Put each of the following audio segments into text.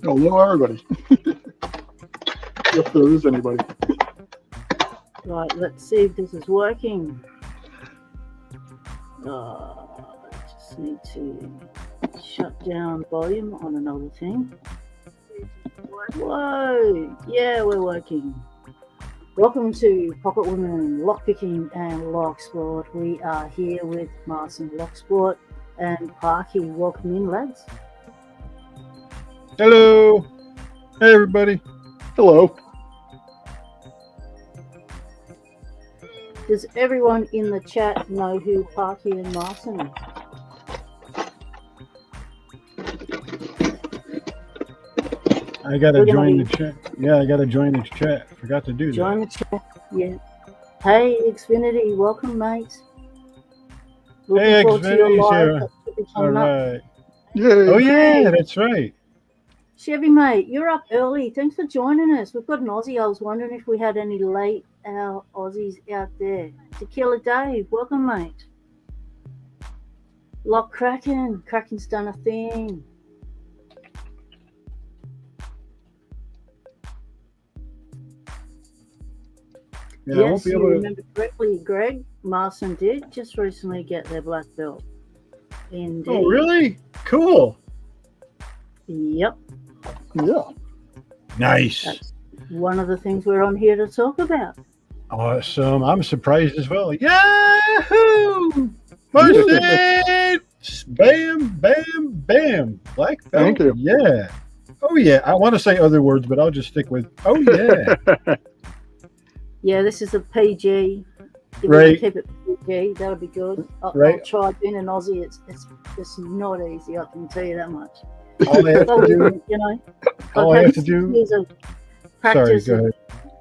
Hello, everybody. If there is anybody. Right, let's see if this is working. Just need to shut down volume on another thing. Whoa! Yeah, we're working. Welcome to Pocket Women, Lockpicking and Locksport. We are here with Marson Locksport and Parky. Welcome in, lads. Hello. Hey, everybody. Hello. Does everyone in the chat know who Parky and Marson is? I gotta join the chat. Yeah, I gotta join the chat. Forgot to do Join that. the chat. Yeah. Hey, Xfinity, welcome, mate. Hey, Looking forward to your Xfinity's live here. that should be All coming up. right. Yay. Oh yeah, that's right. Chevy, mate, you're up early. Thanks for joining us. We've got an Aussie. I was wondering if we had any late hour Aussies out there. Tequila Dave, welcome, mate. Lock Kraken. Kraken's done a thing. Yeah, I won't Yes, be you able to. remember correctly, Greg. Marson did just recently get their black belt. Indeed. Oh, really? Cool. Yep. Yeah. Nice. That's one of the things we're on here to talk about. Awesome. I'm surprised as well. Yahoo! Marson! Bam, bam, bam. Black belt. Thank you. Yeah. Oh yeah. I want to say other words, but I'll just stick with. Oh yeah. Yeah, this is a PG. If Right. we can keep it PG, that would be good. I'll try being an Aussie. It's not easy, I can tell you that much. All I have to do. You know, All I have to do. years of Sorry. practice, Go ahead.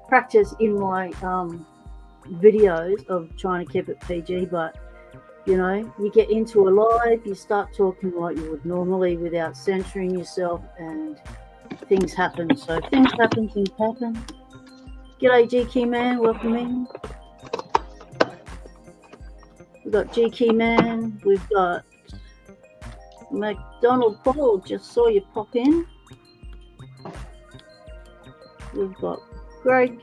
practice in my videos of trying to keep it PG, but you know, you get into a live, you start talking like you would normally without censoring yourself, and things happen. So things happen. G'day, GK Man, welcome in. We've got GK Man, we've got McDonald Paul, just saw you pop in. We've got Greg.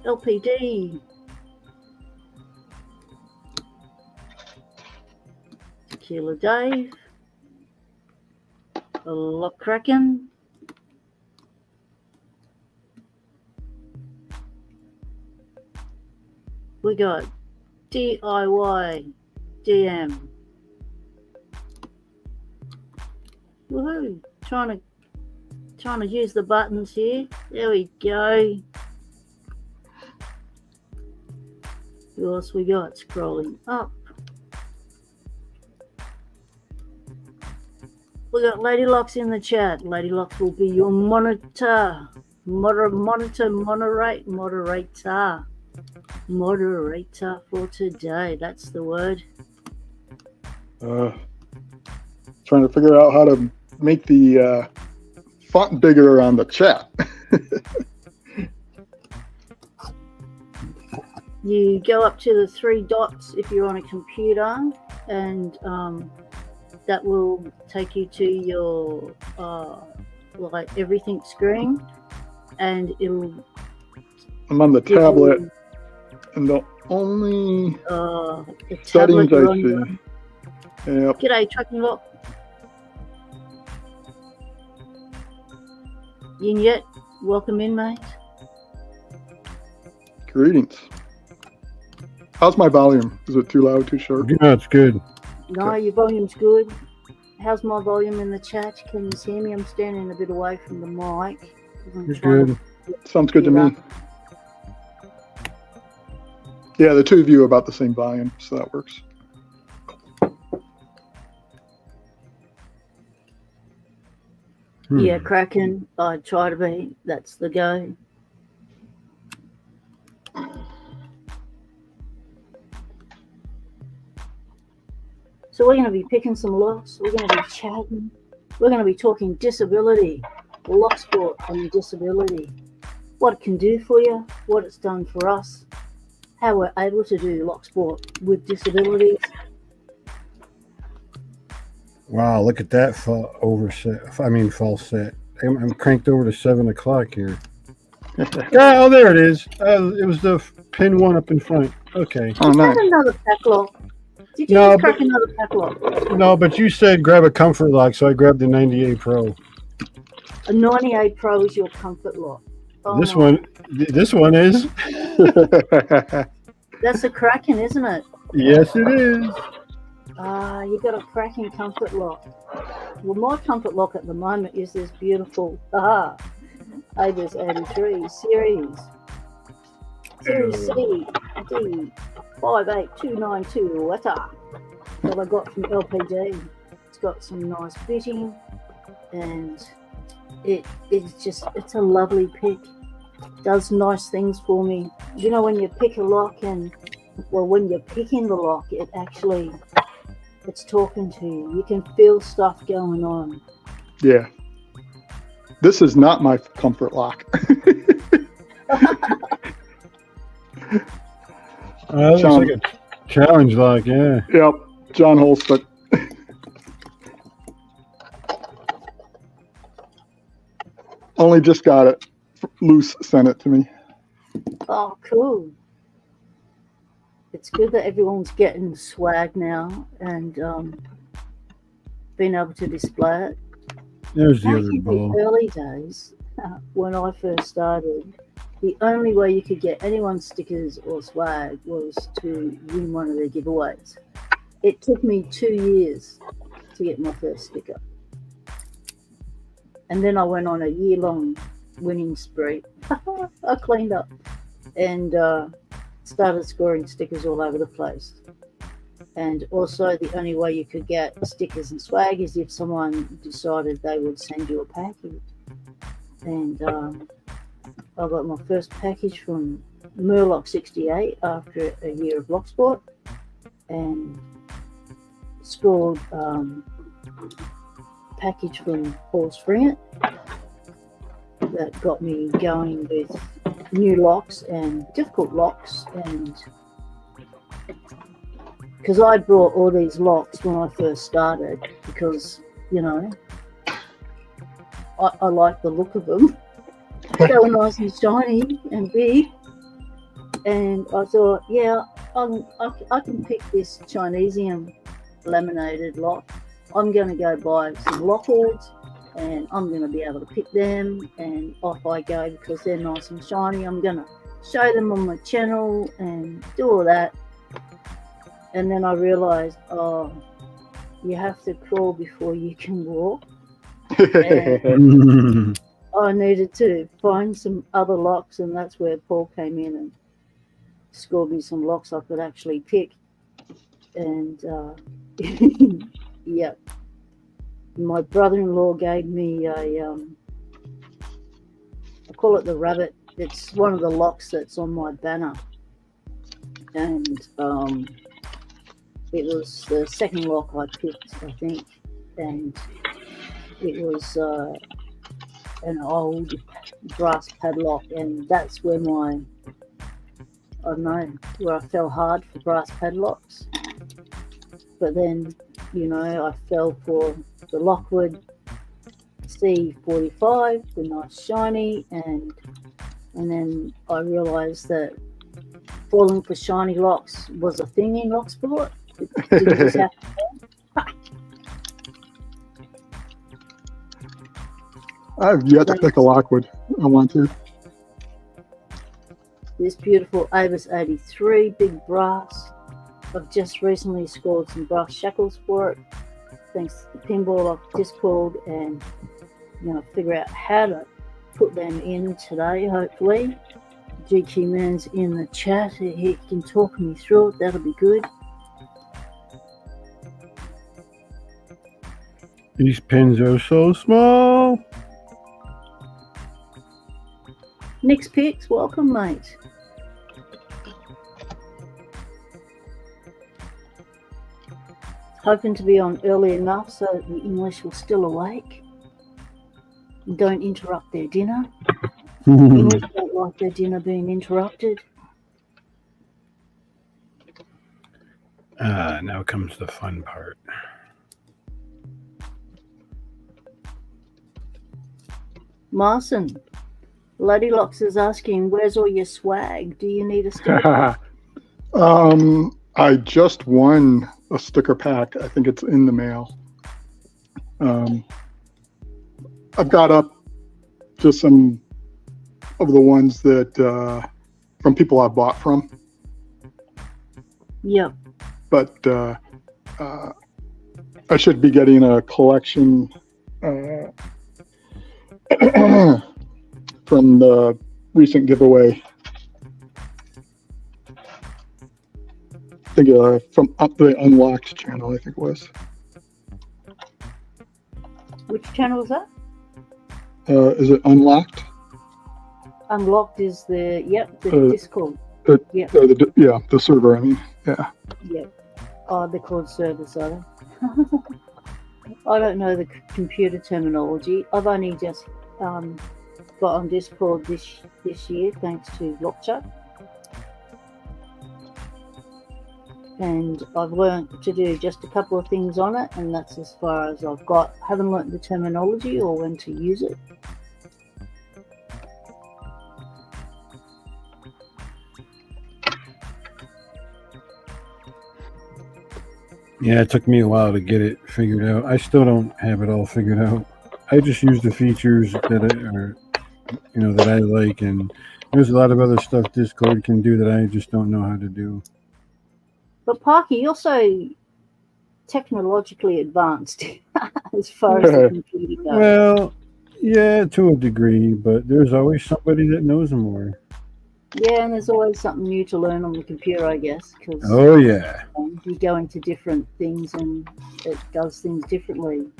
LPD. Tequila Dave. Lock Kraken. We got DIY DM. Woohoo! Trying to use the buttons here. There we go. Who else we got scrolling up? We got Lady Locks in the chat. Lady Locks will be your moderator for today. That's the word. Trying to figure out how to make the font bigger on the chat. You go up to the three dots if you're on a computer, and that will take you to your like everything screen, and it'll. I'm on the tablet, and the only the settings tablet I see. Yep. G'day, Trucking Lock. Yin Yet, welcome in, mate. Greetings. How's my volume? Is it too loud, too short? Yeah, it's good. No, your volume's good. How's my volume in the chat? Can you hear me? I'm standing a bit away from the mic. You're good. Sounds good to me. Yeah, the two of you are about the same volume, so that works. Yeah, Kraken. I try to be. That's the go. So we're going to be picking some locks. We're going to be chatting. We're going to be talking disability, Locksport and disability. what it can do for you, what it's done for us, how we're able to do lock sport with disabilities. Wow, look at that false set. I'm cranked over to 7 o'clock here. Oh, there it is. It was the pin one up in front. Okay. Oh, Is nice. that another pack lock? Did you just crack another pack lock? No, but you said grab a comfort lock, so I grabbed the 98 Pro. A 98 Pro is your comfort lock. Oh, this one is. That's a Kraken, isn't it? Yes, it is. You got a Kraken comfort lock. Well, my comfort lock at the moment is this beautiful Abus 83 series C D 58292 letter that I got from LPG. It's got some nice fitting, and it's a lovely pick. Does nice things for me. You know, when you pick a lock when you're picking the lock, it's talking to you. You can feel stuff going on. Yeah. This is not my comfort lock. Looks like a challenge lock, yeah. Yep. John Holstut. Only just got it. Luce sent it to me. Oh, cool. It's good that everyone's getting swag now and being able to display it. There's the Back other in ball. the early days, when I first started, the only way you could get anyone's stickers or swag was to win one of their giveaways. It took me 2 years to get my first sticker. And then I went on a year-long winning spree. I cleaned up and started scoring stickers all over the place. And also the only way you could get stickers and swag is if someone decided they would send you a package. And I got my first package from Murloc 68 after a year of Locksport, and scored package from Paul Springett that got me going with new locks and difficult locks, and because I brought all these locks when I first started because, you know, I like the look of them. They were nice and shiny and big, and I thought, yeah, I can pick this Chinesium laminated lock. I'm going to go buy some lockards and I'm going to be able to pick them, and off I go because they're nice and shiny. I'm going to show them on my channel and do all that. And then I realized, you have to crawl before you can walk. And I needed to find some other locks, and that's where Paul came in and scored me some locks I could actually pick. And yeah, my brother-in-law gave me I call it the rabbit. It's one of the locks that's on my banner, and it was the second lock I picked, I think, and it was an old brass padlock, and that's where I fell hard for brass padlocks. But then, you know, I fell for the Lockwood C45, the nice shiny, and then I realised that falling for shiny locks was a thing in Locksport. It didn't just happen. I've yet to pick a Lockwood. I want to. This beautiful Abus 83, big brass. I've just recently scored some brass shackles for it, thanks to the pinball off Discord, and I'm going to figure out how to put them in today, hopefully. GQ Man's in the chat. He can talk me through it. That'll be good. These pins are so small. Nick's Picks, welcome, mate. Hoping to be on early enough so that the English will still awake and don't interrupt their dinner. English don't like their dinner being interrupted. Now comes the fun part. Marson, Lady Locks is asking, where's all your swag? Do you need a sticker? I just won a sticker pack. I think it's in the mail. I've got up just some of the ones that from people I bought from. Yep. But I should be getting a collection from the recent giveaway. I think from the Unlocked channel, I think it was. Which channel is that? Is it Unlocked? Unlocked is the Discord. The server, I mean. Yeah. Yep. Oh, they're called servers, are they? I don't know the computer terminology. I've only just got on Discord this year, thanks to Locksport. And I've learned to do just a couple of things on it, and that's as far as I've got. Haven't learned the terminology or when to use it. Yeah, it took me a while to get it figured out. I still don't have it all figured out. I just use the features that I like, and there's a lot of other stuff Discord can do that I just don't know how to do. But Parky, you're so technologically advanced as far as the computer goes. Well, yeah, to a degree, but there's always somebody that knows more. Yeah, and there's always something new to learn on the computer, I guess. Cause, oh, yeah. You go into different things and it does things differently.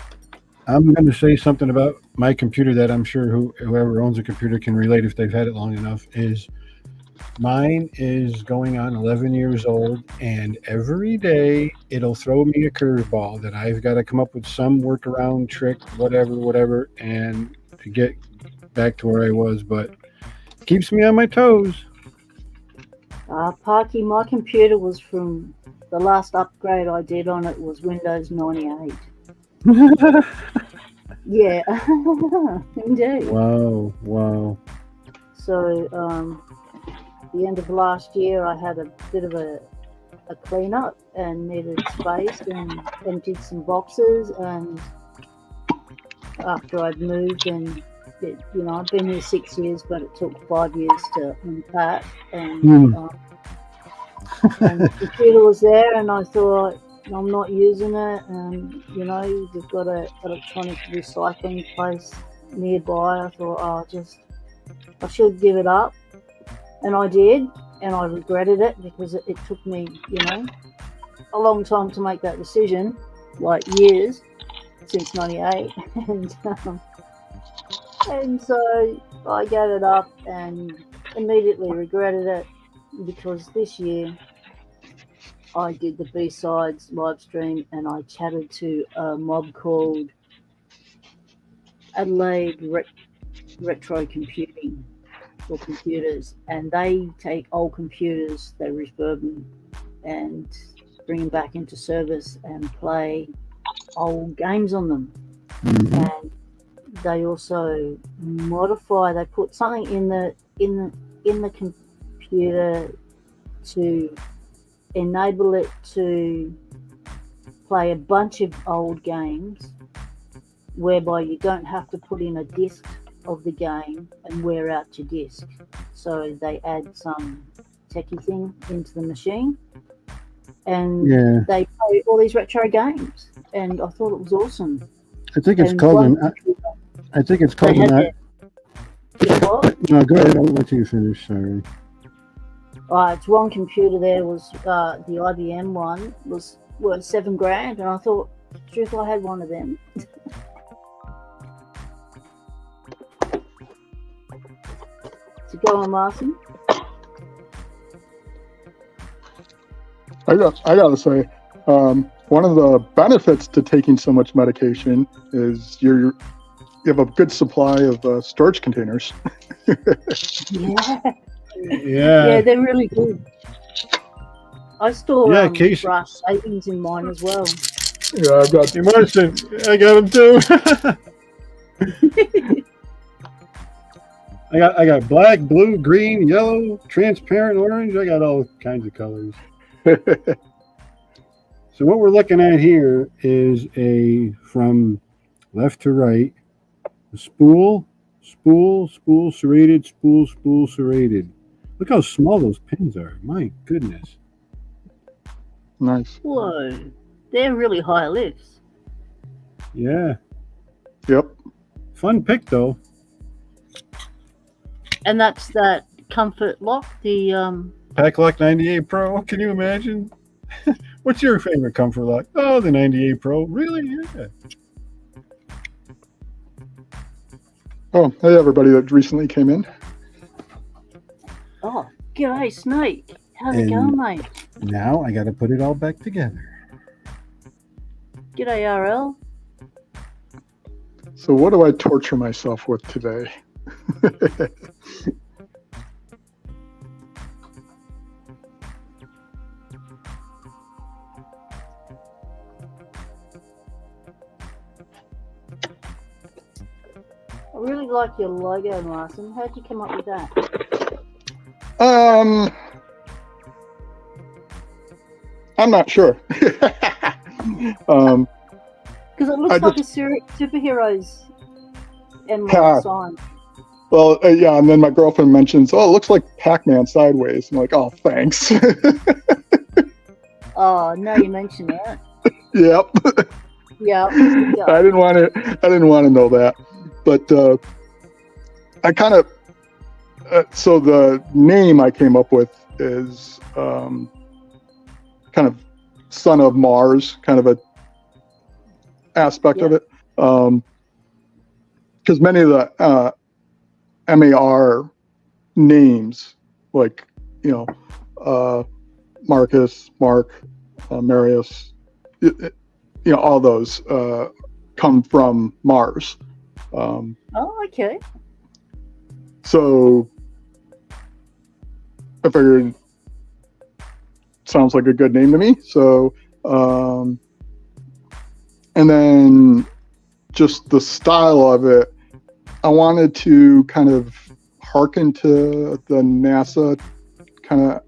I'm going to say something about my computer that I'm sure whoever owns a computer can relate if they've had it long enough. Is mine is going on 11 years old, and every day it'll throw me a curveball that I've got to come up with some workaround trick, whatever, and to get back to where I was, but keeps me on my toes. Parky, my computer was from the last upgrade I did on it was Windows 98. Yeah, indeed. Wow. So, the end of last year, I had a bit of a cleanup and needed space and emptied some boxes. And after I'd moved, and I've been here 6 years, but it took 5 years to unpack. And, and the computer was there, and I thought, I'm not using it. And you've got an electronic recycling place nearby. I thought, I should give it up. And I did, and I regretted it because it took me, a long time to make that decision, like years, since 98. And so I gave it up and immediately regretted it because this year I did the B-Sides live stream and I chatted to a mob called Adelaide Retro Computing. For computers, and they take old computers, they refurb them and bring them back into service and play old games on them. Mm-hmm. And they also modify. They put something in the computer to enable it to play a bunch of old games, whereby you don't have to put in a disc of the game and wear out your disc. So they add some techie thing into the machine, and they play all these retro games. And I thought it was awesome. I think it's called an. No, go ahead. I'll let you finish. Sorry. It's one computer. There was the IBM one was worth $7,000, and I thought, truth, I had one of them. To go on, Marson. I gotta say, one of the benefits to taking so much medication is you have a good supply of storage containers. Yeah. Yeah. They're really good. I store Casey. brass savings in mine as well. Yeah, I've got. Hey, Marson, I got them too. I got black, blue, green, yellow, transparent, orange. I got all kinds of colors. So what we're looking at here is from left to right, a spool, serrated, spool, serrated. Look how small those pins are. My goodness. Nice. Whoa, they're really high lifts. Yeah. Yep. Fun pick though. And that's that comfort lock, the Pack Lock 98 Pro. Can you imagine? What's your favorite comfort lock? Oh, the 98 Pro. Really? Yeah. Oh, hey everybody that recently came in. Oh, g'day, Snake. How's it going, mate? Now I got to put it all back together. G'day, RL. So what do I torture myself with today? I really like your logo, Marson. How'd you come up with that? I'm not sure. Because it looks like a superhero's emblem sign. Well, yeah, and then my girlfriend mentions, "Oh, it looks like Pac-Man sideways." I'm like, "Oh, thanks." Oh, no, you mentioned that. Yep. Yeah. I didn't want to know that, but I kind of. So the name I came up with is kind of son of Mars, kind of a aspect of it, because many of the MAR names, like Marcus, Mark, Marius, all those come from Mars. Oh, okay. So I figured sounds like a good name to me. So, and then just the style of it, I wanted to kind of hearken to the NASA kind of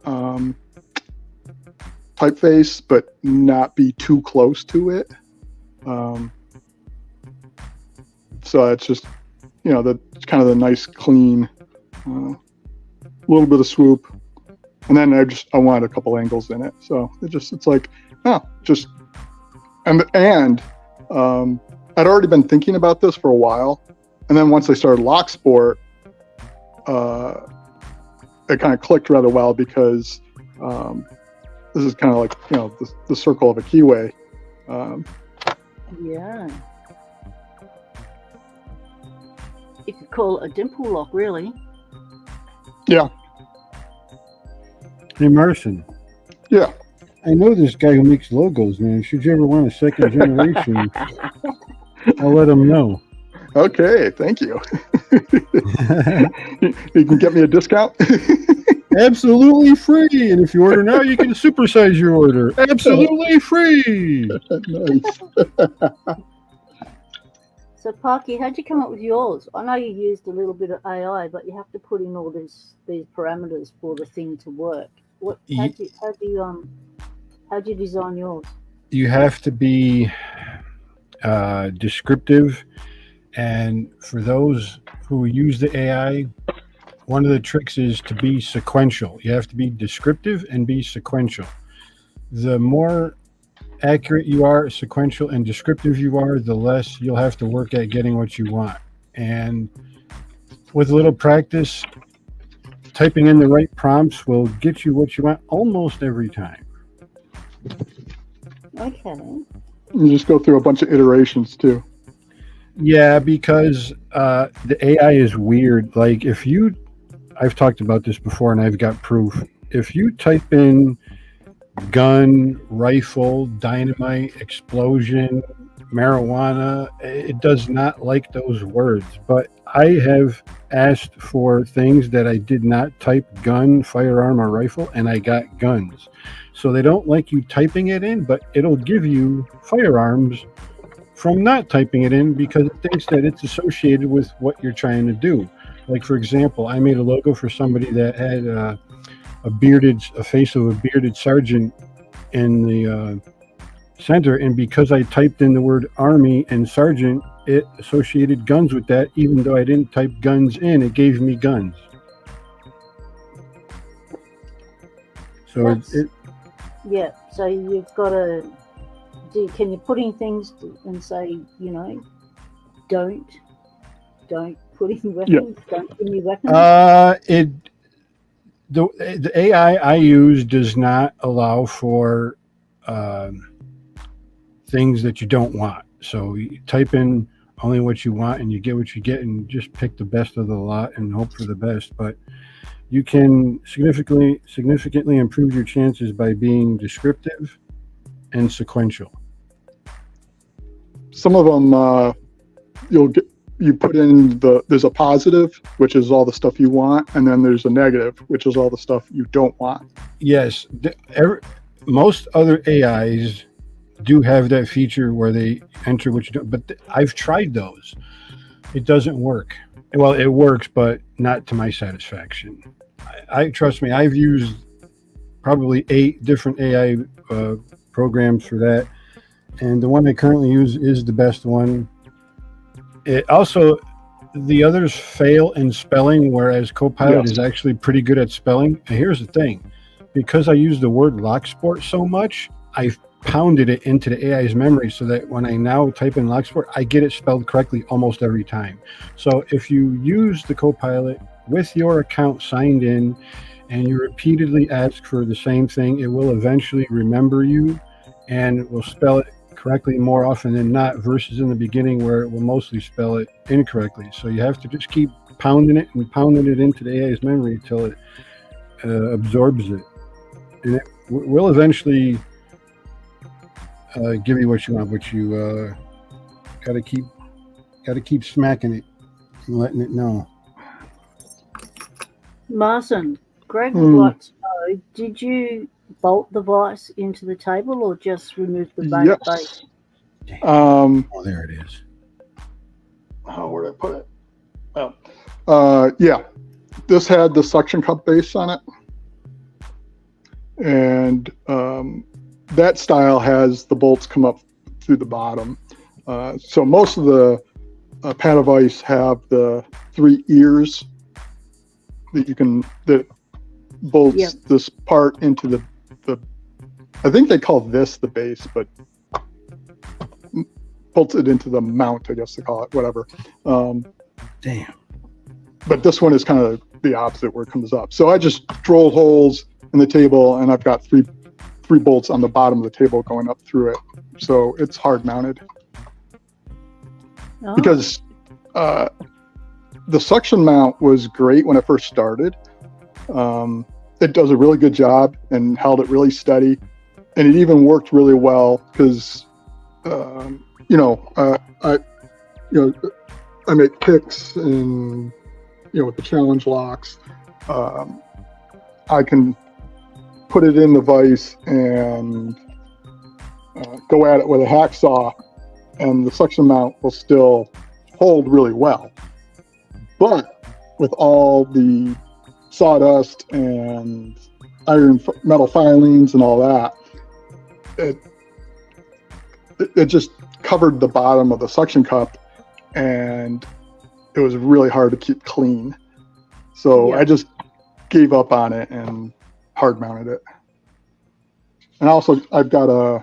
typeface, but not be too close to it. So it's just, the kind of the nice, clean, little bit of swoop. And then I wanted a couple angles in it. So it's like, and I'd already been thinking about this for a while. And then once I started Locksport, it kind of clicked rather well because this is kind of like, the circle of a keyway. Yeah. You could call it a dimple lock, really. Yeah. Hey, Marson. Yeah. I know this guy who makes logos, man. Should you ever want a second generation, I'll let him know. Okay, thank you. You can get me a discount? Absolutely free. And if you order now, you can supersize your order. Absolutely free. Nice. So, Parky, how'd you come up with yours? I know you used a little bit of AI, but you have to put in all these parameters for the thing to work. How'd you design yours? You have to be descriptive, and for those who use the AI, one of the tricks is to be sequential. You have to be descriptive and be sequential. The more accurate you are, sequential and descriptive you are, the less you'll have to work at getting what you want. And with a little practice, typing in the right prompts will get you what you want almost every time. Okay. You just go through a bunch of iterations too. Yeah, because the AI is weird. Like I've talked about this before and I've got proof. If you type in gun, rifle, dynamite, explosion, marijuana. It does not like those words. But I have asked for things that I did not type: gun, firearm, or rifle, and I got guns. So they don't like you typing it in, but it'll give you firearms from not typing it in because it thinks that it's associated with what you're trying to do. Like, for example, I made a logo for somebody that had a face of a bearded sergeant in the center, and because I typed in the word army and sergeant, it associated guns with that, even though I didn't type guns in. It gave me guns. So yeah. So you've got to do. Can you put in things and say, you know, don't put in weapons. Yeah. Don't give me weapons. The AI I use does not allow for things that you don't want. So you type in only what you want and you get what you get, and just pick the best of the lot and hope for the best. But you can significantly improve your chances by being descriptive and sequential. Some of them you put in there's a positive, which is all the stuff you want, and then there's a negative, which is all the stuff you don't want. Yes, most other AIs do have that feature where they enter what you don't, but I've tried those. It doesn't work. Well, it works, but not to my satisfaction. I trust me, I've used probably 8 different AI programs for that, and the one I currently use is the best one. It also, the others fail in spelling, whereas Copilot is actually pretty good at spelling. And here's the thing, because I use the word Locksport so much, I've pounded it into the AI's memory so that when I now type in Locksport, I get it spelled correctly almost every time. So if you use the Copilot with your account signed in and you repeatedly ask for the same thing, it will eventually remember you and will spell it correctly more often than not, versus in the beginning where it will mostly spell it incorrectly. So you have to just keep pounding it into the AI's memory until it absorbs it, and it will eventually give you what you want. But you gotta keep smacking it and letting it know. Marson, Greg would like to know, did you bolt the vise into the table or just remove the base? Oh, there it is. Oh, where did I put it? Oh, yeah. This had the suction cup base on it, and that style has the bolts come up through the bottom. So most of the pad of ice have the 3 ears that bolts this part into the I think they call this the base, but bolts it into the mount, I guess they call it, whatever. Damn. But this one is kind of the opposite, where it comes up. So I just drilled holes in the table, and I've got three bolts on the bottom of the table going up through it. So it's hard mounted. Oh. Because the suction mount was great when it first started. It does a really good job and held it really steady. And it even worked really well because, I make picks and, with the challenge locks, I can put it in the vise and go at it with a hacksaw, and the suction mount will still hold really well. But with all the sawdust and metal filings and all that, it just covered the bottom of the suction cup, and it was really hard to keep clean. So I just gave up on it and hard mounted it. And also I've got a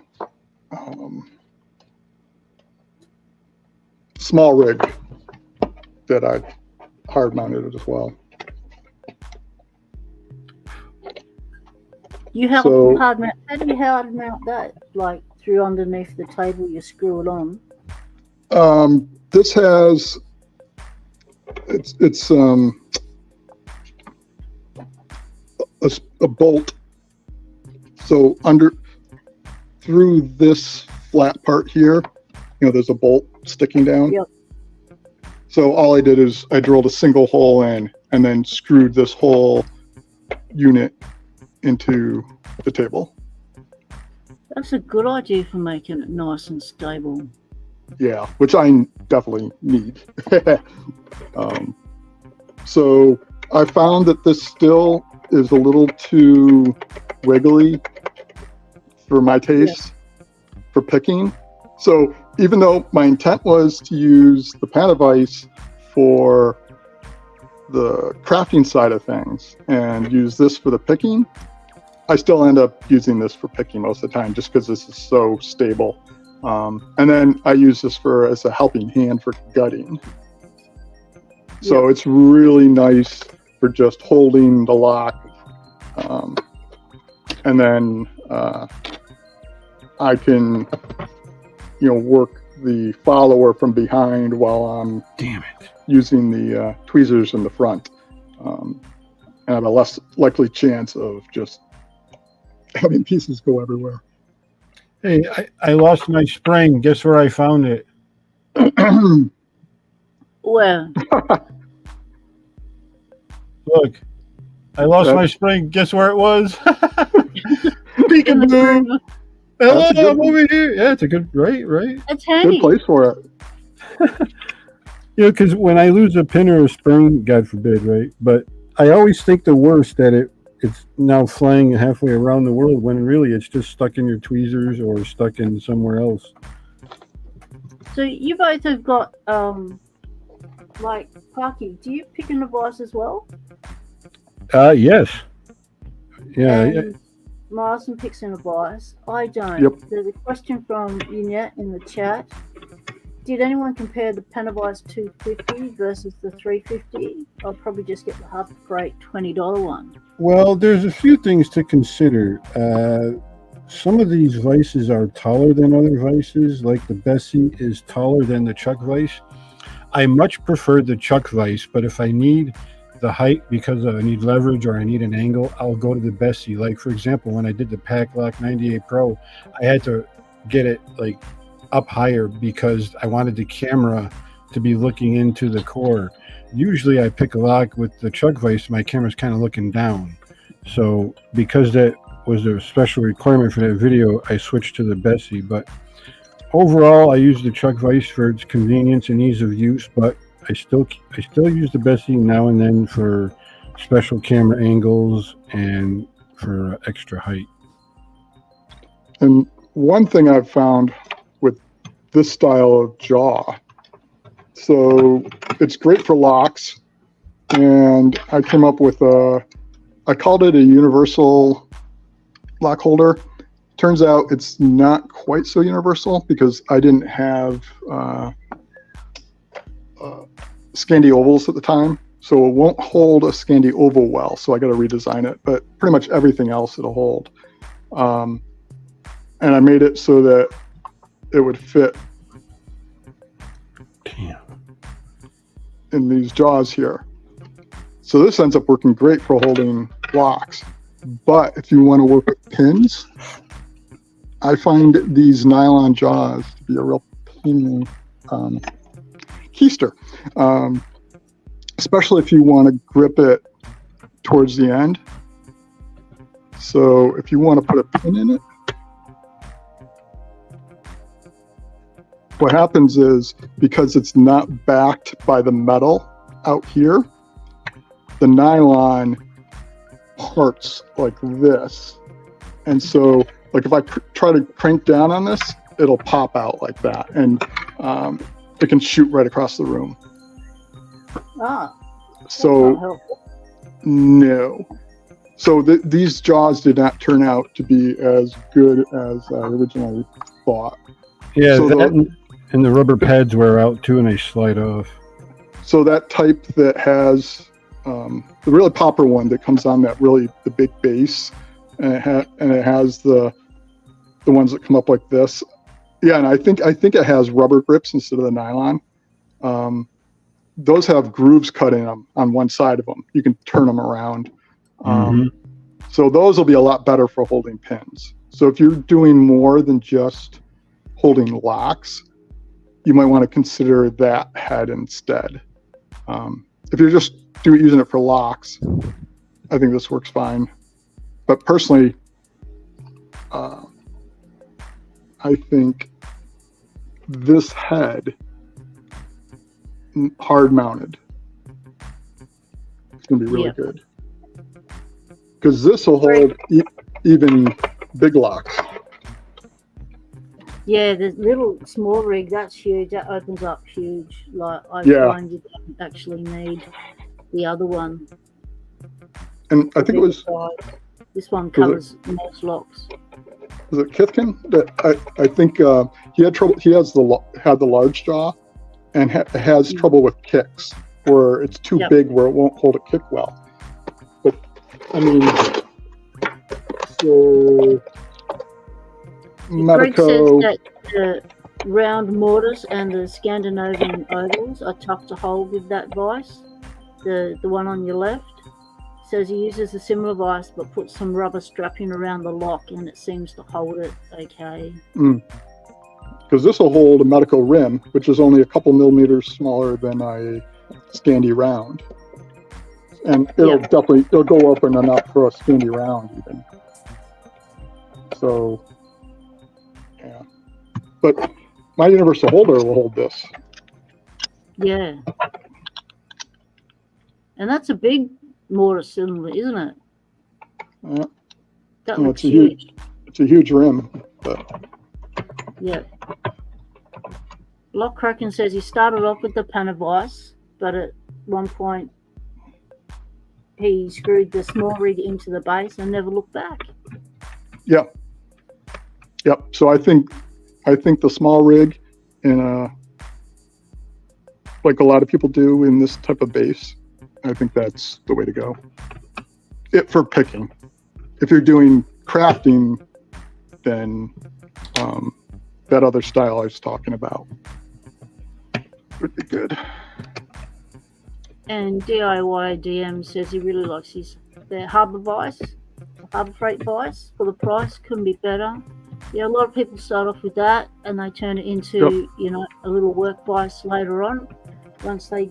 small rig that I hard mounted it as well. You have a hard mount. How do you hard mount that? Like through underneath the table, you screw it on. This has it's a bolt. So through this flat part here, there's a bolt sticking down. Yep. So all I did is I drilled a single hole in and then screwed this whole unit into the table. That's a good idea for making it nice and stable. Yeah, which I definitely need. So I found that this still is a little too wiggly for my taste for picking. So even though my intent was to use the pan of ice for the crafting side of things and use this for the picking, I still end up using this for picking most of the time just because this is so stable. And then I use this as a helping hand for gutting. So it's really nice for just holding the lock. And then I can, work the follower from behind while I'm using the tweezers in the front. And I have a less likely chance of just having pieces go everywhere. Hey, I lost my spring. Guess where I found it? Where? Look, I lost my spring. Guess where it was? Peekaboo. Hello, I'm over here. Yeah, it's a good, right? It's handy. Good place for it. Because when I lose a pin or a spring, God forbid, right? But I always think the worst that it's now flying halfway around the world when really it's just stuck in your tweezers or stuck in somewhere else. So you both have got, like, Parky, do you pick a device as well? Yes. Yeah. And Marson picks an device. I don't. Yep. There's a question from Unette in the chat. Did anyone compare the Panavice 250 versus the 350? I'll probably just get the half crate $20 one. Well, there's a few things to consider. Some of these vices are taller than other vices, like the Bessie is taller than the Chuck vice. I much prefer the Chuck vice, but if I need the height because I need leverage or I need an angle, I'll go to the Bessie. Like, for example, when I did the Pack Lock 98 Pro, I had to get it like up higher because I wanted the camera to be looking into the core. Usually I pick a lock with the Chuck vice, my camera's kind of looking down. So because that was a special requirement for that video, I switched to the Bessie. But overall, I use the Chuck vice for its convenience and ease of use, but I still use the Bessie now and then for special camera angles and for extra height. And one thing I've found with this style of jaw, so it's great for locks, and I came up with I called it a universal lock holder. Turns out it's not quite so universal because I didn't have Scandi ovals at the time, so it won't hold a Scandi oval well, so I got to redesign it, but pretty much everything else it'll hold. And I made it so that it would fit in these jaws here. So this ends up working great for holding locks. But if you want to work with pins, I find these nylon jaws to be a real pain keister, especially if you want to grip it towards the end. So if you want to put a pin in it, what happens is, because it's not backed by the metal out here, the nylon parts like this. And so, like, if I try to crank down on this, it'll pop out like that. And it can shoot right across the room. So, no. So these jaws did not turn out to be as good as I originally thought. Yeah, so and the rubber pads wear out too, and they slide off. So that type that has the really popper one that comes on that the big base, and it has the ones that come up like this. Yeah, and I think it has rubber grips instead of the nylon. Those have grooves cut in them on one side of them. You can turn them around. So those will be a lot better for holding pins. So if you're doing more than just holding locks, you might want to consider that head instead. If you're just using it for locks, I think this works fine. But personally, I think this head, hard mounted, is going to be really good. Because this will hold even big locks. Yeah, the little small rig, that's huge. That opens up huge. Like, I find you don't actually need the other one. And I think it was... This one covers most locks. Was it Kithkin? I think he had trouble. He has had the large jaw, and has trouble with kicks, where it's too big, where it won't hold a kick well. But I mean, so Greg says that the round mortars and the Scandinavian ovals are tough to hold with that vise. The one on your left. Says he uses a similar vise but puts some rubber strapping around the lock and it seems to hold it okay. Because this will hold a medical rim, which is only a couple millimeters smaller than a Scandi round. And it'll go up and enough for a Scandi round even. So, yeah. But my universal holder will hold this. Yeah. And that's a big mortar cylinder, isn't it? Yeah. That looks huge. It's a huge rim. But... Yeah. Lock Kraken says he started off with the panel vise, but at one point he screwed the small rig into the base and never looked back. Yep. So I think the small rig, like a lot of people do in this type of base, I think that's the way to go. For picking. If you're doing crafting, then that other style I was talking about would be good. And DIY DM says he really likes their Harbor Freight vise for the price. Couldn't be better. Yeah, a lot of people start off with that and they turn it into a little work vise later on. Once they,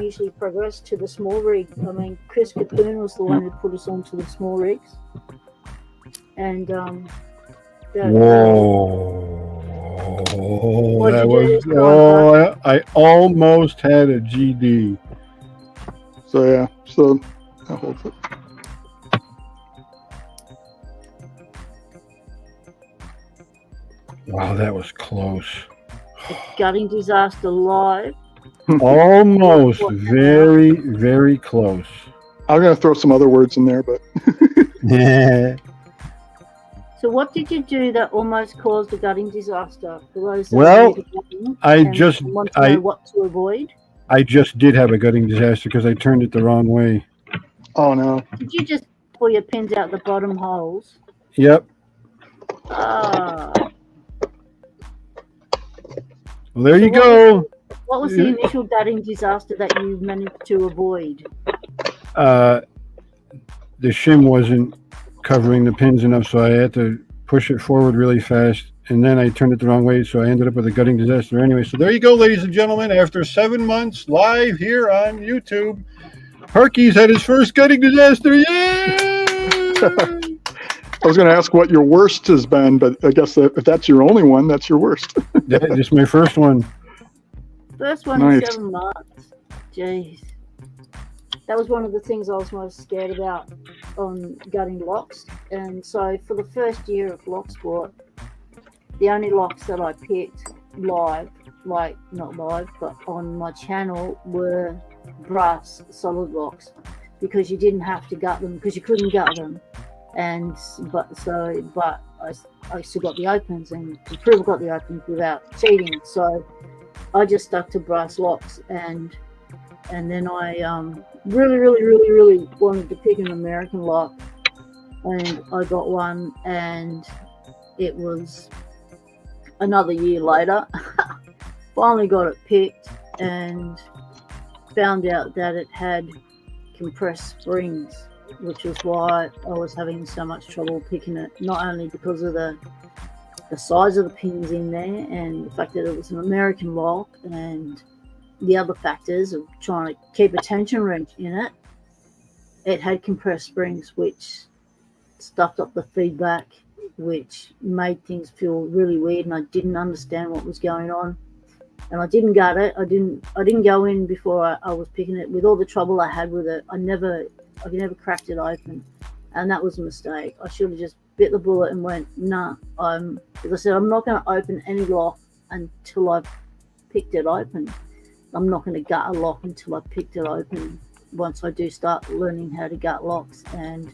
usually progress to the small rig. I mean, Chris Capoon was the one who put us onto the small rigs. And, I almost had a GD. So, yeah. So, that holds it. Wow, that was close. The gutting disaster live. Almost. Very, very close. I'm going to throw some other words in there, but... Yeah. So what did you do that almost caused a gutting disaster? For those I just... want to know what to avoid? I just did have a gutting disaster because I turned it the wrong way. Oh, no. Did you just pull your pins out the bottom holes? Yep. Well, there you go. What was the initial gutting disaster that you managed to avoid? The shim wasn't covering the pins enough, so I had to push it forward really fast, and then I turned it the wrong way, so I ended up with a gutting disaster anyway. So there you go, ladies and gentlemen. After 7 months live here on YouTube, Parky's had his first gutting disaster. Yay! I was going to ask what your worst has been, but I guess if that's your only one, that's your worst. That is my first one. First one in 7 months. Jeez. That was one of the things I was most scared about on gutting locks. And so for the first year of Locksport, the only locks that I picked live, like not live, but on my channel, were brass solid locks, because you didn't have to gut them, because you couldn't gut them. But I still got the opens, and the proof got the opens without cheating. So I just stuck to brass locks, and then I really wanted to pick an American lock, and I got one, and it was another year later. Finally got it picked and found out that it had compressed springs, which is why I was having so much trouble picking it. Not only because of the the size of the pins in there, and the fact that it was an American lock, and the other factors of trying to keep a tension wrench in it. It had compressed springs, which stuffed up the feedback, which made things feel really weird, and I didn't understand what was going on. And I didn't gut it. I didn't go in before I was picking it. With all the trouble I had with it, I never cracked it open, and that was a mistake. I should have just bit the bullet and went, nah. As I said, I'm not going to open any lock until I've picked it open. I'm not going to gut a lock until I've picked it open. Once I do start learning how to gut locks, and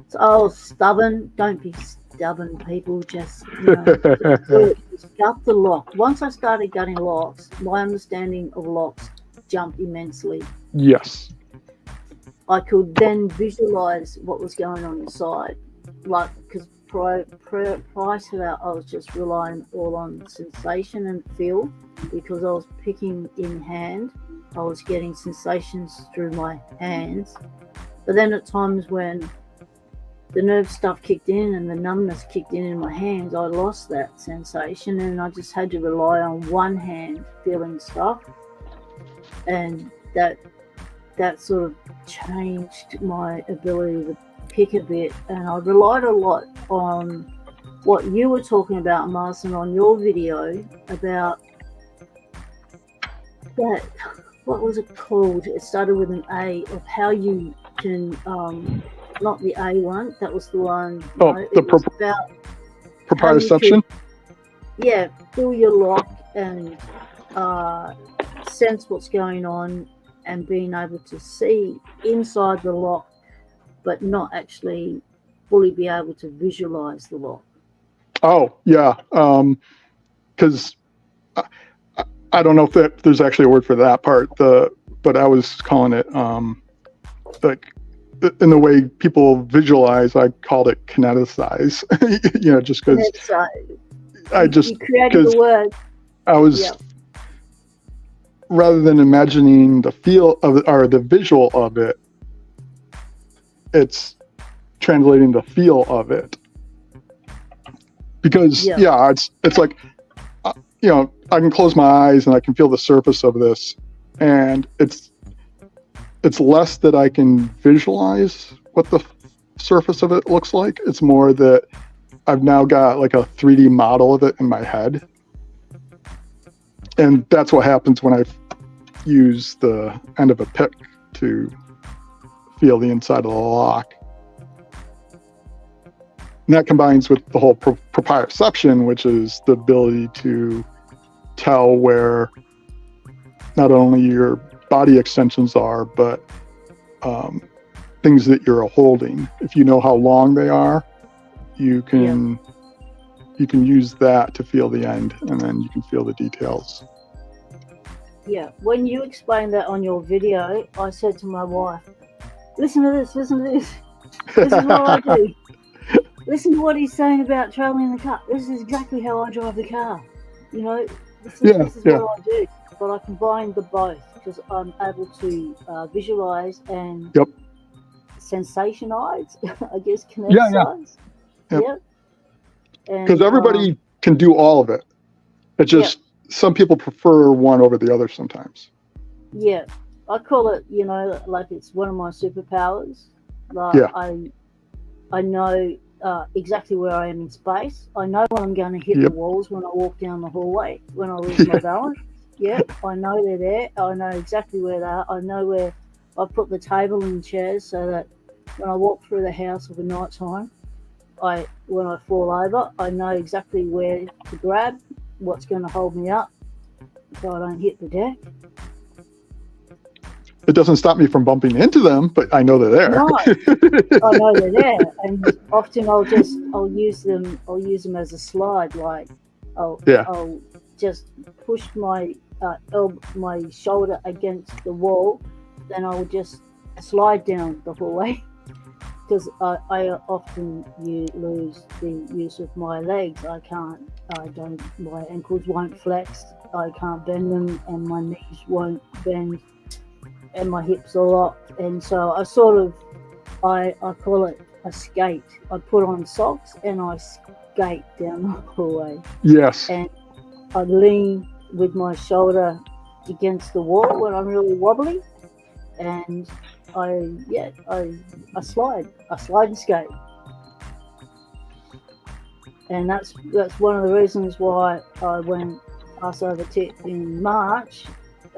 so I was stubborn. Don't be stubborn, people. Just, just gut the lock. Once I started gutting locks, my understanding of locks jumped immensely. Yes. I could then visualize what was going on inside, like, because prior to that, I was just relying all on sensation and feel, because I was picking in hand. I was getting sensations through my hands, but then at times when the nerve stuff kicked in and the numbness kicked in my hands, I lost that sensation, and I just had to rely on one hand feeling stuff, and that sort of changed my ability to pick a bit. And I relied a lot on what you were talking about, Marson, on your video about that. What was it called? It started with an A, of how you can, not the A one, that was the one. Oh, no, the proprioception? Yeah, feel your lock and sense what's going on, and being able to see inside the lock, but not actually fully be able to visualize the lock. Oh, yeah. Because I don't know if there's actually a word for that part, but I was calling it, like, in the way people visualize, I called it kineticize, just because you created the word. I was, rather than imagining the feel of it or the visual of it, it's translating the feel of it. Because it's like, I can close my eyes and I can feel the surface of this, and it's less that I can visualize what the surface of it looks like. It's more that I've now got like a 3D model of it in my head, and that's what happens when I use the end of a pick to feel the inside of the lock. And that combines with the whole proprioception, which is the ability to tell where not only your body extensions are, but things that you're holding. If you know how long they are, you can use that to feel the end, and then you can feel the details. Yeah, when you explained that on your video, I said to my wife, listen to this. This is what I do. Listen to what he's saying about traveling the car. This is exactly how I drive the car. This is what I do. But I combine the both, because I'm able to visualize and sensationize, I guess, kineticize. Because everybody can do all of it. It's just some people prefer one over the other sometimes. Yeah, I call it, like it's one of my superpowers. Like I know exactly where I am in space. I know when I'm going to hit the walls when I walk down the hallway, when I lose my balance. I know they're there. I know exactly where they are. I know where I put the table and chairs, so that when I walk through the house of a night time, when I fall over, I know exactly where to grab, what's going to hold me up, so I don't hit the deck. It doesn't stop me from bumping into them, but I know they're there. No, I know they're there, and often I'll use them as a slide. Like I'll just push my shoulder against the wall, then I'll just slide down the hallway, because I often lose the use of my legs. My ankles won't flex, I can't bend them, and my knees won't bend, and my hips are locked. And so I call it a skate. I put on socks and I gate down the hallway, Yes. and I lean with my shoulder against the wall when I'm really wobbly, and I slide and skate. And that's one of the reasons why I went ass over tit in March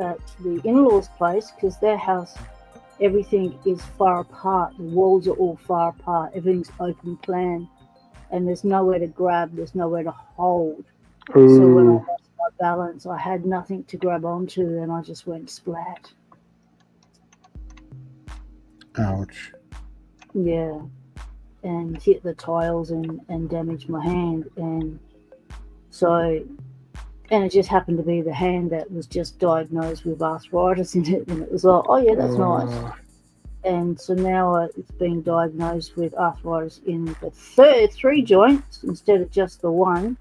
at the in-laws' place, because their house, everything is far apart. The walls are all far apart. Everything's open plan, and there's nowhere to grab. There's nowhere to hold. Ooh. So when I lost my balance, I had nothing to grab onto, and I just went splat. Ouch. Yeah. And hit the tiles and damaged my hand. And it just happened to be the hand that was just diagnosed with arthritis in it. And it was like, oh yeah, that's nice. And so now it's been diagnosed with arthritis in the three joints instead of just the one.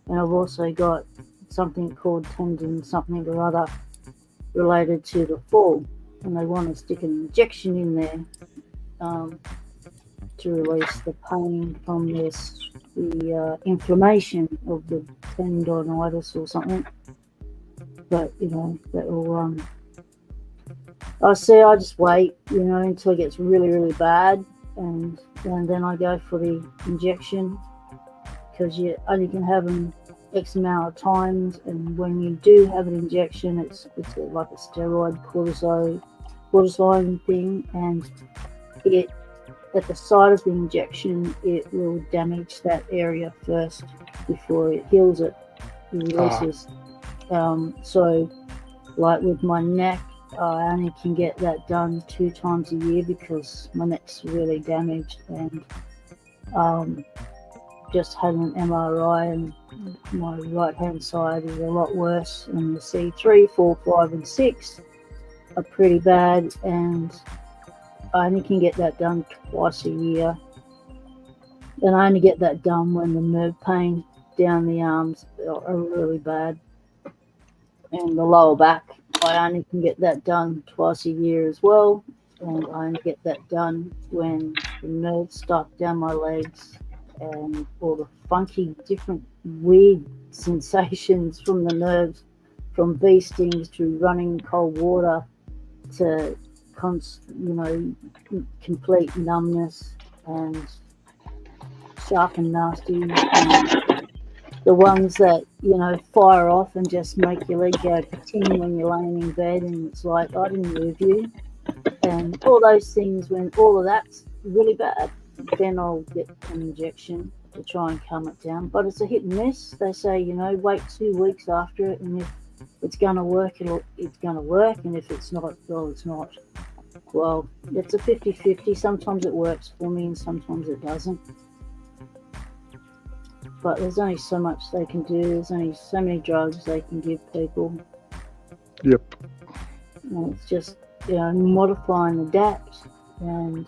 And I've also got something called tendon something or other related to the fall. And they want to stick an injection in there to release the pain from the inflammation of the tendonitis or something. But, that will... I just wait, until it gets really, really bad. And then I go for the injection, because you only can have them X amount of times. And when you do have an injection, it's like a steroid cortisone thing. And at the site of the injection, it will damage that area first before it heals it. It releases. So, like with my neck, I only can get that done 2 times a year because my neck's really damaged, and just had an MRI, and my right hand side is a lot worse, and the C3, 4, 5 and 6 are pretty bad, and I only can get that done twice a year. And I only get that done when the nerve pain down the arms are really bad. And the lower back, I only can get that done twice a year as well. And I only get that done when the nerves start down my legs, and all the funky, different, weird sensations from the nerves, from bee stings to running cold water to complete numbness and sharp and nasty. And the ones that, fire off and just make your leg go ting when you're laying in bed, and it's like, I didn't move you. And all those things, when all of that's really bad, then I'll get an injection to try and calm it down. But it's a hit and miss. They say, wait 2 weeks after it, and if it's going to work, it's going to work, and if it's not, well, it's not. Well, it's a 50-50. Sometimes it works for me and sometimes it doesn't. But there's only so much they can do. There's only so many drugs they can give people. Yep. And it's just, modify and adapt. And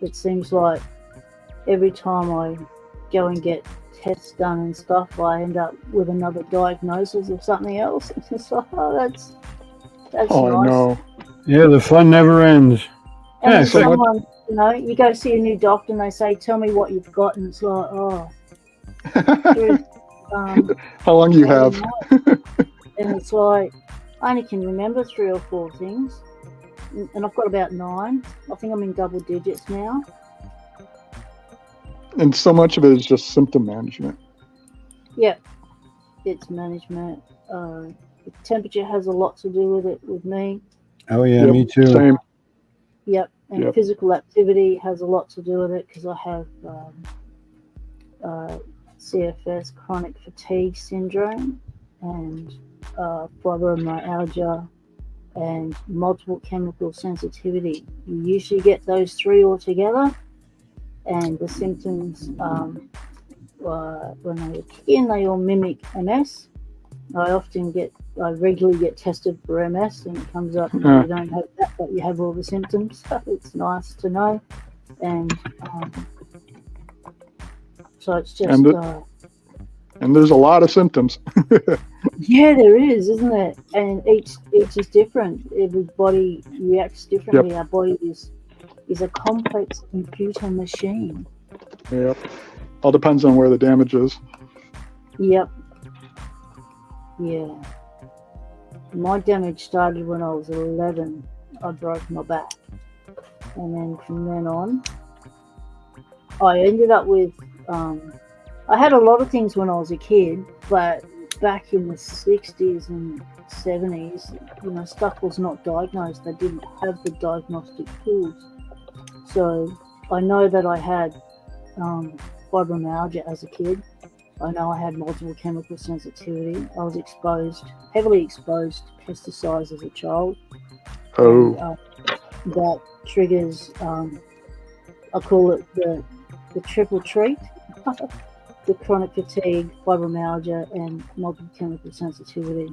it seems like every time I go and get tests done and stuff, I end up with another diagnosis of something else. It's just like, that's nice. I know. Yeah, the fun never ends. And Yeah, then someone, you go see a new doctor and they say, tell me what you've got, and it's like, oh. How long do you have? And it's like, I only can remember 3 or 4 things, and I've got about 9. I think I'm in double digits now. And so much of it is just symptom management. Yep, it's management. The temperature has a lot to do with it with me. Oh yeah, Yep, me too. Same. Yep, and physical activity has a lot to do with it, because I have CFS, chronic fatigue syndrome, and fibromyalgia, and multiple chemical sensitivity. You usually get those 3 all together, and the symptoms, when they kick in, they all mimic MS. I regularly get tested for MS, and it comes up, you don't have that, but you have all the symptoms. So it's nice to know. And so it's just... And there's a lot of symptoms. Yeah, there is, isn't there? And each is different. Every body reacts differently. Our body is a complex computer machine. Yep. All depends on where the damage is. Yep. Yeah. My damage started when I was 11. I broke my back. And then from then on, I ended up with, I had a lot of things when I was a kid, but back in the 60s and 70s, you know, stuff was not diagnosed. They didn't have the diagnostic tools. So I know that I had fibromyalgia as a kid. I know I had multiple chemical sensitivity. I was heavily exposed to pesticides as a child. Oh. And, that triggers, I call it the triple treat, the chronic fatigue, fibromyalgia, and multiple chemical sensitivity.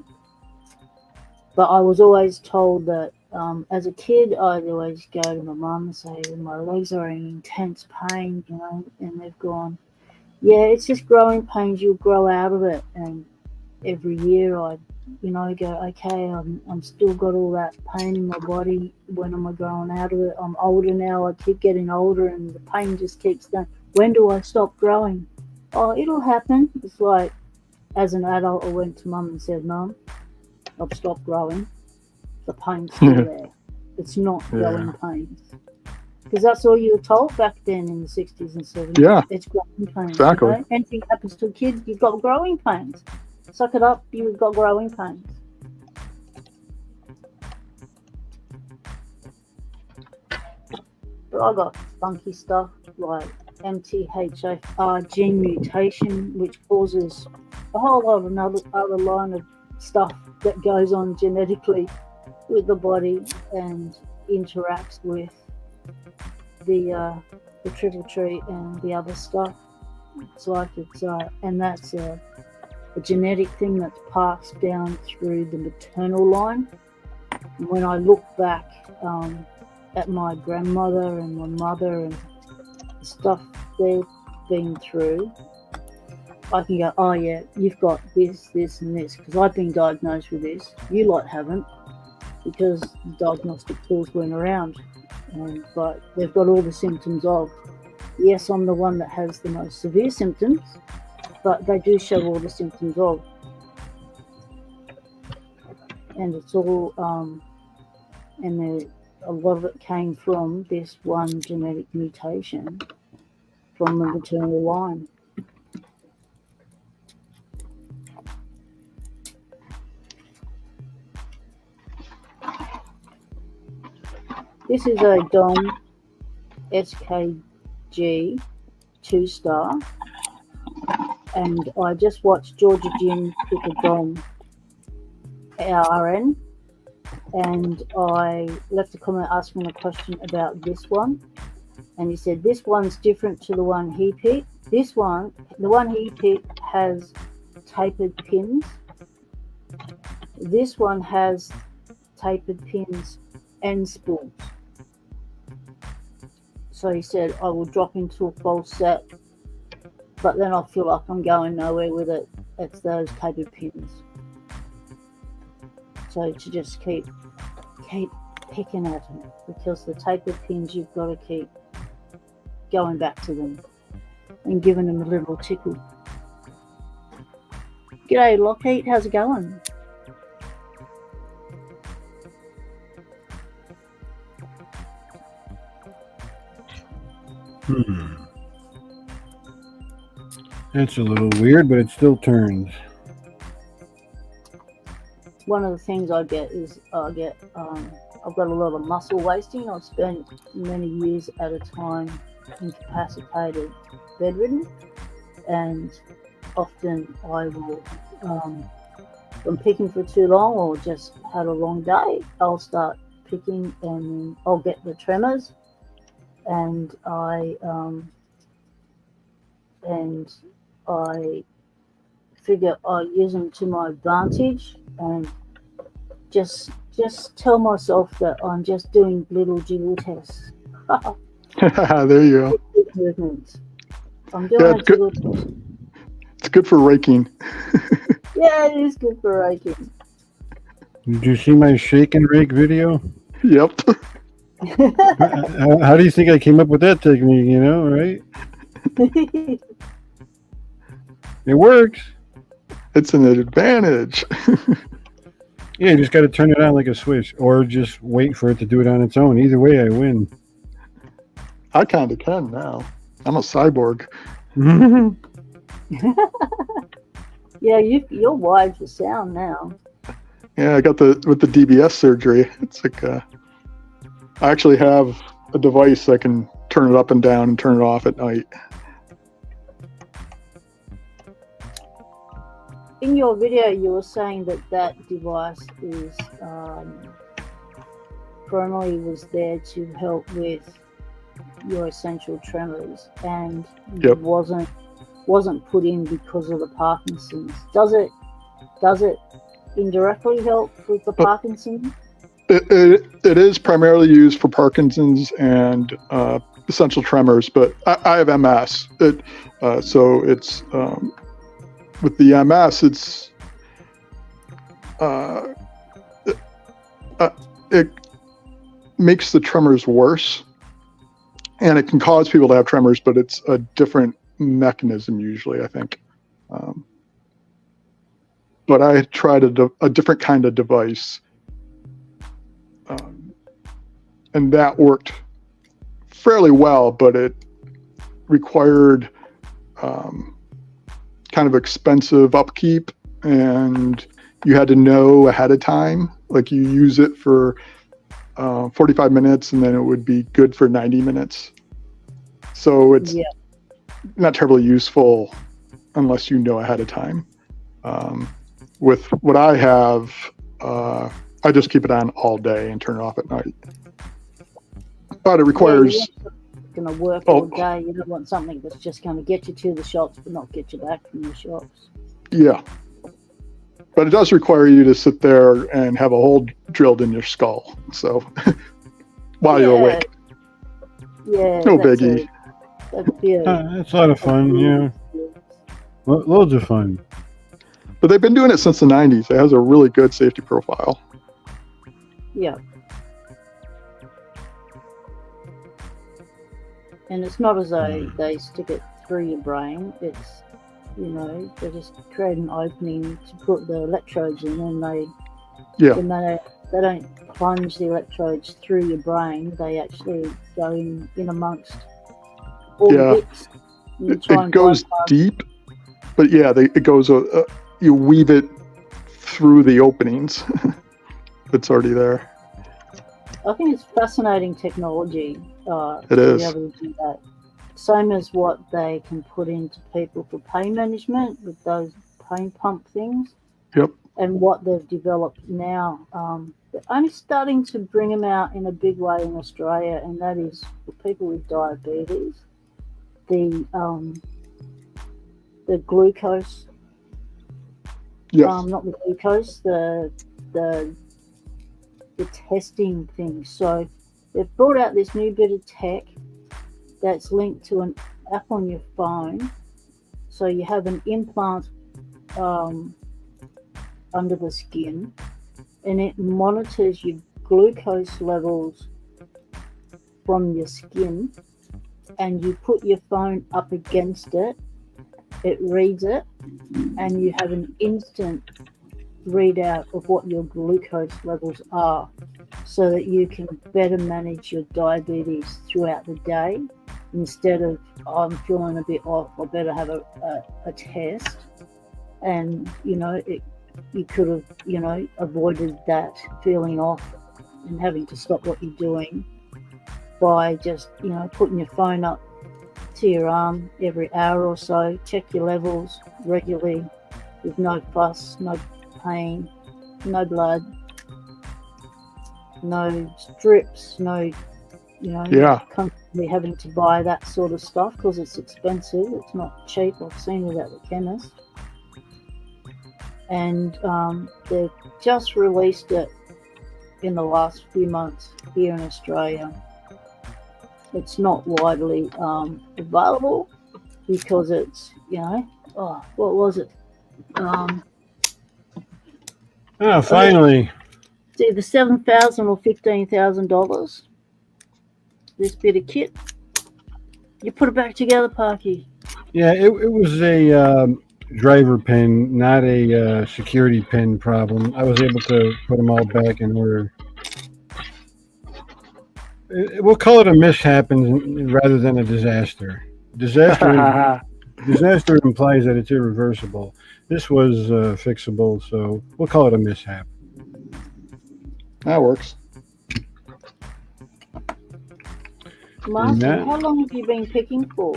But I was always told that as a kid, I'd always go to my mum and say, my legs are in intense pain, you know, and they've gone, yeah, it's just growing pains, you'll grow out of it. And every year I'd, you know, go, okay, I'm still got all that pain in my body. When am I growing out of it? I'm older now, I keep getting older and the pain just keeps going. When do I stop growing? Oh, it'll happen. It's like, as an adult, I went to mum and said, Mum, I've stopped growing. The pain's still there. It's not growing pains. Because that's all you were told back then in the 60s and 70s. Yeah. It's growing pains. Exactly. You know? Anything happens to kids, you've got growing pains. Suck it up, you've got growing pains. But I got funky stuff like MTHFR gene mutation, which causes a whole lot of other line of stuff that goes on genetically with the body and interacts with the triple treat and the other stuff. It's like and that's a genetic thing that's passed down through the maternal line. And when I look back at my grandmother and my mother and the stuff they've been through, I can go, oh yeah, you've got this, this and this, because I've been diagnosed with this. You lot haven't, because the diagnostic tools weren't around. But they've got all the symptoms of, yes, I'm the one that has the most severe symptoms, but they do show all the symptoms of. And it's all, and a lot of it came from this one genetic mutation from the maternal line. This is a DOM SKG 2-star, and I just watched Georgia Jim pick a DOM RN, and I left a comment asking a question about this one, and he said this one's different to the one he picked. This one, the one he picked, has tapered pins. This one has tapered pins and spools. So he said, I will drop into a false set, but then I feel like I'm going nowhere with it. It's those tapered pins. So to just keep picking at them, because the tapered pins, you've got to keep going back to them and giving them a little tickle. G'day, Lockheed, how's it going? That's a little weird, but it still turns. One of the things I get is I've got a lot of muscle wasting. I've spent many years at a time incapacitated, bedridden, and often I will, if I'm picking for too long or just had a long day, I'll start picking and I'll get the tremors, and I figure I use them to my advantage and just tell myself that I'm just doing little jiggle tests. There you go. Movements. I'm doing a jiggle test. It's good for raking. Yeah, it is good for raking. Did you see my shake and rake video? Yep. How do you think I came up with that technique, you know, right? It works. It's an advantage. Yeah, you just got to turn it on like a switch, or just wait for it to do it on its own. Either way, I win. I kind of can now. I'm a cyborg. Yeah, you're wired for sound now. Yeah, I got with the DBS surgery. It's like I actually have a device that can turn it up and down and turn it off at night. In your video, you were saying that device is primarily was there to help with your essential tremors, and Yep. wasn't put in because of the Parkinson's. Does it indirectly help with the Parkinson's? It is primarily used for Parkinson's and essential tremors, but I have MS. So it's with the MS, it makes the tremors worse, and it can cause people to have tremors, but it's a different mechanism usually, I think. But I tried a different kind of device, and that worked fairly well, but it required kind of expensive upkeep, and you had to know ahead of time. Like, you use it for 45 minutes, and then it would be good for 90 minutes. So it's not terribly useful unless you know ahead of time. With what I have, I just keep it on all day and turn it off at night. But it requires... Going to work all day. You don't want something that's just going to get you to the shops but not get you back from the shops. Yeah. But it does require you to sit there and have a hole drilled in your skull. So while you're awake. Yeah. No biggie. It's a lot of fun, yeah. Loads of fun. But they've been doing it since the 90s. It has a really good safety profile. Yeah. And it's not as though they stick it through your brain. It's, they just create an opening to put the electrodes in, and they don't plunge the electrodes through your brain. They actually go in amongst all the bits. It goes deep, but it goes. You weave it through the openings. It's already there. I think it's fascinating technology. It is. To be able to do that. Same as what they can put into people for pain management with those pain pump things. Yep. And what they've developed now. They're only starting to bring them out in a big way in Australia, and that is for people with diabetes. The glucose. Yes. Not the glucose. The testing thing. So they've brought out this new bit of tech that's linked to an app on your phone. So you have an implant under the skin, and it monitors your glucose levels from your skin, and you put your phone up against it, it reads it, and you have an instant readout of what your glucose levels are, so that you can better manage your diabetes throughout the day, instead of, I'm feeling a bit off, I better have a test. And you could have avoided that feeling off and having to stop what you're doing by just putting your phone up to your arm every hour or so, check your levels regularly with no fuss, no pain, no blood, no strips, no constantly having to buy that sort of stuff because it's expensive. It's not cheap. I've seen it at the chemist. And they've just released it in the last few months here in Australia. It's not widely available because it's, what was it? Finally. It's either $7,000 or $15,000. This bit of kit. You put it back together, Parky. Yeah, it was a driver pin, not a security pin problem. I was able to put them all back in order. We'll call it a mishap rather than a disaster. Disaster implies that it's irreversible. This was fixable, so we'll call it a mishap. That works. Marson, how long have you been picking for?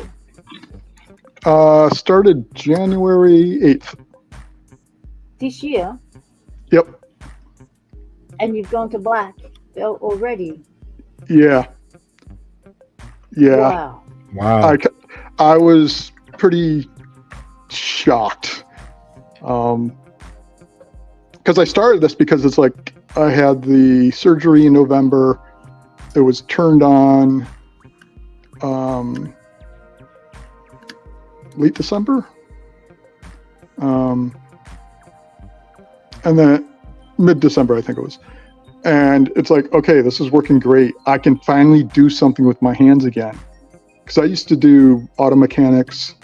Started January 8th. This year? Yep. And you've gone to black belt already? Yeah. Yeah. Wow. I was pretty shocked. Because I started this because it's like I had the surgery in November. It was turned on late December. And then mid-December, I think it was. And it's like, okay, this is working great. I can finally do something with my hands again. Because I used to do auto mechanics.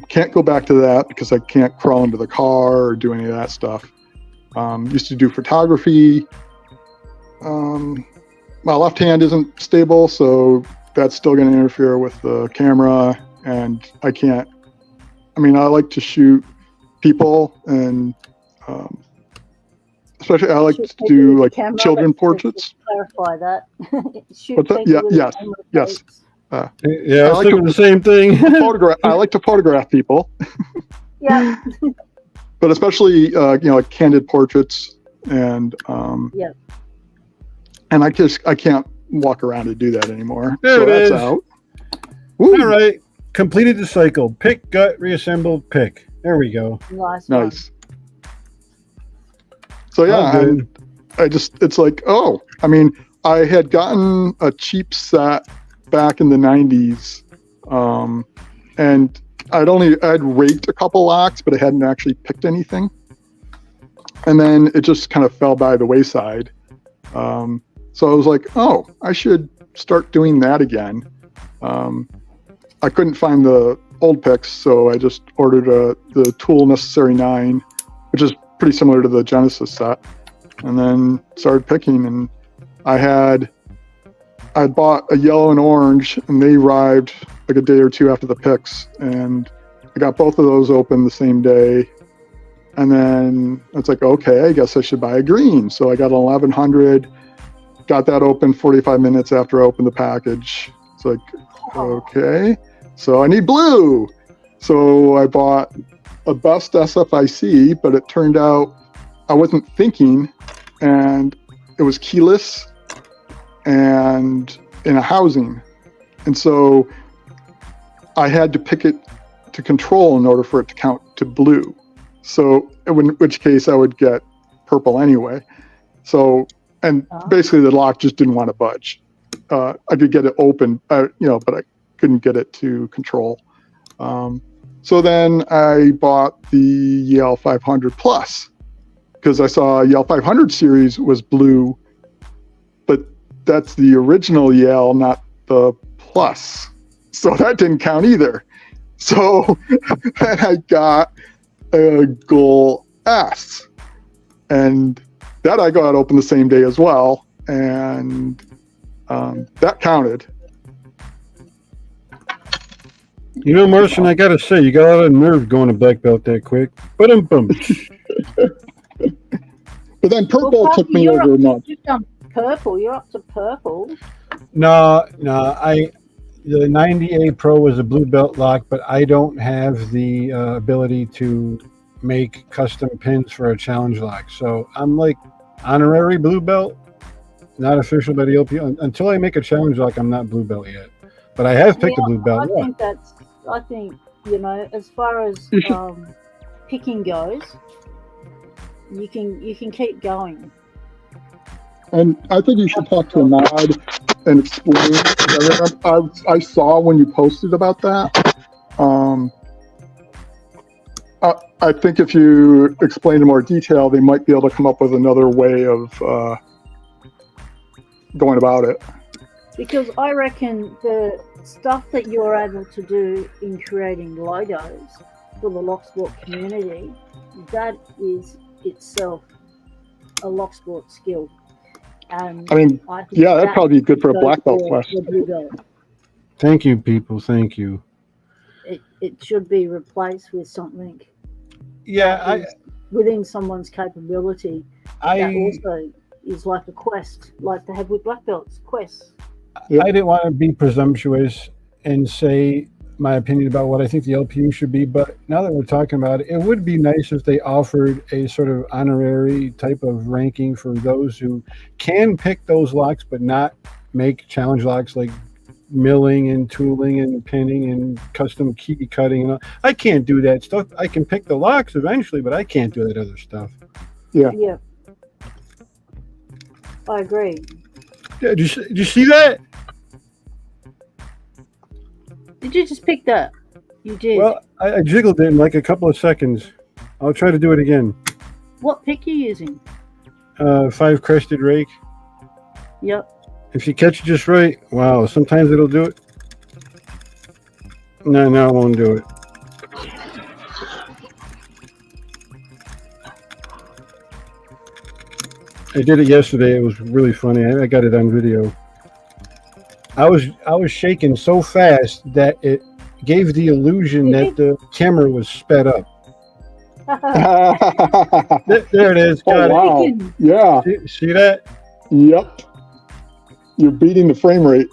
Can't go back to that because I can't crawl into the car or do any of that stuff. Used to do photography. My left hand isn't stable, so that's still going to interfere with the camera. And I can't, I like to shoot people and especially I like to do like children portraits. Clarify that. What's that? Yeah, yes. Yeah, I was thinking the same thing. I like to photograph people. Yeah. But especially, like candid portraits and and I can't walk around and do that anymore. There so it that's is. out. Woo. All right. Completed the cycle. Pick, gut, reassemble, pick. There we go. Nice. So yeah, and it's like, I had gotten a cheap set back in the 90s. And I'd raked a couple locks, but I hadn't actually picked anything. And then it just kind of fell by the wayside. So I was like, I should start doing that again. I couldn't find the old picks, so I just ordered the Tool Necessary 9, which is pretty similar to the Genesis set, and then started picking. And I bought a yellow and orange, and they arrived like a day or two after the picks, and I got both of those open the same day. And then it's like, okay, I guess I should buy a green. So I got an 1100, got that open 45 minutes after I opened the package. It's like, okay, so I need blue. So I bought a Best SFIC, but it turned out I wasn't thinking, and it was keyless and in a housing. And so I had to pick it to control in order for it to count to blue. So in which case I would get purple anyway. So, and basically the lock just didn't want to budge. I could get it open, but I couldn't get it to control. So then I bought the Yale 500 Plus because I saw Yale 500 series was blue, but that's the original Yale, not the Plus. So that didn't count either. So then I got a Goal S, and that I got open the same day as well, and that counted. Marson, I gotta say, you got a lot of nerve going to black belt that quick. But then purple took me over a month. You've done purple. You're up to purple. No. The 90A Pro was a blue belt lock, but I don't have the ability to make custom pins for a challenge lock. So I'm like honorary blue belt, not official by the LPO. Until I make a challenge lock, I'm not blue belt yet. But I have picked a blue belt. I think as far as picking goes, you can keep going. And I think you should talk to Ahmad and explain. I saw when you posted about that. I think if you explain in more detail, they might be able to come up with another way of going about it. Because I reckon the stuff that you're able to do in creating logos for the Locksport community, that is itself a Locksport skill. And I mean, I think yeah, that'd probably be good for a goes black belt for quest. the blue belt. Thank you, people. Thank you. It should be replaced with something Yeah, is within someone's capability. That also is like a quest, like they have with black belts, quests. I didn't want to be presumptuous and say my opinion about what I think the LPU should be, but now that we're talking about it, it would be nice if they offered a sort of honorary type of ranking for those who can pick those locks but not make challenge locks like milling and tooling and pinning and custom key cutting. And all. I can't do that stuff. I can pick the locks eventually, but I can't do that other stuff. Yeah. I agree. Yeah, did you see that? Did you just pick that? You did. Well, I jiggled it in like a couple of seconds. I'll try to do it again. What pick are you using? 5 crested rake. Yep. If you catch it just right, wow, sometimes it'll do it. No, it won't do it. I did it yesterday. It was really funny. I got it on video. I was shaking so fast that it gave the illusion that the camera was sped up. There it is. Got oh, wow. it. Yeah. See that? Yep. You're beating the frame rate.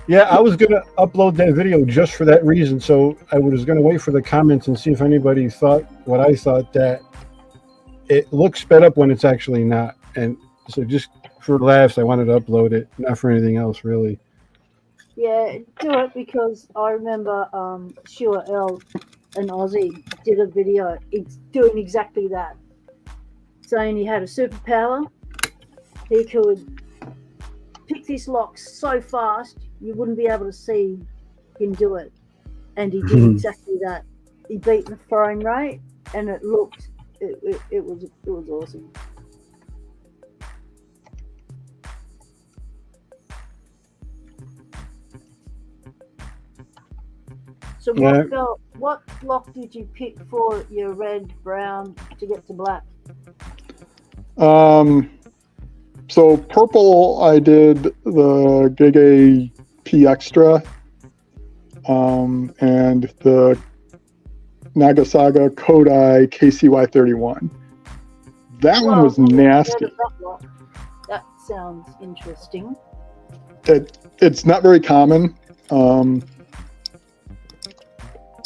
Yeah, I was going to upload that video just for that reason. So I was going to wait for the comments and see if anybody thought what I thought, that it looks sped up when it's actually not. And so just for laughs, I wanted to upload it, not for anything else, really. Yeah, do it, because I remember Sheila L, an Aussie, did a video doing exactly that, saying he had a superpower. He could pick this lock so fast you wouldn't be able to see him do it, and he did exactly that. He beat the frame rate, and it was awesome. So what lock did you pick for your red, brown to get to black? So purple, I did the Gege P Extra, and the Nagasaga Kodai KCY31. That one was nasty. That sounds interesting. It's not very common.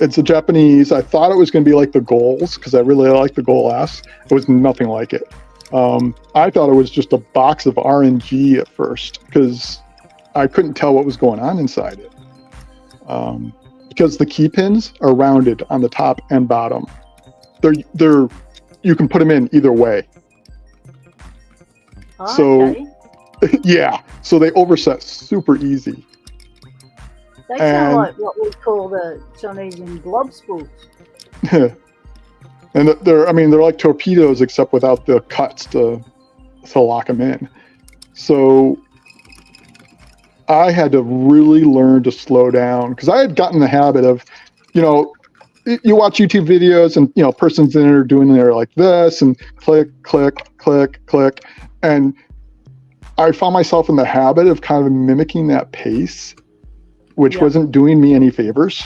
It's a Japanese. I thought it was going to be like the Goals, because I really like the Goal S. It was nothing like it. I thought it was just a box of RNG at first, because I couldn't tell what was going on inside it. Because the key pins are rounded on the top and bottom. They're you can put them in either way. So yeah, so they overset super easy. They sound like what we call the Chinese glob spools. And they're like torpedoes, except without the cuts to lock them in. So I had to really learn to slow down, because I had gotten the habit of, you watch YouTube videos and, person's in there doing there like this and click, click, click, click. And I found myself in the habit of kind of mimicking that pace, which wasn't doing me any favors.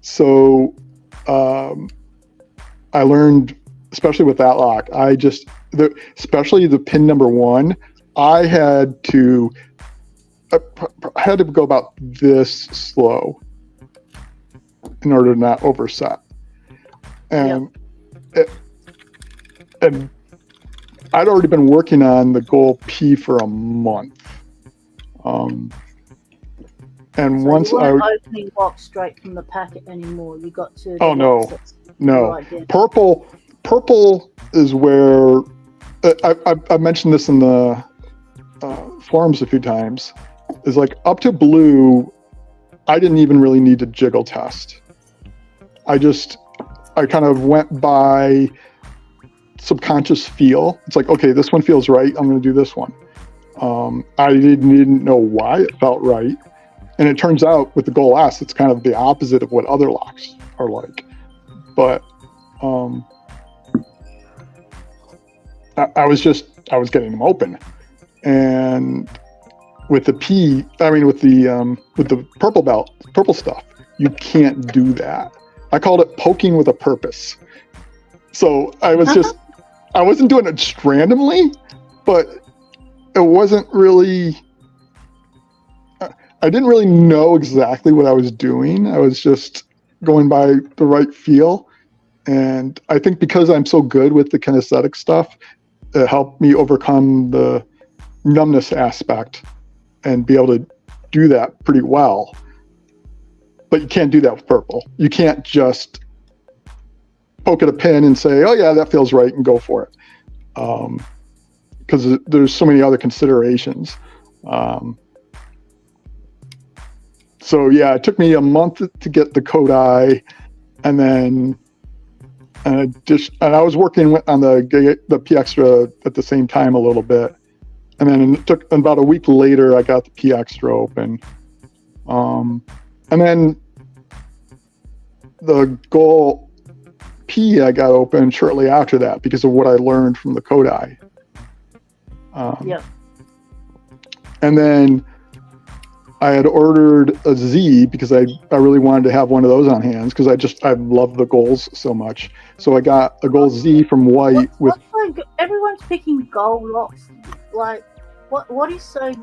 So I learned, especially with that lock, especially the pin number 1, I had to go about this slow in order to not overset. And and I'd already been working on the Goal P for a month. And so once you weren't opening box straight from the packet anymore. You got to. Oh no. Right, Purple is where I've mentioned this in the forums a few times. Is like up to blue, I didn't even really need to jiggle test. I kind of went by subconscious feel. It's like, okay, this one feels right. I'm going to do this one. I didn't know why it felt right. And it turns out with the Goal S, it's kind of the opposite of what other locks are like. But I was getting them open, and with the with the purple stuff, you can't do that. I called it poking with a purpose. So I wasn't doing it just randomly, but it wasn't really. I didn't really know exactly what I was doing. I was just going by the right feel. And I think because I'm so good with the kinesthetic stuff, it helped me overcome the numbness aspect and be able to do that pretty well. But you can't do that with purple. You can't just poke at a pin and say, oh yeah, that feels right, and go for it. Because there's so many other considerations. So yeah, it took me a month to get the Kodai, and then I was working on the P Extra at the same time a little bit, and then it took about a week later I got the P Extra open, and then the Goal P I got open shortly after that because of what I learned from the Kodai. Yeah. And then I had ordered a Z because I really wanted to have one of those on hands because I love the Goals so much. So I got a Goal Z from White everyone's picking gold locks. Like, what is so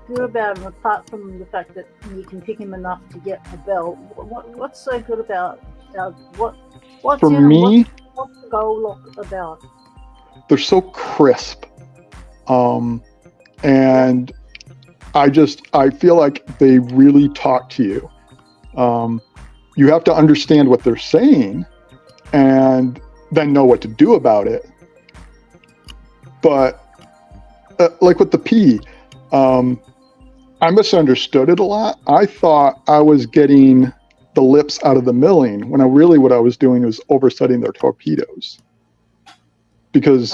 good about them apart from the fact that you can pick them enough to get a belt? What's so good about what's for me? What's the gold lock about? They're so crisp, and I feel like they really talk to you. You have to understand what they're saying and then know what to do about it. But like with the P, I misunderstood it a lot. I thought I was getting the lips out of the milling when what I was doing was oversetting their torpedoes because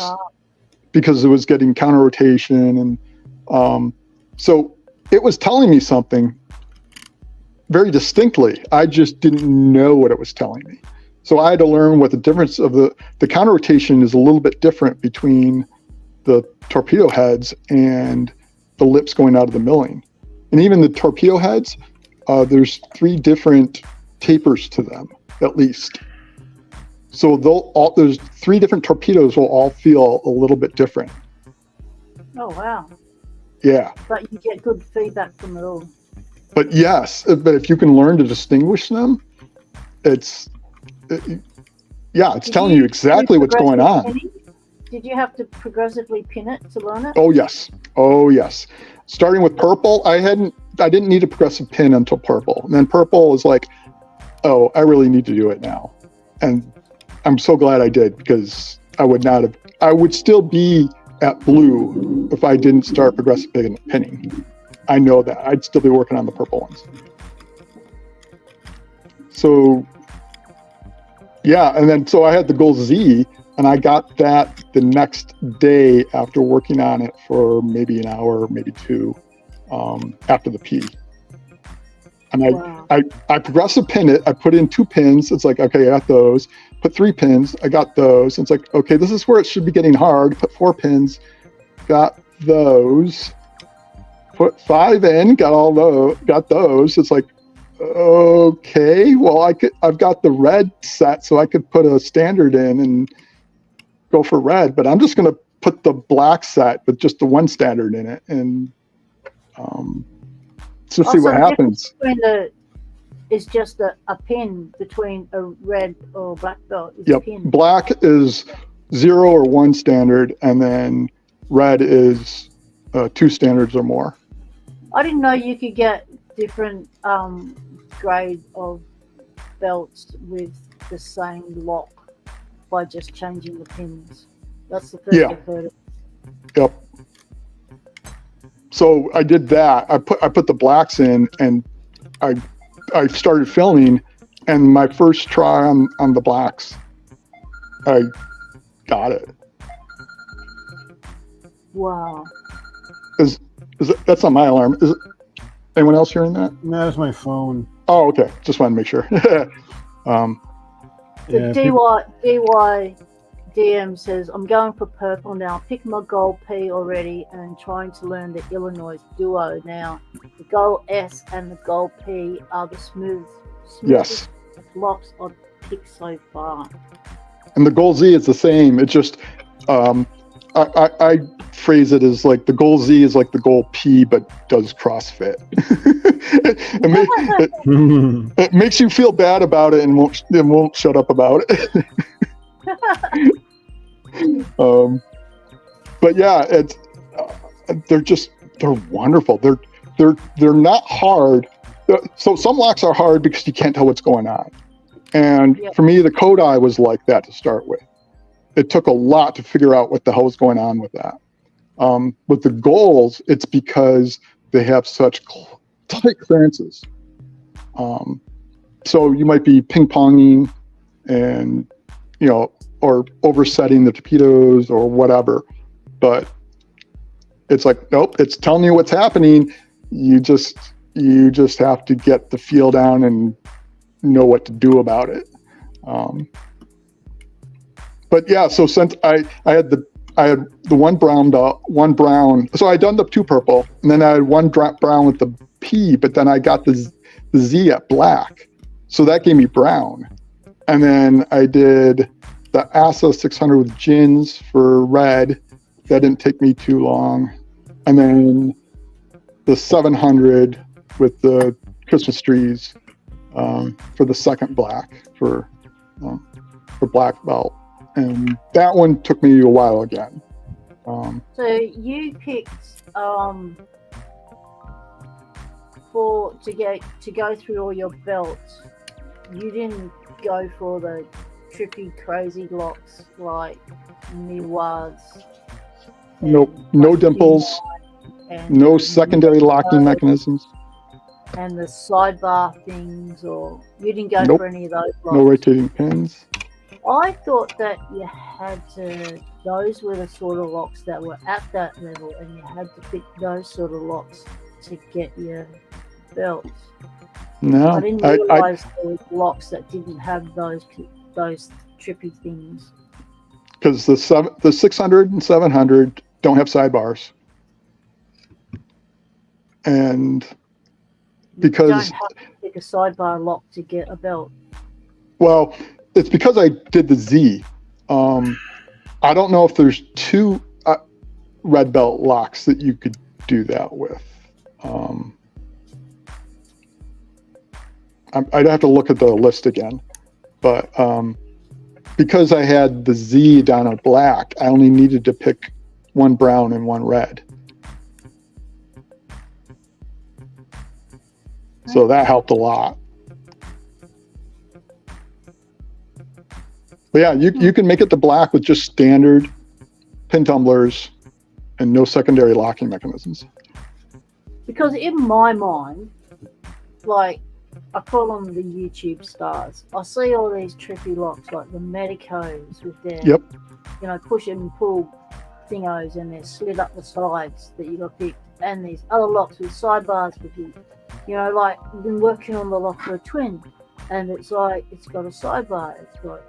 it was getting counter rotation, and so it was telling me something very distinctly. I just didn't know what it was telling me. So I had to learn what the difference of the counter rotation is a little bit different between the torpedo heads and the lips going out of the milling. And even the torpedo heads, there's 3 different tapers to them, at least. So there's 3 different torpedoes will all feel a little bit different. Oh, wow. Yeah. But you get good feedback from it all. But yes, but if you can learn to distinguish them, it's telling you exactly what's going on. Pinning? Did you have to progressively pin it to learn it? Oh yes. Starting with purple, I didn't need a progressive pin until purple. And then purple is like, oh, I really need to do it now. And I'm so glad I did, because I would still be at blue if I didn't start progressive pinning. I know that. I'd still be working on the purple ones. So yeah, and then so I had the Goal Z, and I got that the next day after working on it for maybe an hour, maybe 2, after the P. And I progressive pinned it. I put in 2 pins. It's like, okay, I got those. Put 3 pins. I got those. And it's like, okay, this is where it should be getting hard. Put 4 pins. Got those. Put 5 in. Got those. It's like, okay, well, I've got the red set, so I could put a standard in and go for red. But I'm just going to put the black set with just the 1 standard in it, and so see what happens. It's just a pin between a red or black belt. Yep. Black is 0 or 1 standard, and then red is 2 standards or more. I didn't know you could get different grade of belts with the same lock by just changing the pins. That's the first I've heard of. Yep. So I did that. I put the blacks in, and I started filming, and my first try on the blacks, I got it. Wow. That's not my alarm. Anyone else hearing that? No, that's my phone. Oh, okay. Just wanted to make sure. Yeah, DY DM says, I'm going for purple now. Pick my gold P already and trying to learn the Illinois duo now. The gold S and the gold P are the smoothest Yes. locks I've picked so far. And the Gold Z is the same. It's just, I phrase it as like the Gold Z is like the Gold P, but does CrossFit. It makes you feel bad about it and won't shut up about it. But yeah, it's they're wonderful. They're not hard. So some locks are hard because you can't tell what's going on. And for me, the Kodai was like that to start with. It took a lot to figure out what the hell was going on with that. With the goals, it's because they have such tight clearances. So you might be ping-ponging and, or oversetting the torpedoes or whatever. But it's like, nope, it's telling you what's happening. You just have to get the feel down and know what to do about it. But yeah, so since I had the one brown belt, one brown, so I done the 2 purple, and then I had one brown with the P, but then I got the Z at black, so that gave me brown. And then I did the ASA 600 with gins for red. That didn't take me too long. And then the 700 with the Christmas trees for the second black for black belt. And that one took me a while again. So you picked to go through all your belts. You didn't go for the trippy, crazy locks like miroirs. Nope, no dimples, no secondary locking mechanisms. And the sidebar things, or you didn't go for any of those locks? No rotating pins. I thought that you had to, those were the sort of locks that were at that level, and you had to pick those sort of locks to get your belts. No, I didn't realize there were locks that didn't have those trippy things. Because the 600 and 700 don't have sidebars. And because you don't have to pick a sidebar lock to get a belt. Well, it's because I did the Z. I don't know if there's 2 red belt locks that you could do that with. I'd have to look at the list again. But because I had the Z down at black, I only needed to pick 1 brown and 1 red. So that helped a lot. But yeah, you can make it the black with just standard pin tumblers and no secondary locking mechanisms. Because in my mind, like, I call them the YouTube stars. I see all these trippy locks like the Medicos with their, push and pull thingos and they're slid up the sides that you got picked, and these other locks with sidebars with you. Like you've been working on the lock for a twin, and it's like it's got a sidebar, it's got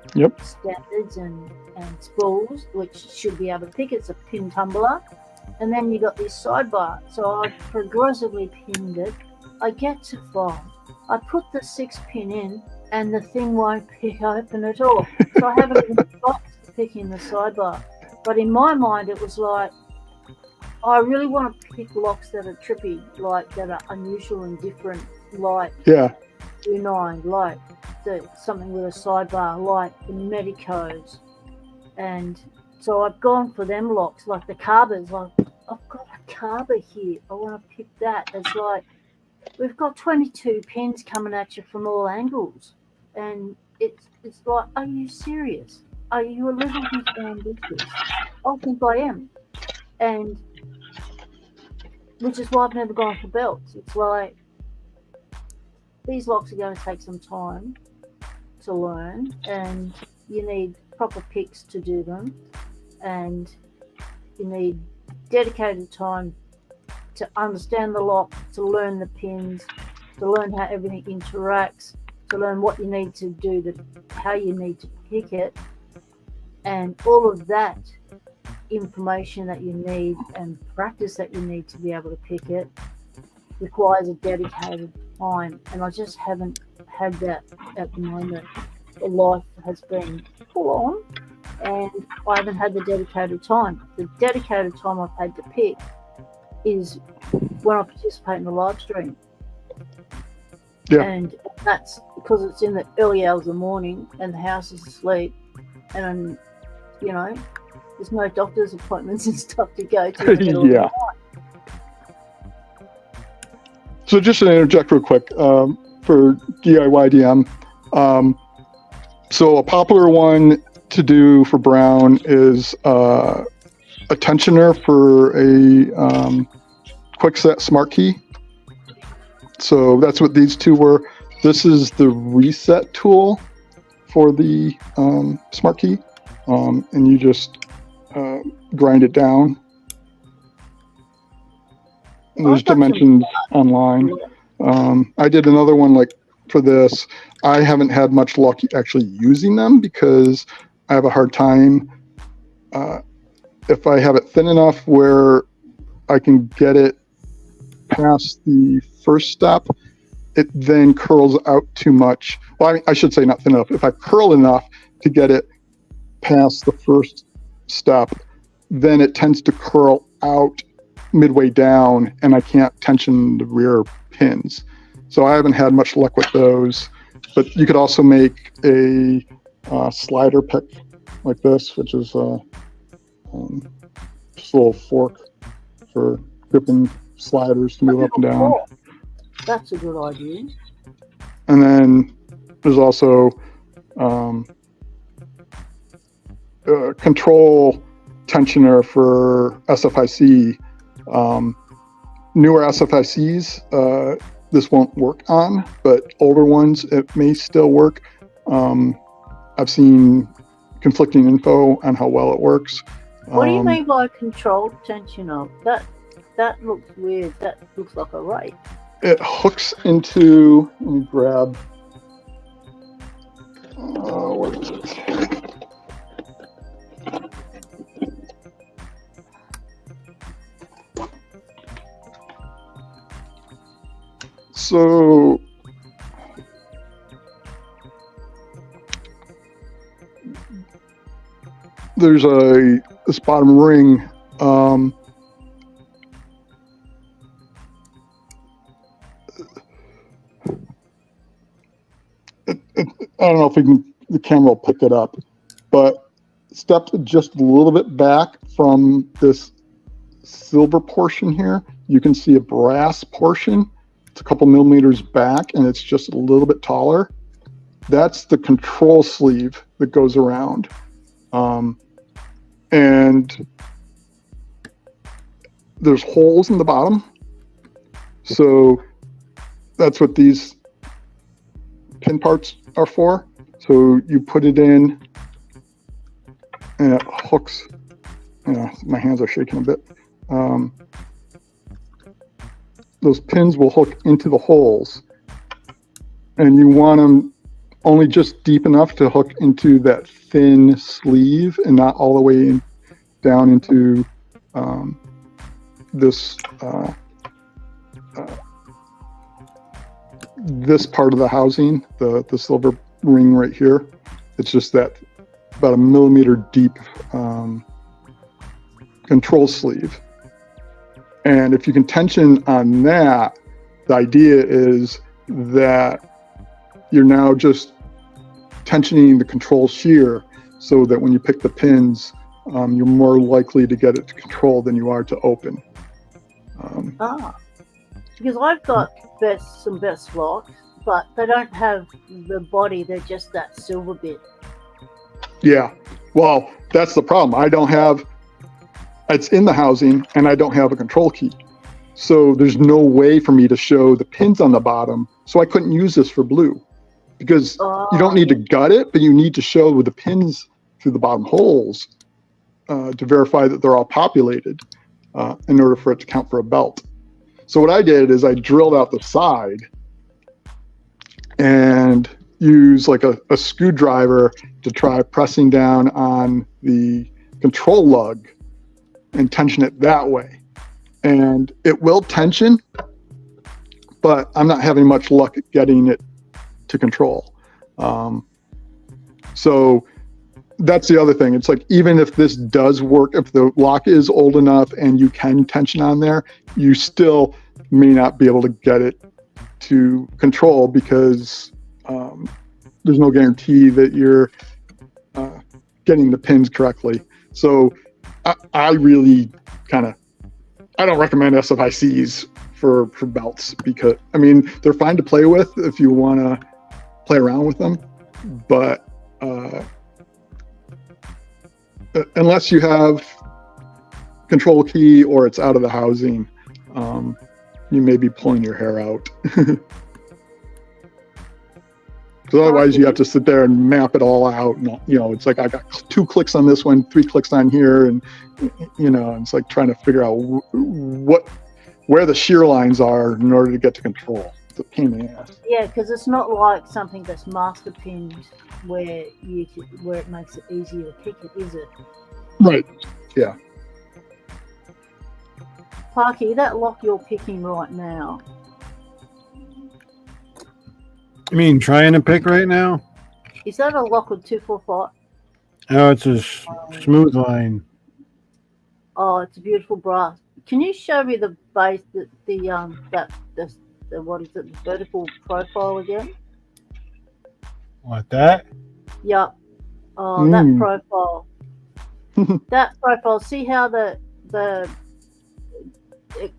standards and spools, which should be able to pick. It's a pin tumbler, and then you got this sidebar. So I progressively pinned it. I get to 5. I put the 6 pin in, and the thing won't pick open at all. So I haven't even got to picking the sidebar. But in my mind, it was like, I really want to pick locks that are trippy, like that are unusual and different, like 29, like something with a sidebar, like the Medicos. And so I've gone for them locks, like the Carbers. Like, I've got a Carber here. I want to pick that. It's like, we've got 22 pins coming at you from all angles. And it's like, are you serious? Are you a little bit ambitious? I think I am. And which is why I've never gone for belts. It's like, these locks are going to take some time to learn, and you need proper picks to do them, and you need dedicated time to understand the lock, to learn the pins, to learn how everything interacts, to learn what you need to do, how you need to pick it, and all of that information that you need and practice that you need to be able to pick it requires a dedicated time, and I just haven't had that at the moment. The life has been full on, and I haven't had the dedicated time. The dedicated time I've had to pick is when I participate in the live stream. Yeah. And that's because it's in the early hours of the morning and the house is asleep, and you know, there's no doctor's appointments and stuff to go to. Yeah. So just to interject real quick, for DIY DM, so a popular one to do for Brown is a tensioner for a quick set smart key. So that's what these two were. This is the reset tool for the smart key, and you just grind it down. And there's dimensions online. I did another one like for this. I haven't had much luck actually using them because I have a hard time. If I have it thin enough where I can get it past the first step, it then curls out too much. Well, I should say not thin enough. If I curl enough to get it past the first step, then it tends to curl out midway down and I can't tension the rear pins. So I haven't had much luck with those. But you could also make a slider pick like this, which is just a little fork for gripping sliders to move up and down. That's a good idea. And then there's also a control tensioner for SFIC. Newer SFICs, this won't work on, but older ones, it may still work. I've seen conflicting info on how well it works. What do you mean by controlled tensioner? That looks weird. That looks like a rate. It hooks into, let me grab, what is it? So there's this bottom ring. I don't know if the camera will pick it up, but stepped just a little bit back from this silver portion here, you can see a brass portion. It's a couple millimeters back and it's just a little bit taller. That's the control sleeve that goes around. And there's holes in the bottom. So that's what these pin parts are for. So you put it in and it hooks. My hands are shaking a bit. Those pins will hook into the holes, and you want them only just deep enough to hook into that thin sleeve and not all the way down into this part of the housing, the silver ring right here. It's just that about 1 millimeter deep control sleeve. And if you can tension on that, the idea is that you're now just tensioning the control shear so that when you pick the pins, you're more likely to get it to control than you are to open. Because I've got some best locks, but they don't have the body, they're just that silver bit. Yeah, well, that's the problem. I don't have, it's in the housing and I don't have a control key. So there's no way for me to show the pins on the bottom. So I couldn't use this for blue because you don't need to gut it, but you need to show with the pins through the bottom holes to verify that they're all populated in order for it to count for a belt. So what I did is I drilled out the side and use like a screwdriver to try pressing down on the control lug and tension it that way. And it will tension, but I'm not having much luck at getting it to control. So that's the other thing. It's like, even if this does work, if the lock is old enough and you can tension on there, you still may not be able to get it to control because there's no guarantee that you're getting the pins correctly. So I really I don't recommend SFICs for belts, because I mean, they're fine to play with if you want to play around with them, but unless you have control key or it's out of the housing, you may be pulling your hair out. Because otherwise you have to sit there and map it all out. And, it's like, I got 2 clicks on this one, 3 clicks on here. And, it's like trying to figure out where the shear lines are in order to get to control. It's a pain in the ass. Yeah, because it's not like something that's master pinned where it makes it easier to pick it, is it? Right. Yeah. Parky, that lock you're picking right now. You mean trying to pick right now? Is that a Lockwood 245? Oh, it's a smooth line. Oh, it's a beautiful brass. Can you show me the base, the what is it, the vertical profile again? What, that? Yep. Oh, that profile. That profile. See how it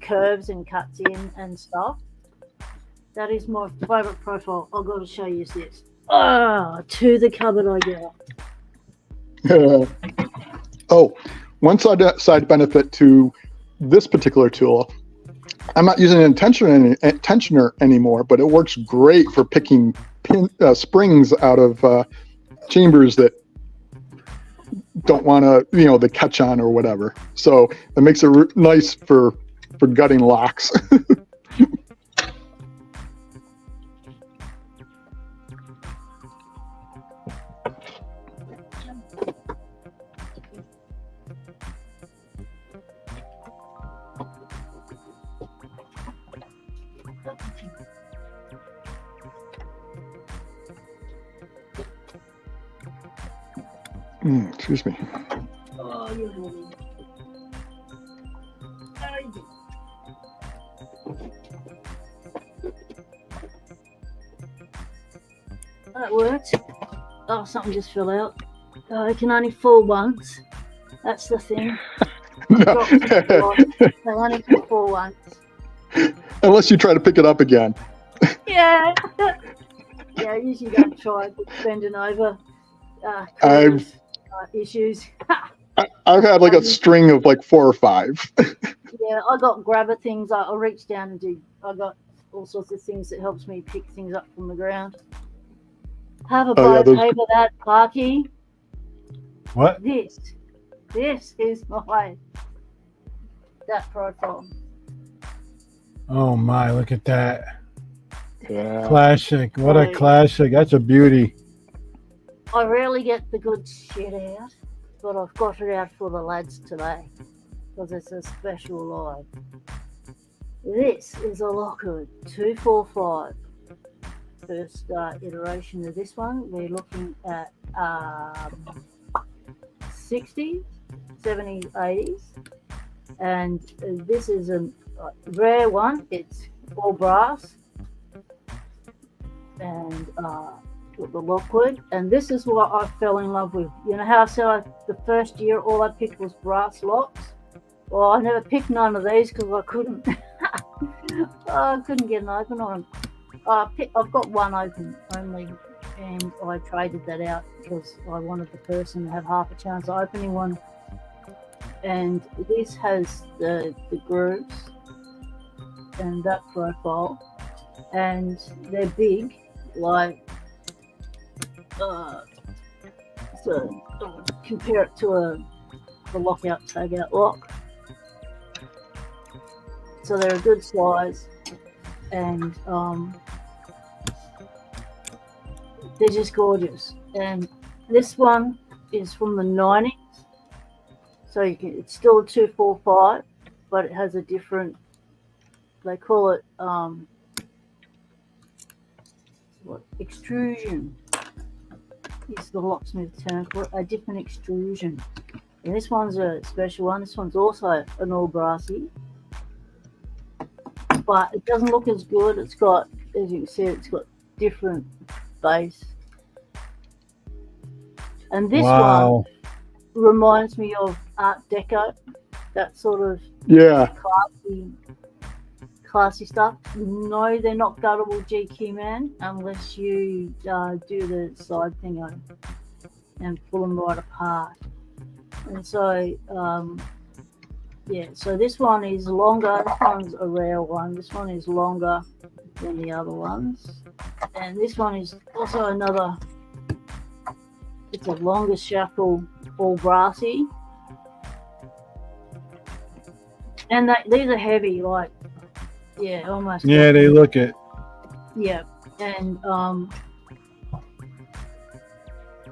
curves and cuts in and stuff? That is my favorite profile. I've got to show you this. To the cupboard I go. One side benefit to this particular tool, I'm not using an tensioner anymore, but it works great for picking springs out of chambers that don't want to, the catch on or whatever. So it makes it nice for gutting locks. Excuse me. Oh, you're moving. That worked. Oh, something just fell out. I can only fall once. That's the thing. I only can fall once. Unless you try to pick it up again. Yeah. Yeah, I usually don't try bending over. Issues. I've had like a string of like 4 or 5. Yeah, I got grabber things. I reach down and I got all sorts of things that helps me pick things up from the ground. Have a bite of paper that, Parky. What? This is that profile. Oh my, look at that. Yeah. Classic. What a classic. That's a beauty. I rarely get the good shit out, but I've got it out for the lads today because it's a special live. This is a Lockwood 245. First iteration of this one. We're looking at 60s, 70s, 80s. And this is a rare one. It's all brass. And with the Lockwood, and this is what I fell in love with. You know how I said the first year all I picked was brass locks? Well, I never picked none of these because I couldn't get an open on them. I've got one open only, and I traded that out because I wanted the person to have half a chance of opening one. And this has the grooves and that profile, and they're big, like so compare it to the lockout tagout lock. So they're a good size, and they're just gorgeous. And this one is from the 90s, so it's still a 245, but it has a different. They call it extrusion. Is the locksmith term for it, a different extrusion. And this one's a special one. This one's also an all brassy, but it doesn't look as good. It's got, as you can see, it's got different base. And this one reminds me of Art Deco, that sort of classy stuff. No, they're not guttable GQ, man, unless you do the side thing and pull them right apart. And so, so this one is longer. This one's a rare one. This one is longer than the other ones. And this one is also another, it's a longer shackle, all brassy. And these are heavy, like, almost. Yeah, they look it. Yeah, and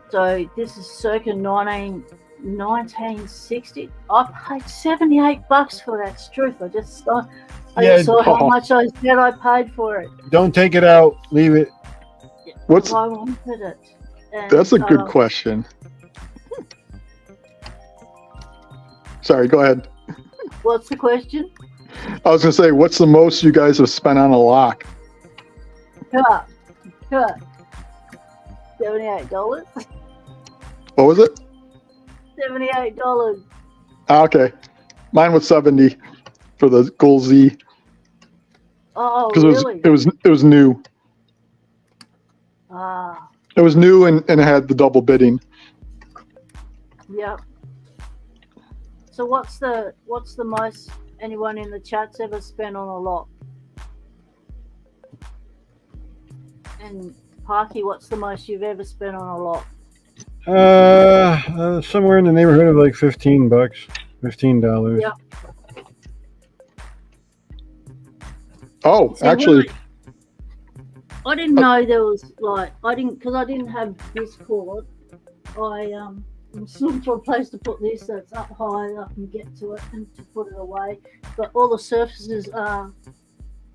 so this is circa 1960. I paid $78 for that. It's truth. I just saw how much I said I paid for it. Don't take it out. Leave it. What's? I wanted it. And, that's a good question. Sorry, go ahead. What's the question? I was gonna say, what's the most you guys have spent on a lock? $78. What was it? $78. Okay, mine was 70 for the Gold Z. Oh, really? It was new. Ah. It was new and it had the double bidding. Yep. So what's the most anyone in the chat's ever spent on a lock? And Parky, what's the most you've ever spent on a lock? Somewhere in the neighborhood of like $15, $15. Yep. Oh, See, actually, I didn't know there was because I didn't have this cord. I'm looking for a place to put this so it's up high that I can get to it and to put it away. But all the surfaces are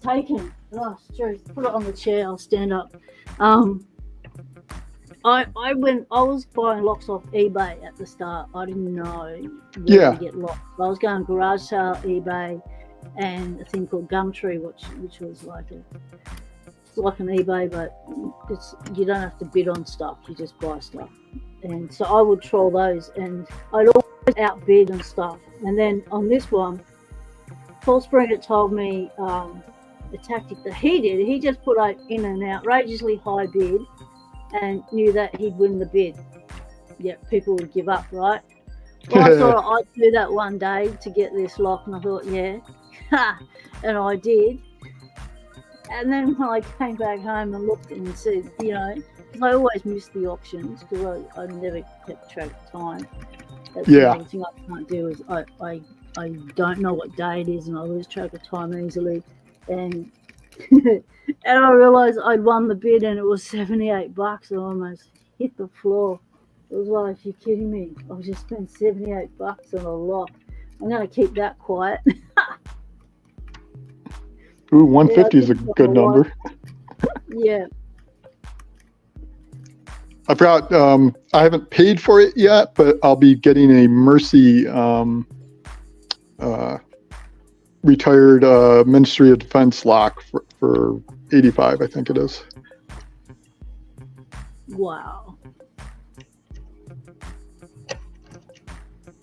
taken. Oh, it's true. Put it on the chair. I'll stand up. I was buying locks off eBay at the start. I didn't know where to get locks. I was going garage sale, eBay, and a thing called Gumtree, which was like an eBay, but you don't have to bid on stuff. You just buy stuff. And so I would troll those, and I'd always outbid and stuff. And then on this one, Paul Springer told me a tactic that he did. He just put in an outrageously high bid and knew that he'd win the bid. Yeah, people would give up, right? Well, I thought I'd do that one day to get this lock, and I thought, yeah, and I did. And then when I came back home and looked and said, because I always miss the auctions because I never kept track of time. That's the only thing I can't do is I don't know what day it is and I lose track of time easily. And and I realised I'd won the bid and it was $78. I almost hit the floor. It was like, you're kidding me. I just spent $78 on a lock. I'm going to keep that quiet. Ooh, 150 is a good number. Yeah. I forgot, I haven't paid for it yet, but I'll be getting a Mercy retired Ministry of Defense lock for $85, I think it is. Wow.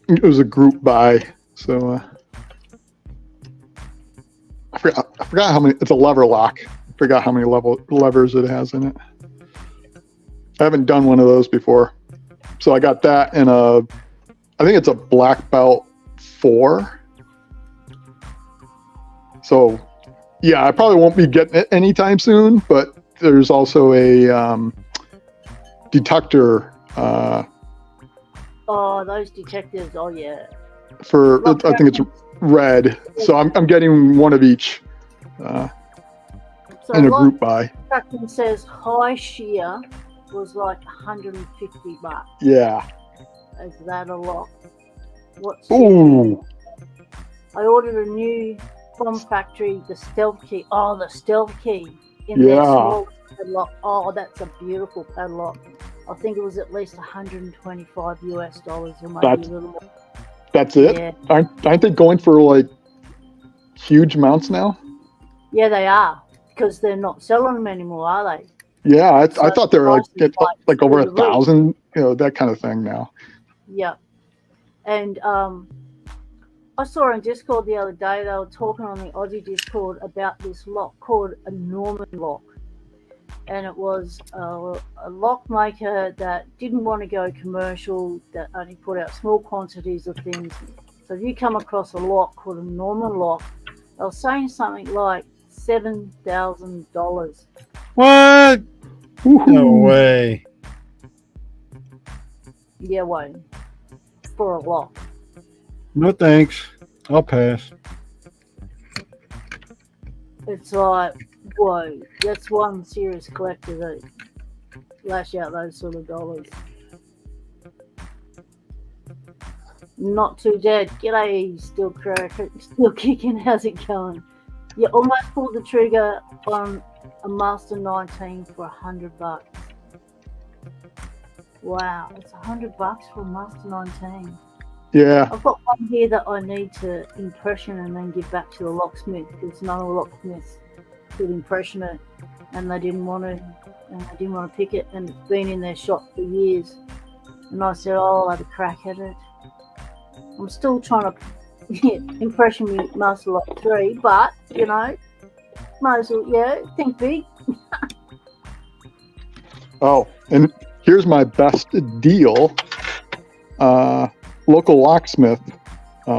It was a group buy, so I forgot how many. It's a lever lock. I forgot how many levers it has in it. I haven't done one of those before, so I got that in I think it's a black belt 4. So, yeah, I probably won't be getting it anytime soon. But there's also a detector. Oh, those detectors! Oh, yeah. I think it's red. So I'm getting one of each So in a group buy. Captain says high shear was like $150. Yeah. Is that a lot? What's Ooh. I ordered a new from factory, the stealth key. Oh, the stealth key in Yeah. that small padlock. Oh, that's a beautiful padlock. I think it was at least $125 US, or maybe a little more. That's it? Yeah. Aren't they going for like huge amounts now? Yeah, they are, because they're not selling them anymore, are they? Yeah, I thought they were like over through the roof. 1,000, that kind of thing now. Yeah. And I saw on Discord the other day, they were talking on the Aussie Discord about this lock called a Norman lock. And it was a lock maker that didn't want to go commercial, that only put out small quantities of things. So if you come across a lock called a Norman lock, they were saying something like $7,000. What? Woohoo. No way. Yeah, wait. For a lock. No thanks. I'll pass. It's like, whoa, that's one serious collector that lash out those sort of dollars. Not too dead. G'day, still kicking. How's it going? You almost pulled the trigger on a Master 19 for $100. Wow, it's $100 for a Master 19. Yeah. I've got one here that I need to impression and then give back to the locksmith, because none of the locksmiths could impression it, and they didn't want to pick it, and it's been in their shop for years. And I said, oh, I'll have a crack at it. I'm still trying to impression me Master Lock 3, but might as well, think big. Oh, and here's my best deal. Local locksmith,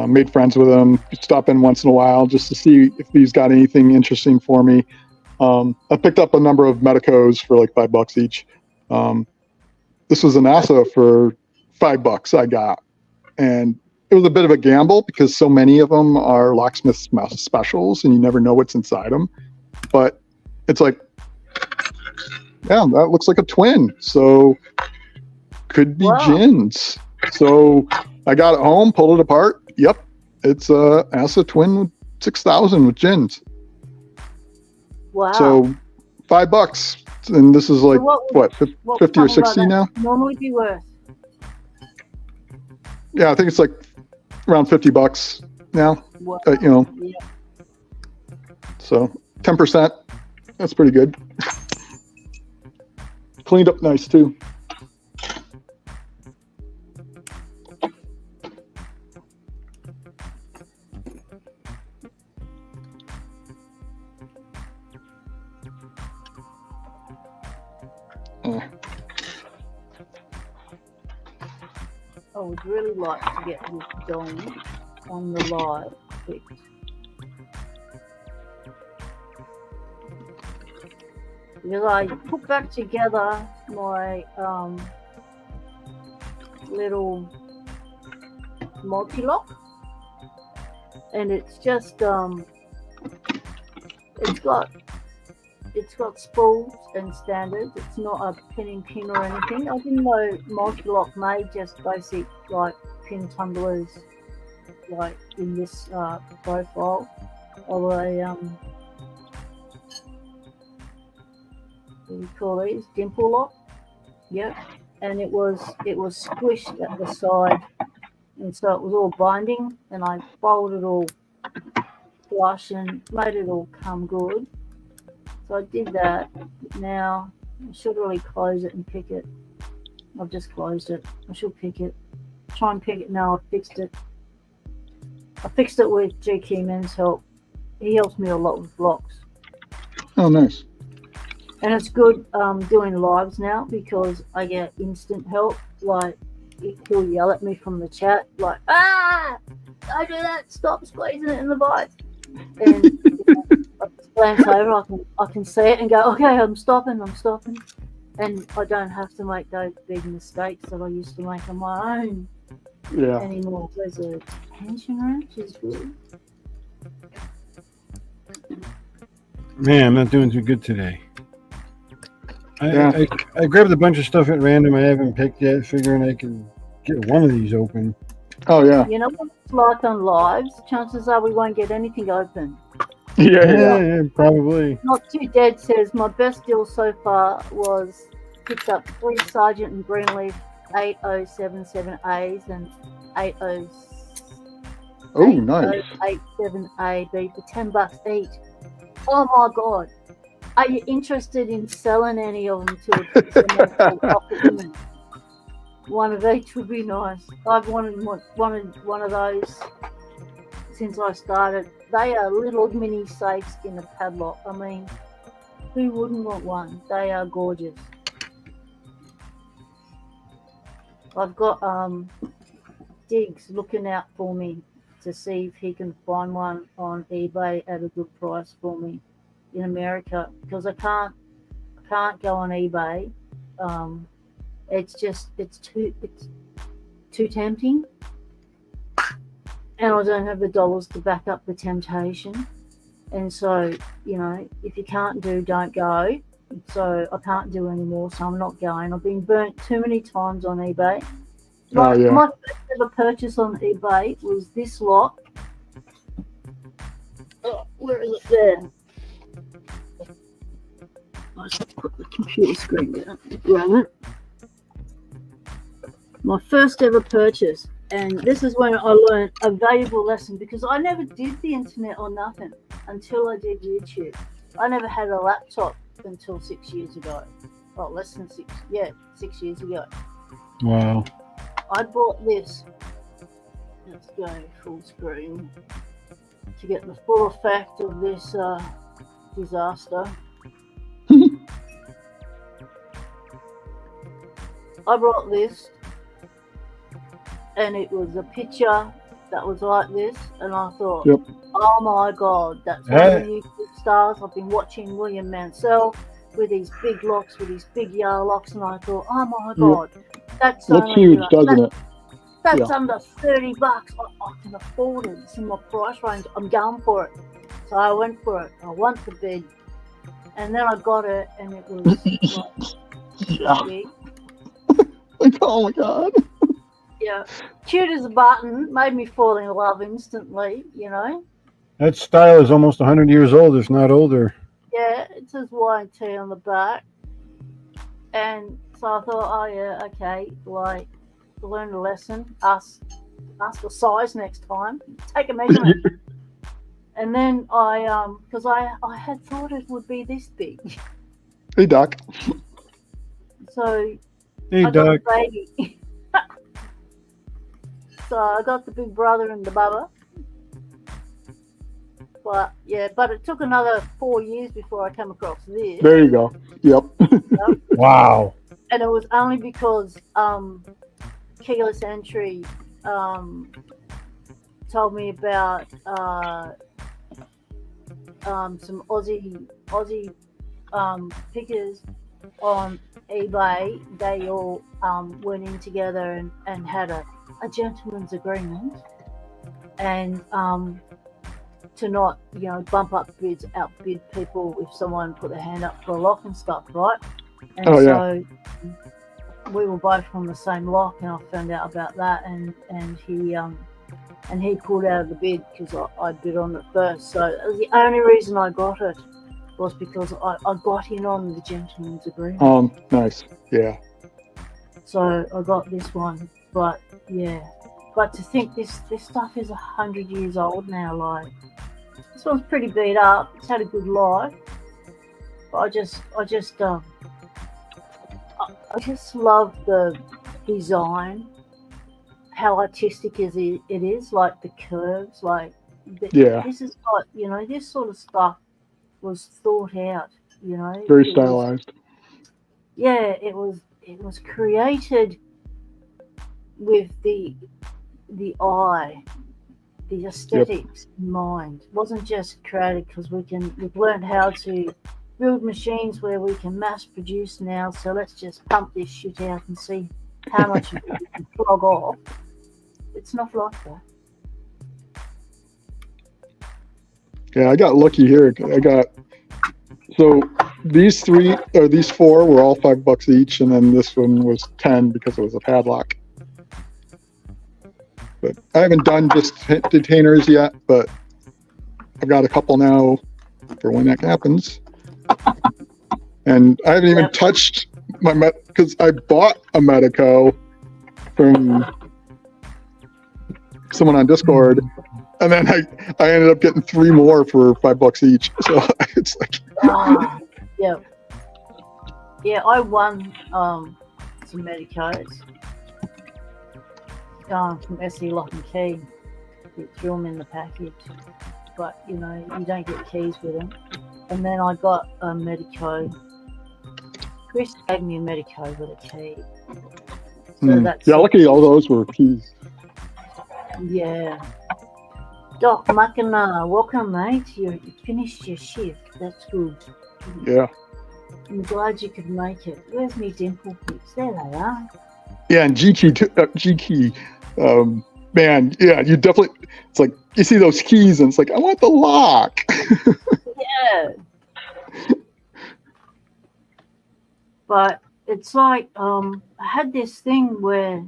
made friends with him, stop in once in a while just to see if he's got anything interesting for me. I picked up a number of Medicos for like $5 each. This was an ASA for $5 I got. And it was a bit of a gamble because so many of them are locksmith specials and you never know what's inside them. But it's like, yeah, that looks like a twin. So could be gins. So I got it home, pulled it apart. Yep, it's a ASA twin with 6,000 with gins. Wow. So $5, and this is like what 50 or 60 now. Normally be worth. Yeah, I think it's like around $50 now. Wow. Yeah. So 10%. That's pretty good. Cleaned up nice too. I would really like to get this going on the live fixed. Because I put back together my little multi-lock, and it's just it's got spools and standards. It's not a pinning pin or anything. I didn't know multi-lock made just basic like pin tumblers like in this profile of a what do you call these? Dimple lock. Yep. And it was squished at the side, and so it was all binding, and I folded it all flush and made it all come good. So I did that. Now I should really close it and pick it. I've just closed it. I should pick it. Try and pick it now. I fixed it. I fixed it with GK Men's help. He helps me a lot with locks. Oh, nice. And it's good doing lives now because I get instant help. Like, he'll yell at me from the chat, like, don't do that, stop squeezing it in the vise. And I glance over, I can see it and go, okay, I'm stopping. And I don't have to make those big mistakes that I used to make on my own anymore. Those are tension wrench is good. Man, I'm not doing too good today. Yeah. I grabbed a bunch of stuff at random I haven't picked yet, figuring I can get one of these open. Oh yeah. You know what it's like on lives? Chances are we won't get anything open. Yeah. Probably. Not Too Dead says my best deal so far was picked up 3 Sergeant and Greenleaf 8077As and 8087AB for $10 each. Oh my god! Are you interested in selling any of them to a one of each would be nice. I've wanted one of those since I started. They are little mini safes in a padlock. I mean, who wouldn't want one? They are gorgeous. I've got Diggs looking out for me to see if he can find one on eBay at a good price for me in America, because I can't go on eBay. It's too tempting, and I don't have the dollars to back up the temptation. And so, you know, if you can't do, don't go. So I can't do anymore, so I'm not going. I've been burnt too many times on eBay. My first ever purchase on eBay was this lot. Oh, where is it? There. Let's put the computer screen down. Grab it. My first ever purchase, and this is when I learned a valuable lesson, because I never did the internet or nothing until I did YouTube. I never had a laptop until 6 years ago. Well, less than 6. Yeah, 6 years ago. Wow. I bought this. Let's go full screen to get the full effect of this disaster. I brought this, and it was a picture that was like this, and I thought, oh my god, that's one of the YouTube stars. I've been watching William Mansell with these big locks, with these big yellow locks, and I thought, oh my god, that's huge, doesn't it? That's under $30. I can afford it. It's in my price range. I'm going for it. So I went for it. I went to bed, and then I got it, and it was like big. Oh my god. Yeah, cute as a button, made me fall in love instantly, you know. That style is almost 100 years old, if not older. Yeah, it says Y&T on the back. And so I thought, oh yeah, okay, like, learn a lesson, ask for size next time, take a measurement. And then because I had thought it would be this big. Hey, Doc. So hey, I Doc. got the baby. So I got the big brother and the bubba. But it took another 4 years before I came across this. There you go. Yep. Wow. And it was only because Keyless Entry told me about some Aussie pickers on eBay. They all went in together and had a gentleman's agreement, and to not, you know, bump up bids, outbid people if someone put their hand up for a lock and stuff, right? And we were both from the same lock, and I found out about that, and he pulled out of the bid because I bid on it first. So that was the only reason I got it, was because I got in on the gentleman's agreement. Nice. Yeah. So I got this one, but to think this stuff is 100 years old now. Like, this one's pretty beat up. It's had a good life, but I just love the design, how artistic it is, like the curves, like this is like, you know, this sort of stuff was thought out, you know. Very stylized. It was created with the eye, the aesthetics in mind. It wasn't just created because we've learned how to build machines where we can mass produce now, so let's just pump this shit out and see how much we can flog off. It's not like that. Yeah, I got lucky here. So these four were all $5 each, and then this one was 10 because it was a padlock. But I haven't done just detainers yet, but I've got a couple now for when that happens. And I haven't even touched my because I bought a Medico from someone on Discord, and then I ended up getting 3 more for $5 each. So it's like, yeah, I won some Medicos from SE Lock and Key. We threw them in the package, but you don't get keys with them. And then I got a Medico. Chris gave me a Medico with a key. So that's luckily all those were keys. Yeah. Doc Makana, welcome, mate. You finished your shift. That's good. Yeah. I'm glad you could make it. Where's me dimple pics? There they are. Yeah, and G key. Man, yeah, you definitely. It's like you see those keys, and it's like I want the lock. Yeah. But it's like I had this thing where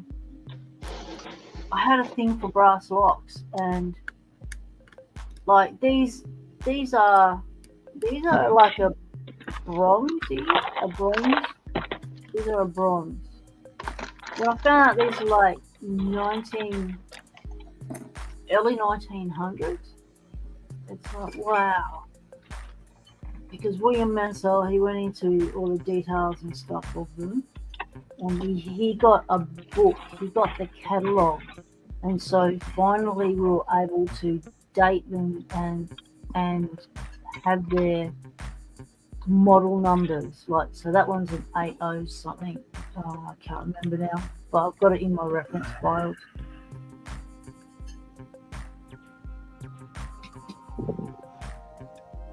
I had a thing for brass locks, and like these are like a bronze. These are a bronze. When I found out these are like early 1900s, it's like wow. Because William Mansell, he went into all the details and stuff of them, and he got a book, he got the catalogue, and so finally we were able to date them and have their model numbers. Like, so that one's an 80 something. Oh, I can't remember now, but I've got it in my reference files.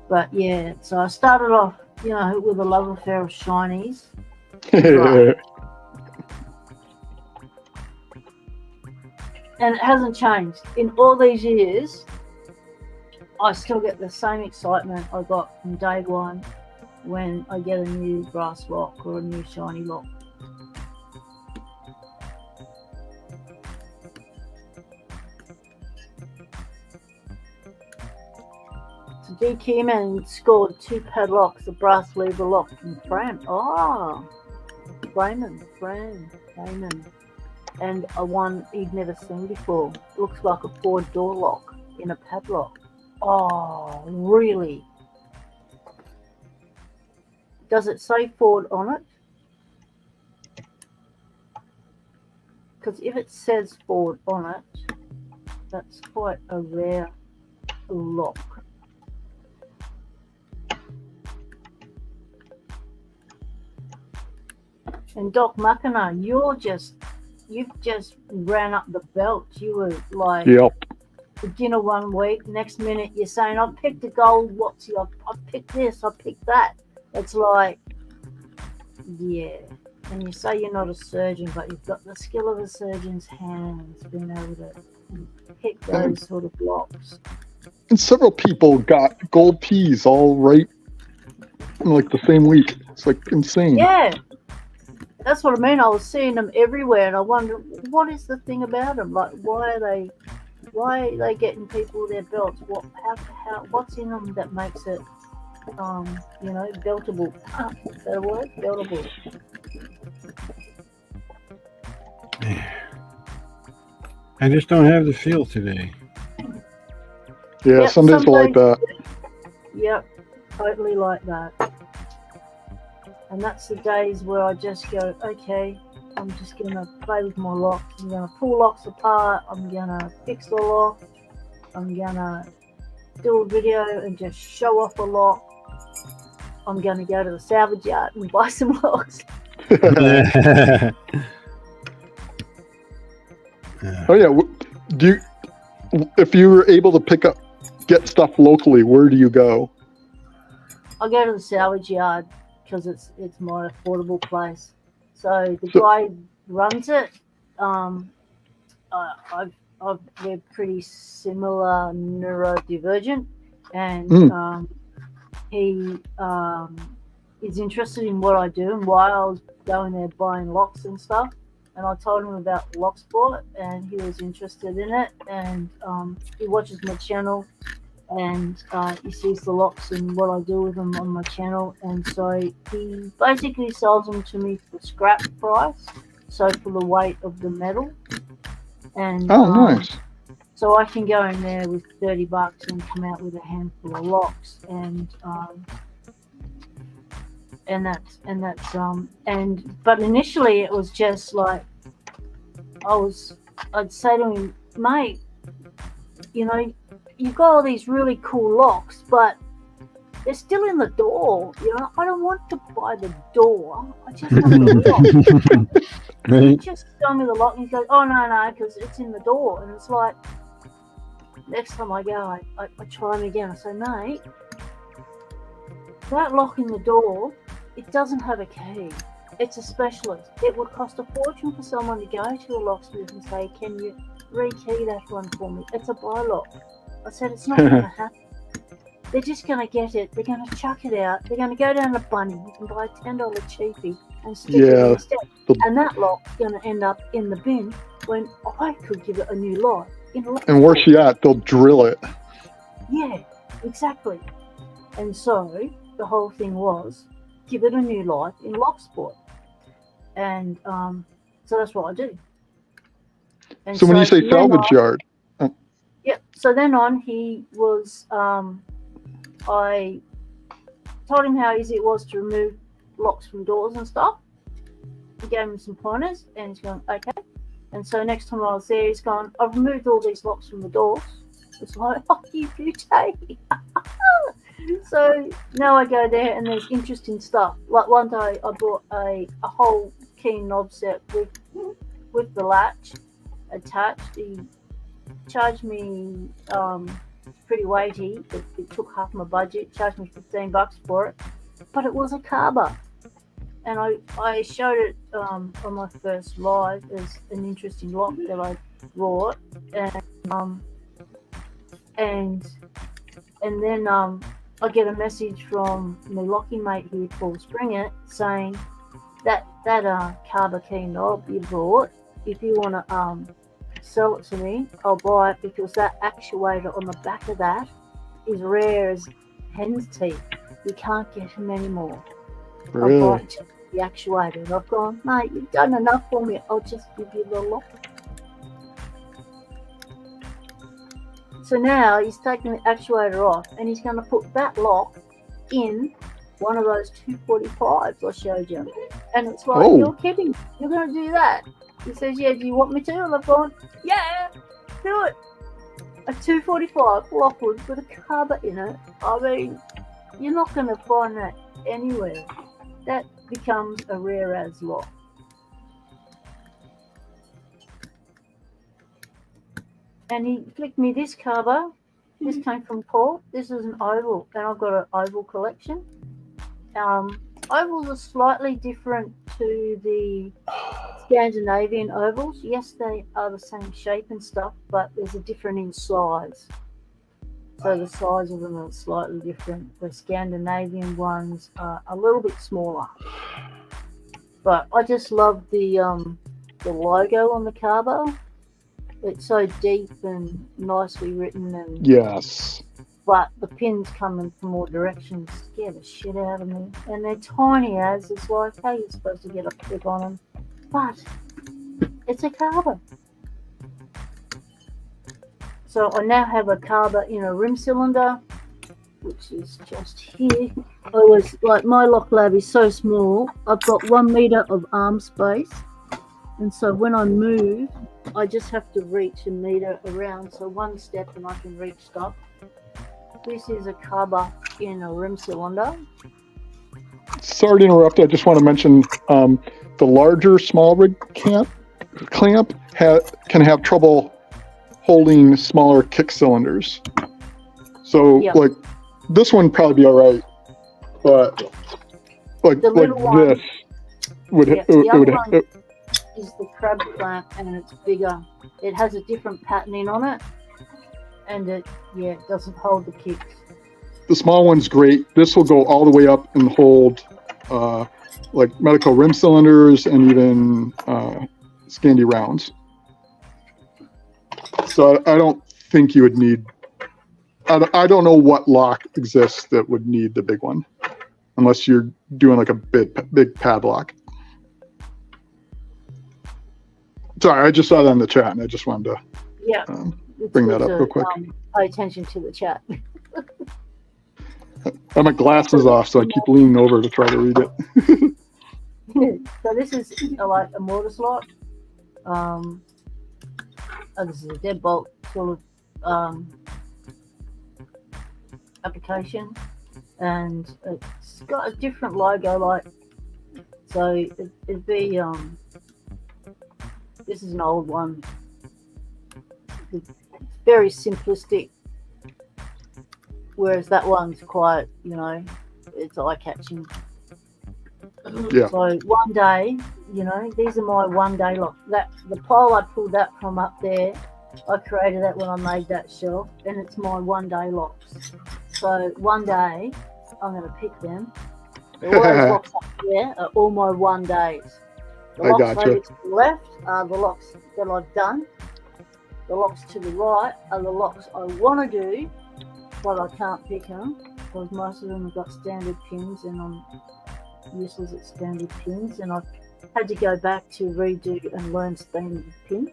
But yeah, so I started off, with a love affair of shinies. Right. And it hasn't changed. In all these years, I still get the same excitement I got from day one when I get a new brass lock or a new shiny lock. So D. Kierman scored 2 padlocks, a brass lever lock from Fran. Oh, Raymond. And a one he'd never seen before. Looks like a Ford door lock in a padlock. Oh, really? Does it say Ford on it? Because if it says Ford on it, that's quite a rare lock. And Doc Makana, you've just ran up the belt. You were like, yep. Beginner 1 week, next minute you're saying, I picked a gold Watsy, I picked this, I picked that. It's like, yeah. And you say you're not a surgeon, but you've got the skill of a surgeon's hands, being able to pick those sort of blocks. And several people got gold peas all right in like the same week. It's like insane. Yeah. That's what I mean. I was seeing them everywhere, and I wonder what is the thing about them? Like, why are they getting people their belts? What's in them that makes it, beltable? Is that a word? Beltable. I just don't have the feel today. Yeah, some days like that. Yep, totally like that. And that's the days where I just go, okay, I'm just going to play with my locks. I'm going to pull locks apart. I'm going to fix the lock. I'm going to do a video and just show off a lock. I'm going to go to the salvage yard and buy some locks. Oh, yeah. If you were able to get stuff locally, where do you go? I go to the salvage yard, because it's my affordable place. So the guy runs it. We're pretty similar neurodivergent. and he is interested in what I do and why I was going there buying locks and stuff. And I told him about Locksport, and he was interested in it. And he watches my channel, and he sees the locks and what I do with them on my channel. And so he basically sells them to me for scrap price, so for the weight of the metal. And nice. so I can go in there with $30 and come out with a handful of locks, but initially it was just like I'd say to him, mate, you know, you've got all these really cool locks, but they're still in the door. You know, I don't want to buy the door. I just want the lock. Right. Just show me the lock. And he goes, oh, no, because it's in the door. And it's like, next time I go, I try him again. I say, mate, that lock in the door, it doesn't have a key. It's a specialist. It would cost a fortune for someone to go to a locksmith and say, can you rekey that one for me? It's a buy lock. I said, it's not going to happen. They're just going to get it. They're going to chuck it out. They're going to go down to Bunnings and buy a $10 cheapie and stick it instead. And that lock's going to end up in the bin when I could give it a new life. And where's she at? They'll drill it. Yeah, exactly. And so the whole thing was give it a new life in Locksport. And so that's what I do. And so when you say salvage yard. Yeah, so then on he was, I told him how easy it was to remove locks from doors and stuff. He gave him some pointers and he's going, okay. And so next time I was there, he's gone, I've removed all these locks from the doors. It's like, oh, you beauty. So now I go there and there's interesting stuff. Like one day I bought a whole key knob set with the latch attached. He charged me pretty weighty. It took half my budget. Charged me $15 for it, but it was a carber. And I showed it on my first live as an interesting lock that I brought, and then I get a message from my locking mate here, Paul Springer, saying that carber key knob you brought, if you want to sell it to me, I'll buy it, because that actuator on the back of that is rare as hen's teeth. You can't get them anymore. Really? I'll buy just the actuator. And I've gone, mate, you've done enough for me. I'll just give you the lock. So now he's taking the actuator off and he's going to put that lock in one of those 245s I showed you. And it's like, You're kidding. You're going to do that? He says, yeah, do you want me to? And I've gone, yeah, do it. A 245 Lockwood with a carber in it. I mean, you're not going to find that anywhere. That becomes a rare as lock. And he flicked me this carber. This came from Paul. This is an oval, and I've got an oval collection. Ovals are slightly different to the Scandinavian ovals. Yes, they are the same shape and stuff, but there's a difference in size. So the size of them are slightly different. The Scandinavian ones are a little bit smaller. But I just love the logo on the carber. It's so deep and nicely written, and yes. But the pins coming from all directions scare the shit out of me. And they're tiny as it's like, how you're supposed to get a clip on them. But it's a carber. So I now have a carber in a rim cylinder, which is just here. I was like, my lock lab is so small. I've got 1 meter of arm space. And so when I move, I just have to reach a meter around. So one step and I can reach stuff. This is a carber in a rim cylinder. Sorry to interrupt. I just want to mention the larger small rig clamp can have trouble holding smaller kick cylinders. So like this one probably be all right, but like this would is the crab clamp, and it's bigger. It has a different patterning on it, and it doesn't hold the kicks. the small one's great. This will go all the way up and hold like medical rim cylinders and even Scandi rounds. So I don't think you would need. I don't know what lock exists that would need the big one, unless you're doing like a big padlock. Sorry, I just saw that in the chat, and I just wanted to bring that up real quick. Pay attention to the chat. I have my glasses off, so I keep leaning over to try to read it. So this is like a mortar slot. This is a deadbolt sort of application, and it's got a different logo. Like, so it'd be this is an old one. It's very simplistic. Whereas that one's quite, it's eye-catching. Yeah. So one day, these are my one-day locks. The pole I pulled that from up there, I created that when I made that shelf, and it's my one-day locks. So one day, I'm going to pick them. All those locks up there are all my one days. The locks over to the left are the locks that I've done. The locks to the right are the locks I want to do, but I can't pick them because most of them have got standard pins and I'm useless at standard pins, and I've had to go back to redo and learn standard pins.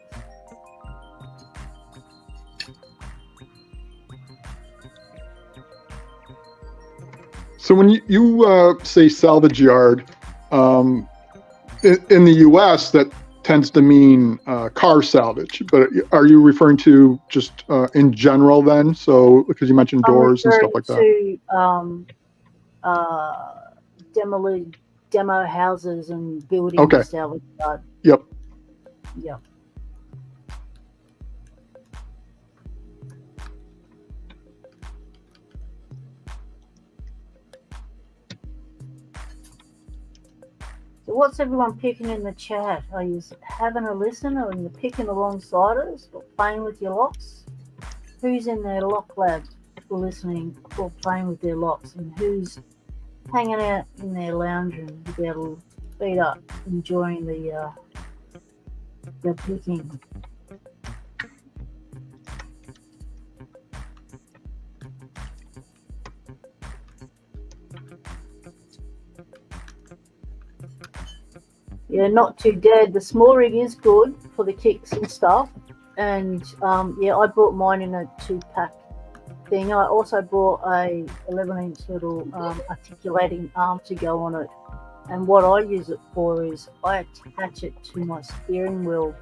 So when you say salvage yard, in the U.S. that tends to mean car salvage, but are you referring to just in general then? So because you mentioned doors and stuff like that. Demo houses and buildings. Salvage yard. Yep. Yep. So what's everyone picking in the chat? Are you having a listen, or are you picking alongside us, or playing with your locks? Who's in their lock lab for listening or playing with their locks, and who's hanging out in their lounge room with their little feet up, enjoying the picking? Yeah, not too dead. The small rig is good for the kicks and stuff. And I bought mine in a 2-pack thing. I also bought a 11-inch little articulating arm to go on it. And what I use it for is I attach it to my steering wheel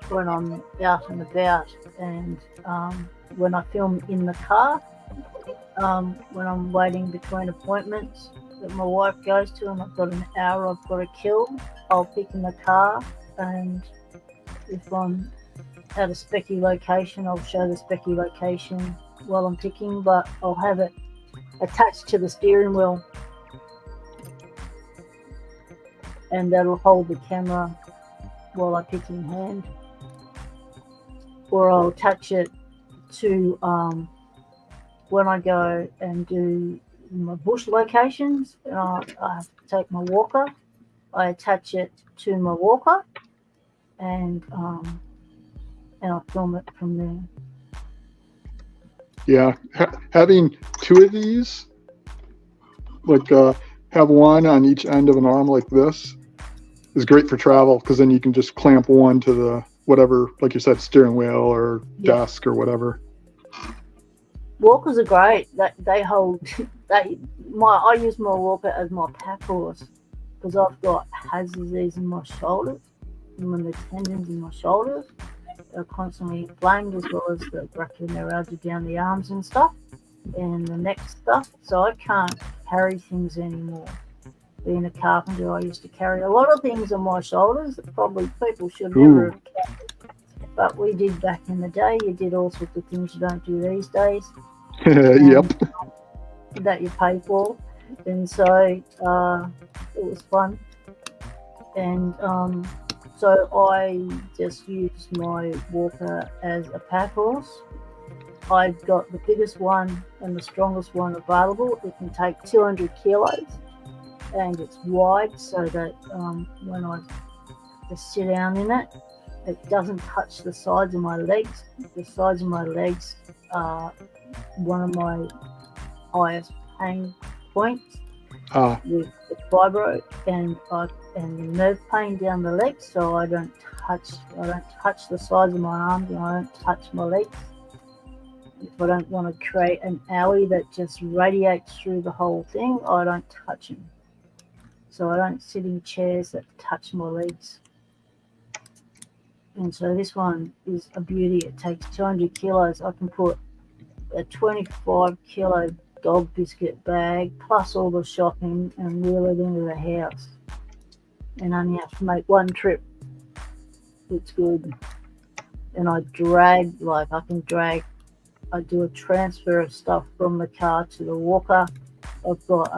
when I'm out and about, and when I film in the car, when I'm waiting between appointments that my wife goes to and I've got an hour I've got to kill, I'll pick in the car, and if I'm at a specky location, I'll show the specky location while I'm picking, but I'll have it attached to the steering wheel, and that'll hold the camera while I pick in hand. Or I'll attach it to when I go and do my bush locations, and I have to take my walker. I attach it to my walker, and I'll film it from there. Yeah, having two of these, like have one on each end of an arm like this, is great for travel, because then you can just clamp one to the whatever, like you said, steering wheel or desk or whatever. Walkers are great. They hold. I use my walker as my pack horse, because I've got disease in my shoulders, and when the tendons in my shoulders are constantly inflamed, as well as the brachioradial down the arms and stuff, and the neck stuff. So I can't carry things anymore. Being a carpenter, I used to carry a lot of things on my shoulders that probably people should never have carried. But we did back in the day. You did all sorts of things you don't do these days. Yep. That you pay for. And so it was fun. And so I just used my walker as a pack horse. I've got the biggest one and the strongest one available. It can take 200 kilos, and it's wide so that when I just sit down in it, it doesn't touch the sides of my legs. The sides of my legs are one of my highest pain points with the fibro and the nerve pain down the legs. So I don't touch the sides of my arms, and I don't touch my legs. If I don't want to create an owie that just radiates through the whole thing, I don't touch them. So I don't sit in chairs that touch my legs. And so this one is a beauty. It takes 200 kilos. I can put a 25 kilo dog biscuit bag plus all the shopping and wheel it into the house. And only have to make one trip. It's good. And I do a transfer of stuff from the car to the walker. I've got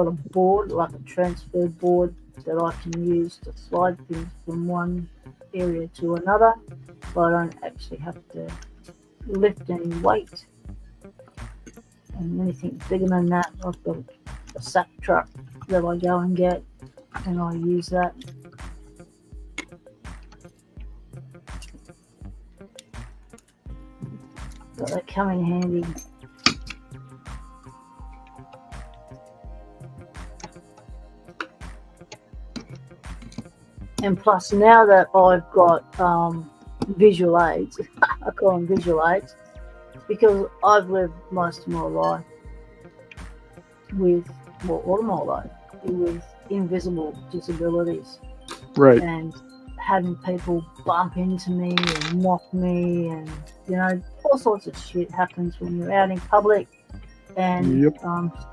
a board, like a transfer board, that I can use to slide things from one area to another, so I don't actually have to lift any weight. And anything bigger than that, I've got a sack truck that I go and get, and I use that. So they come in handy. And plus, now that I've got visual aids, I call them visual aids, because I've lived most of my life with invisible disabilities. Right. And having people bump into me and mock me, and all sorts of shit happens when you're out in public. And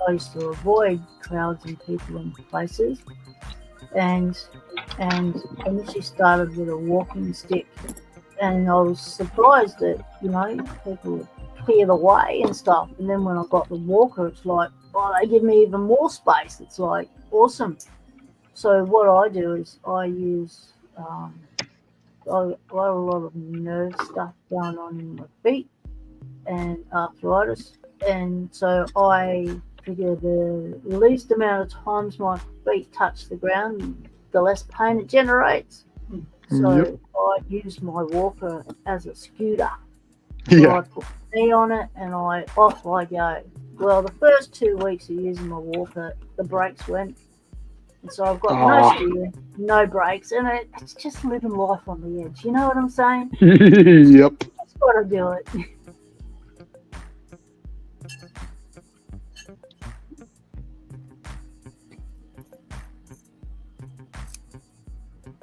I used to avoid crowds and people and places. And initially started with a walking stick, and I was surprised that people would clear the way and stuff. And then when I got the walker, it's like, they give me even more space. It's like awesome. So what I do is I use I have a lot of nerve stuff going on in my feet and arthritis, and so I figure the least amount of times my feet touch the ground, the less pain it generates. So I use my walker as a scooter. So I put knee on it and off I go. Well, the first 2 weeks of using my walker, the brakes went. And so I've got no steering, no brakes, and it's just living life on the edge. You know what I'm saying? Yep. That's got to do it.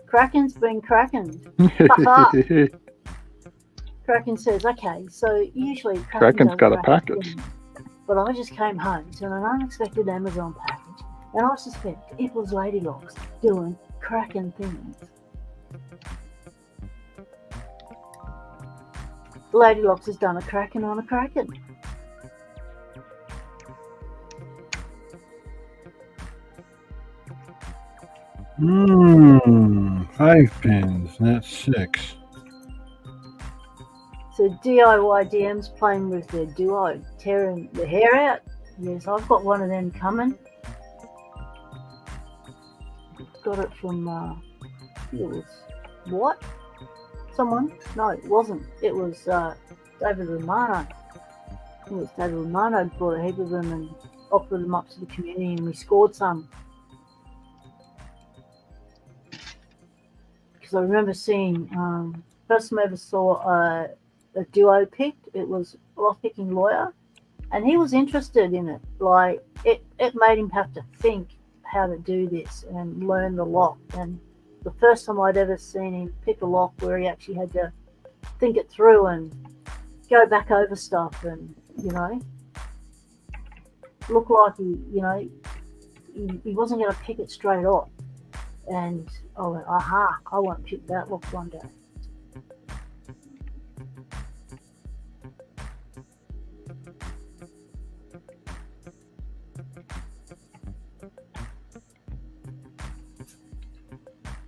Kraken's been cracking. Kraken says, okay, so usually Kraken's got a package. But I just came home to an unexpected Amazon package, and I suspect it was Lady Locks doing Kraken things. Lady Locks has done a Kraken on a Kraken. Five pins, not 6. So DIY DM's playing with their duo, tearing the hair out. Yes, I've got one of them coming. Got it from, it was, what? Someone? No, it wasn't. It was David Romano. It was David Romano brought a heap of them and offered them up to the community, and we scored some. Because I remember seeing, first time I ever saw a duo picked, it was a lock-picking lawyer, and he was interested in it. Like, it made him have to think how to do this and learn the lock. And the first time I'd ever seen him pick a lock where he actually had to think it through and go back over stuff and, look like he wasn't going to pick it straight off. And I went, aha, I want to pick that lock one day.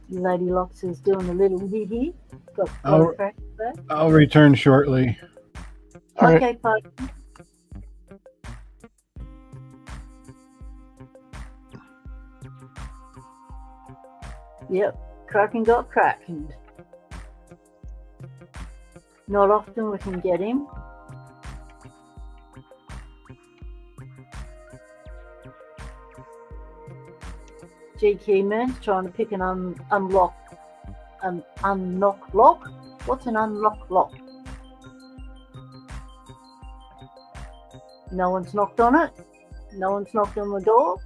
Lady Locks is doing a little wee. I'll return shortly. All right. Okay, Parky. Yep, Kraken got Krakened. Not often we can get him. G Keyman's trying to pick an unlock lock. What's an unlock lock? No one's knocked on it. No one's knocked on the door.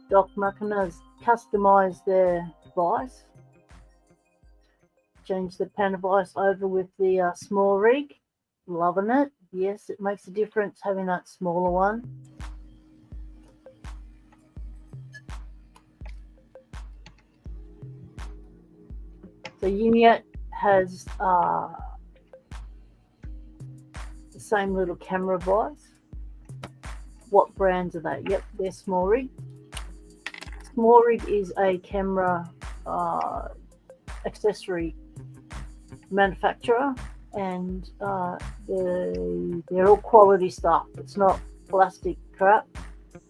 Doc Muckeners customised their vice. Changed the pan vice over with the small rig. Loving it. Yes, it makes a difference having that smaller one. So Unit has the same little camera vice. What brands are they? Yep, they're Small Rig. Small Rig is a camera accessory manufacturer, and they're all quality stuff. It's not plastic crap.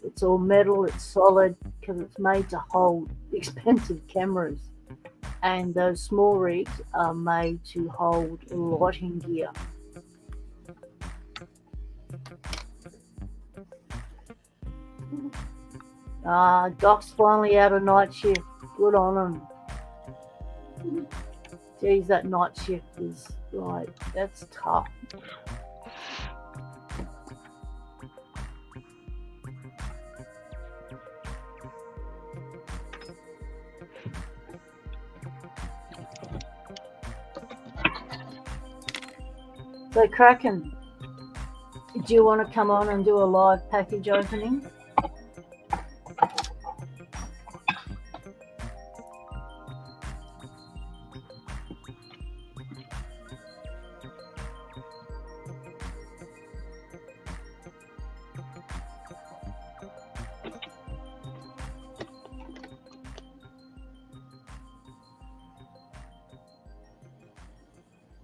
It's all metal. It's solid because it's made to hold expensive cameras. And those small rigs are made to hold lighting gear. Doc's finally out of night shift. Good on him. Geez, that night shift is like, that's tough. So Kraken, do you want to come on and do a live package opening?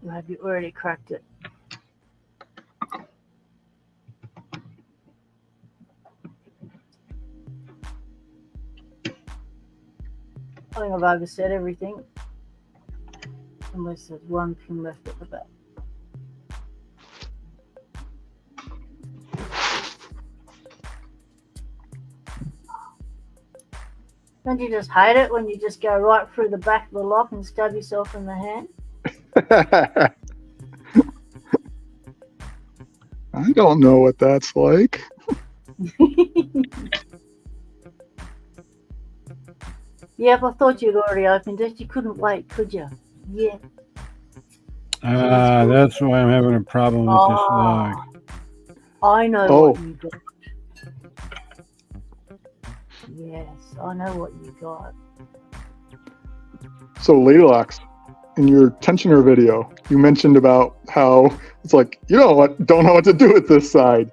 Or have you already cracked it? I think I've overset everything, unless there's one pin left at the back. Don't you just hate it when you just go right through the back of the lock and stab yourself in the hand? I don't know what that's like. Yep, I thought you'd already opened it. You couldn't wait, could you? Yeah. That's why I'm having a problem with this log. I know what you got. Yes, I know what you got. So, Lady Locks, in your tensioner video, you mentioned about how it's like, you know what, don't know what to do with this side.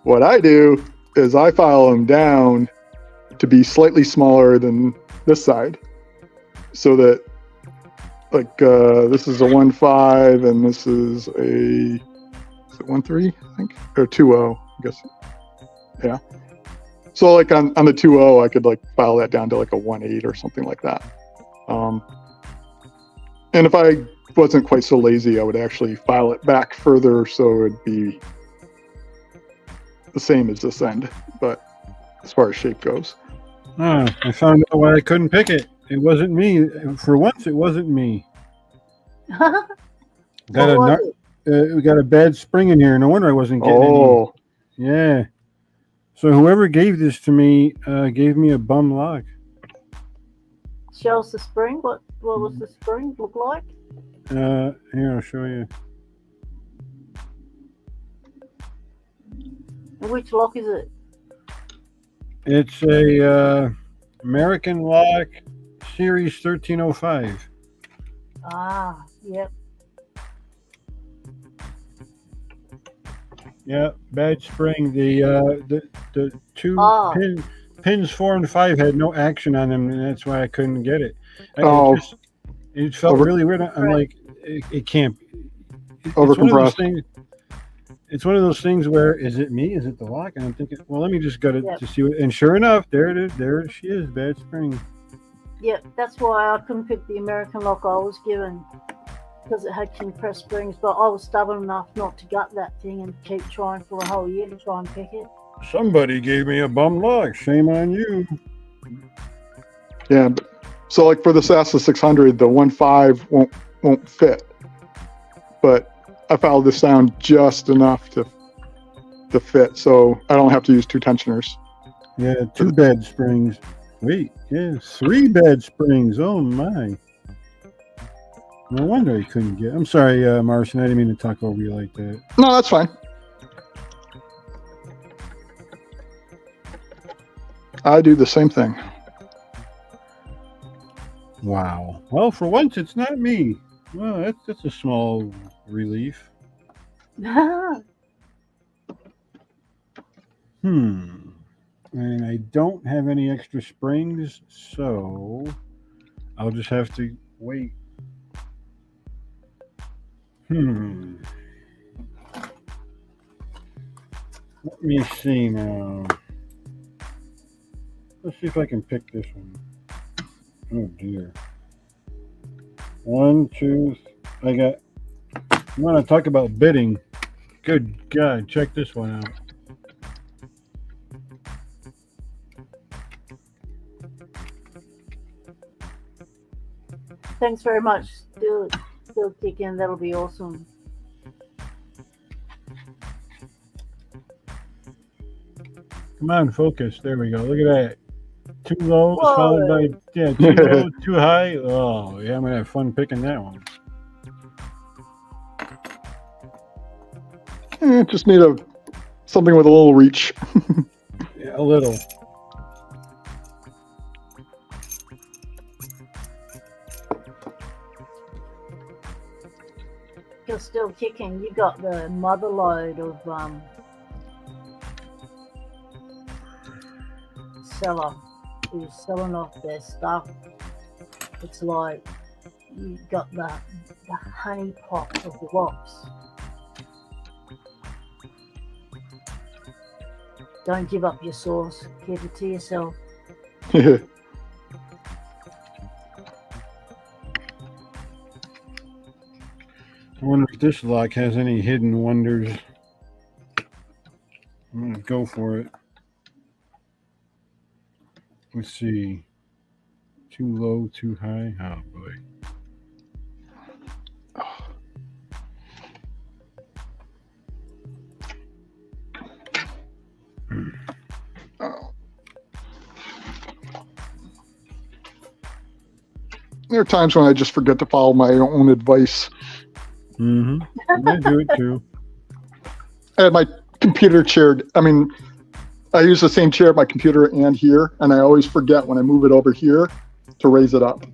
What I do is I file them down to be slightly smaller than this side, so that, like, this is a 1.5 and this is a 1.3, I think, or 2.0, I guess. Yeah. So like on the 2.0, I could like file that down to like a 1.8 or something like that. And if I wasn't quite so lazy, I would actually file it back further so it'd be the same as this end, but as far as shape goes. I found out why I couldn't pick it. It wasn't me. For once, it wasn't me. We got a bad spring in here. No wonder I wasn't getting any. Yeah. So whoever gave this to me gave me a bum lock. Show us the spring. What was the spring look like? Here, I'll show you. And which lock is it? It's a American Lock Series 1305. Ah, yep. Yeah, bad spring. The two Oh, pins 4 and 5 had no action on them, and that's why I couldn't get it. Oh, It felt over really weird. I'm right. like, it can't. It's one of those overcompressed. things. It's one of those things where is it me? Is it the lock? And I'm thinking, well, let me just go Yeah. to see what. And sure enough, there it is. There she is. Bad spring. Yeah, that's why I couldn't pick the American lock I was given because it had compressed springs. But I was stubborn enough not to gut that thing and keep trying for a whole year to try and pick it. Somebody gave me a bum lock. Shame on you. Yeah. So like for the Sasa 600, the 1.5 won't fit, but I found the sound just enough to fit, so I don't have to use 2 tensioners. Yeah, 2 bad springs. Wait, yeah, 3 bad springs. Oh my. No wonder I couldn't get. I'm sorry, Marson. I didn't mean to talk over you like that. No, that's fine. I do the same thing. Wow. Well, for once, it's not me. Well, that's a small relief. And I don't have any extra springs, so I'll just have to wait. Let me see now. Let's see if I can pick this one. Oh dear. 1, 2. I got. You want to talk about bidding? Good God! Check this one out. Thanks very much. Still kicking. That'll be awesome. Come on, focus. There we go. Look at that. 2 lows Whoa. followed by 2 lows, 2 high. Oh yeah, I'm gonna have fun picking that one. Just need something with a little reach. Yeah, a little. You're still kicking. You got the mother load of seller who's selling off their stuff. It's like you got the honey pot of the rocks. Don't give up your sauce. Keep it to yourself. I wonder if this lock has any hidden wonders. I'm gonna go for it. Let's see. 2 low, 2 high. Oh boy. There are times when I just forget to follow my own advice. I do it too. I had my computer chair. I mean, I use the same chair at my computer and here, and I always forget when I move it over here to raise it up.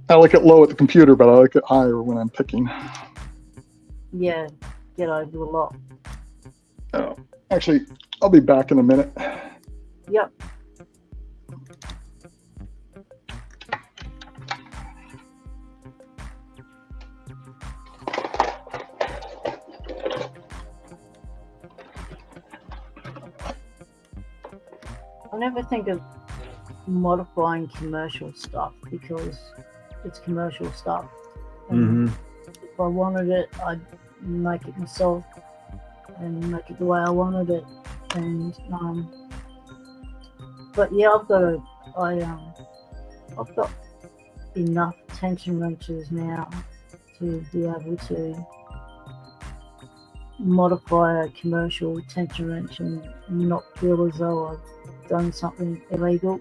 I like it low at the computer, but I like it higher when I'm picking. Yeah, I do a lot. Oh, actually, I'll be back in a minute. Yep. I never think of modifying commercial stuff because it's commercial stuff. And if I wanted it, I'd make it myself and make it the way I wanted it. And but yeah, I've got enough tension wrenches now to be able to modify a commercial tension wrench and not feel as though I've done something illegal.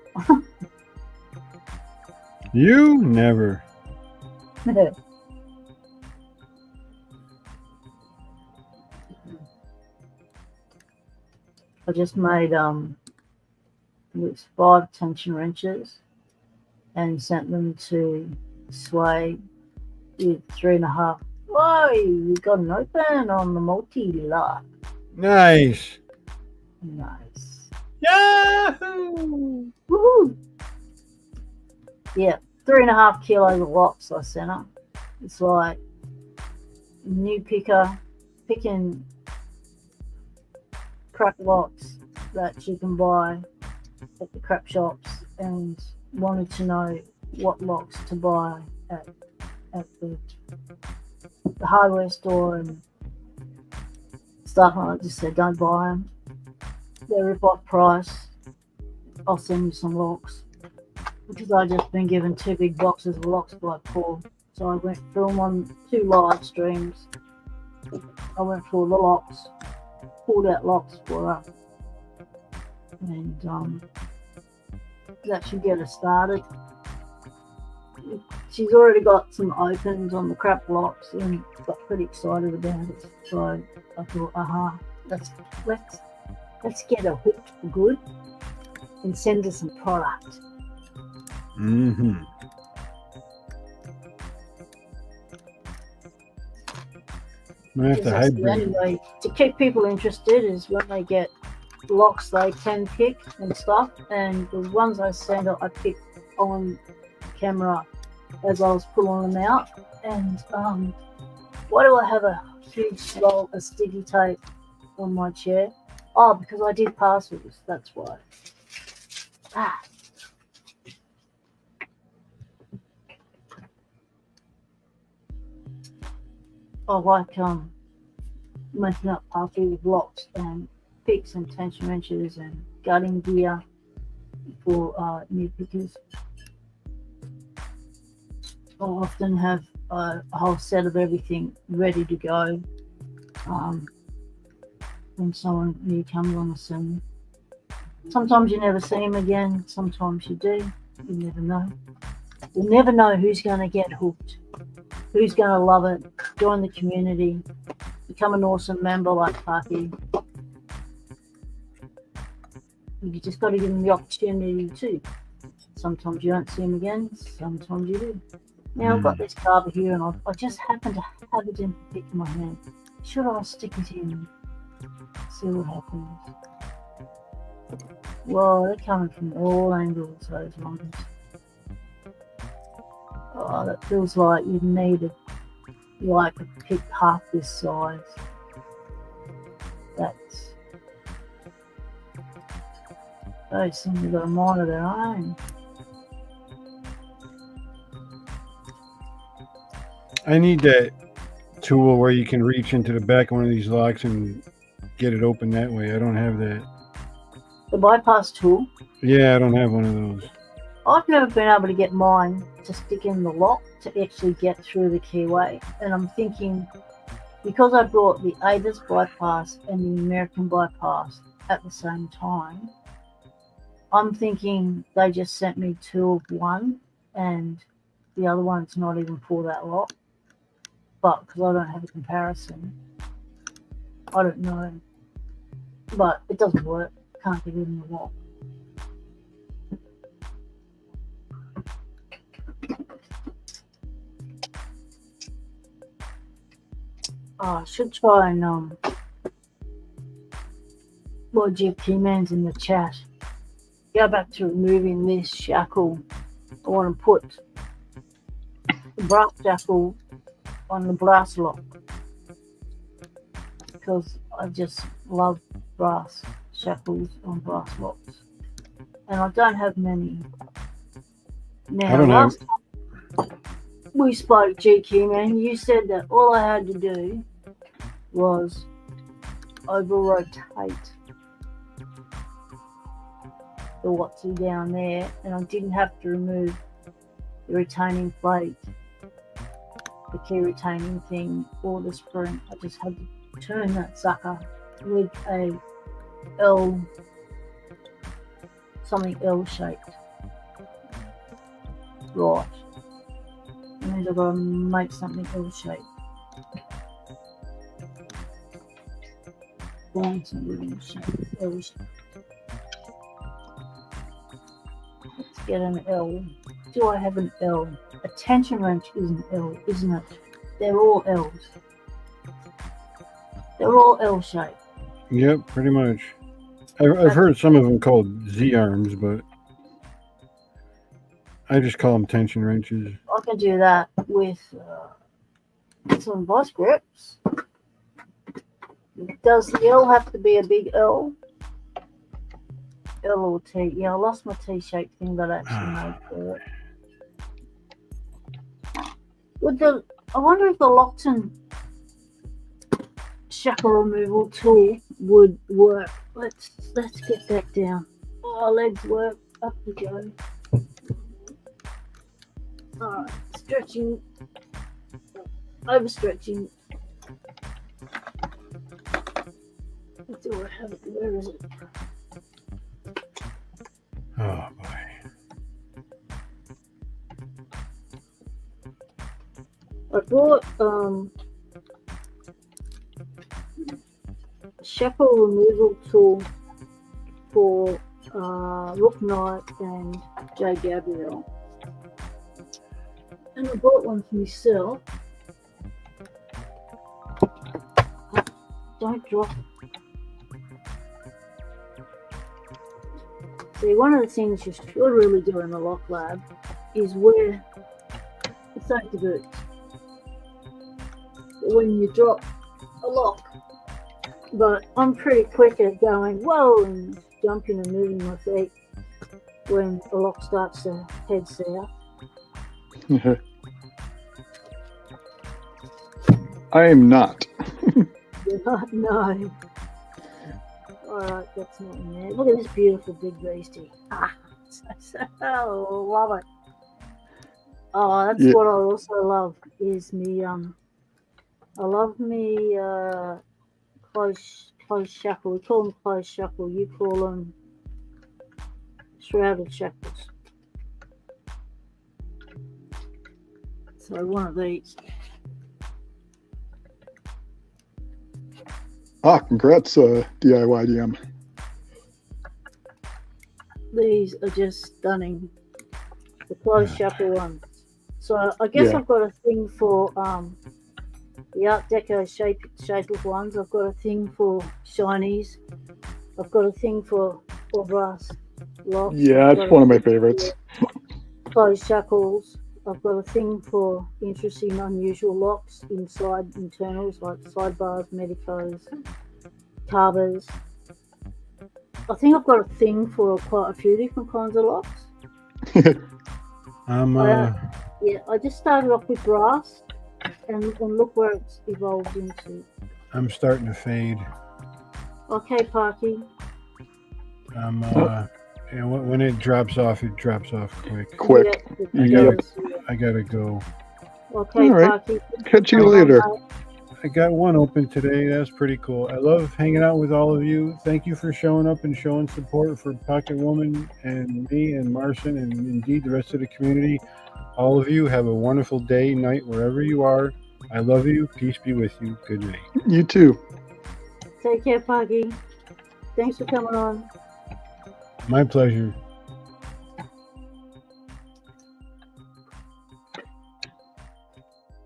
You never. I just made with 5 tension wrenches and sent them to Sway with 3.5. Whoa, we got an open on the multi-lock. Nice. Nice. Yahoo! Woohoo! Yeah, 3.5 kilos of locks I sent her. It's like new picker, picking crap locks that you can buy at the crap shops, and wanted to know what locks to buy at the hardware store and stuff. And I just said, don't buy them. They're rip-off price. I'll send you some locks. Because I just been given 2 big boxes of locks by Paul. So I went through them on 2 live streams. I went through the locks, pulled out locks for her. And that should get her started. She's already got some opens on the crap locks and got pretty excited about it. So I thought, let's get her hooked for good and send her some product. Mm-hmm. That's the only way to keep people interested is when they get locks they can pick and stuff. And the ones I sent her, I picked on camera as I was pulling them out. And why do I have a huge roll of sticky tape on my chair? Oh, because I did parcels, that's why. I like making up Parky with locks and picks and tension wrenches and gutting gear for new pickers. I'll often have a whole set of everything ready to go when someone new comes on the scene. Sometimes you never see them again, sometimes you do. You never know. You never know who's going to get hooked, who's going to love it, join the community, become an awesome member like Parky. You just got to give them the opportunity too. Sometimes you don't see them again, sometimes you do. Now I've got this carver here and I just happen to have it in the pick in my hand. Should I stick it in? See what happens. Well, they're coming from all angles, those ones. Oh, that feels like you needed like a pick half this size. Those things have got a mind of their own. I need that tool where you can reach into the back of one of these locks and get it open that way. I don't have that. The bypass tool? Yeah, I don't have one of those. I've never been able to get mine to stick in the lock to actually get through the keyway. And I'm thinking, because I brought the Avis bypass and the American bypass at the same time, I'm thinking they just sent me 2 of one and the other one's not even for that lot. But because I don't have a comparison, I don't know. But it doesn't work. Can't get in the lock. Oh, I should try and well, Jeff Keyman's in the chat. Go back to removing this shackle. I want to put the brass shackle on the brass lock because I just love brass shackles on brass locks, and I don't have many. Now, I don't last time we spoke, GQ man, you said that all I had to do was over-rotate the Watsy down there, and I didn't have to remove the retaining plate, the key retaining thing, or the spring. I just had to turn that sucker with a something L-shaped. Right. And then I've got to make something L-shaped. Find something L-shaped. Let's get an L. Do I have an L? A tension wrench is an L, isn't it? they're all L's. They're all L shaped. Yep, pretty much. I've heard some of them called Z arms, but I just call them tension wrenches. I can do that with some vice grips. Does the L have to be a big L? L or T? Yeah, I lost my T-shaped thing that I actually made for it. I wonder if the Lockton shackle removal tool would work. Let's get that down. Oh, legs work. Up we go. Alright, stretching, overstretching. Do I have it? Where is it? Oh boy. I bought shackle removal tool for Rook Knight and J. Gabrielle. And I bought one for myself. Don't drop it. See, one of the things you should really do in the lock lab is wear the safety boots. When you drop a lock. But I'm pretty quick at going, whoa, and jumping and moving my feet when the lock starts to head south. I am not. No. Alright, that's not in there. Look at this beautiful big beastie. Oh, love it. Oh, that's what I also love is me I love me closed shackle. We call them closed shackle. You call them shrouded shackles. So one of these. Congrats, DIY DM. These are just stunning. The closed shackle ones. So I guess I've got a thing for the Art Deco shapeless ones. I've got a thing for shinies. I've got a thing for brass locks. Yeah, it's one of my favorites. Closed shackles. I've got a thing for interesting, unusual locks inside internals like sidebars, medicos, carbers. I think I've got a thing for quite a few different kinds of locks. I just started off with brass and look where it's evolved into. I'm starting to fade. Okay, Parky. When it drops off quick. Quick. Yeah, I gotta go. Okay, all right. Parky. Catch you later. I got one open today. That's pretty cool. I love hanging out with all of you. Thank you for showing up and showing support for Pocket Woman and me and Marson and indeed the rest of the community. All of you have a wonderful day, night, wherever you are. I love you. Peace be with you. Good night. You too. Take care, Parky. Thanks for coming on. My pleasure.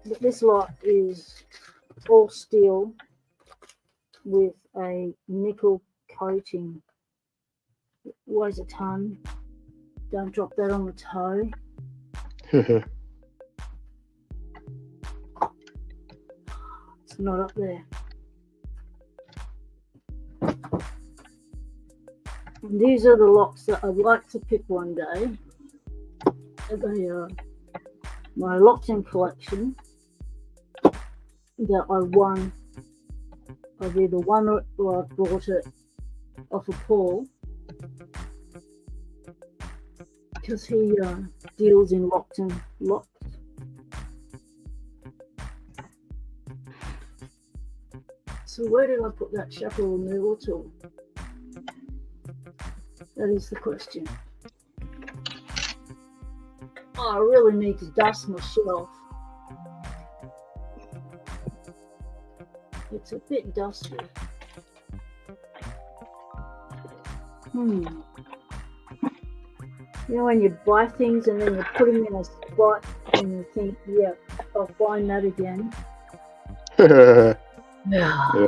But this lot is all steel with a nickel coating. It weighs a ton. Don't drop that on the toe. It's not up there. And these are the locks that I'd like to pick one day. They are my Lockton collection that I won. I've either won it or I bought it off of Paul because he deals in Lockton locks. So where did I put that shackle removal tool? That is the question. Oh, I really need to dust my shelf. It's a bit dusty. You know when you buy things and then you put them in a spot and doing the thing. Yeah, I'll find that again. Yeah.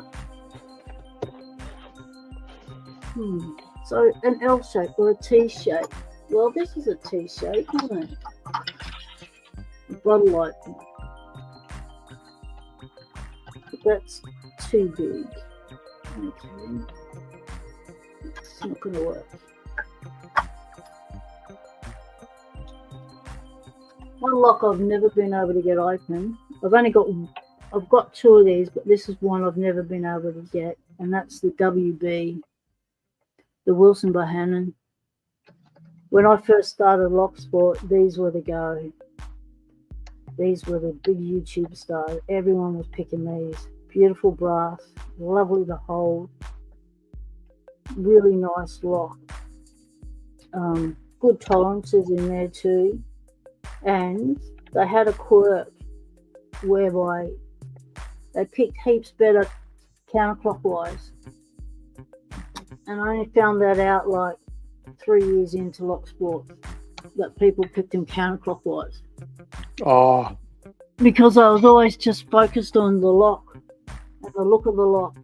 So an L shape or a T shape. Well, this is a T shape, isn't it? Bottle open. That's too big. Okay. It's not going to work. One lock I've never been able to get open. I've got two of these, but this is one I've never been able to get, and that's the WB, the Wilson Bohannon. When I first started Locksport, these were the go. These were the big YouTube stars. Everyone was picking these. Beautiful brass, lovely to hold, really nice lock. Good tolerances in there too. And they had a quirk whereby they picked heaps better counterclockwise. And I only found that out like 3 years into Locksport, that people picked them counterclockwise. Oh. Because I was always just focused on the lock and the look of the lock.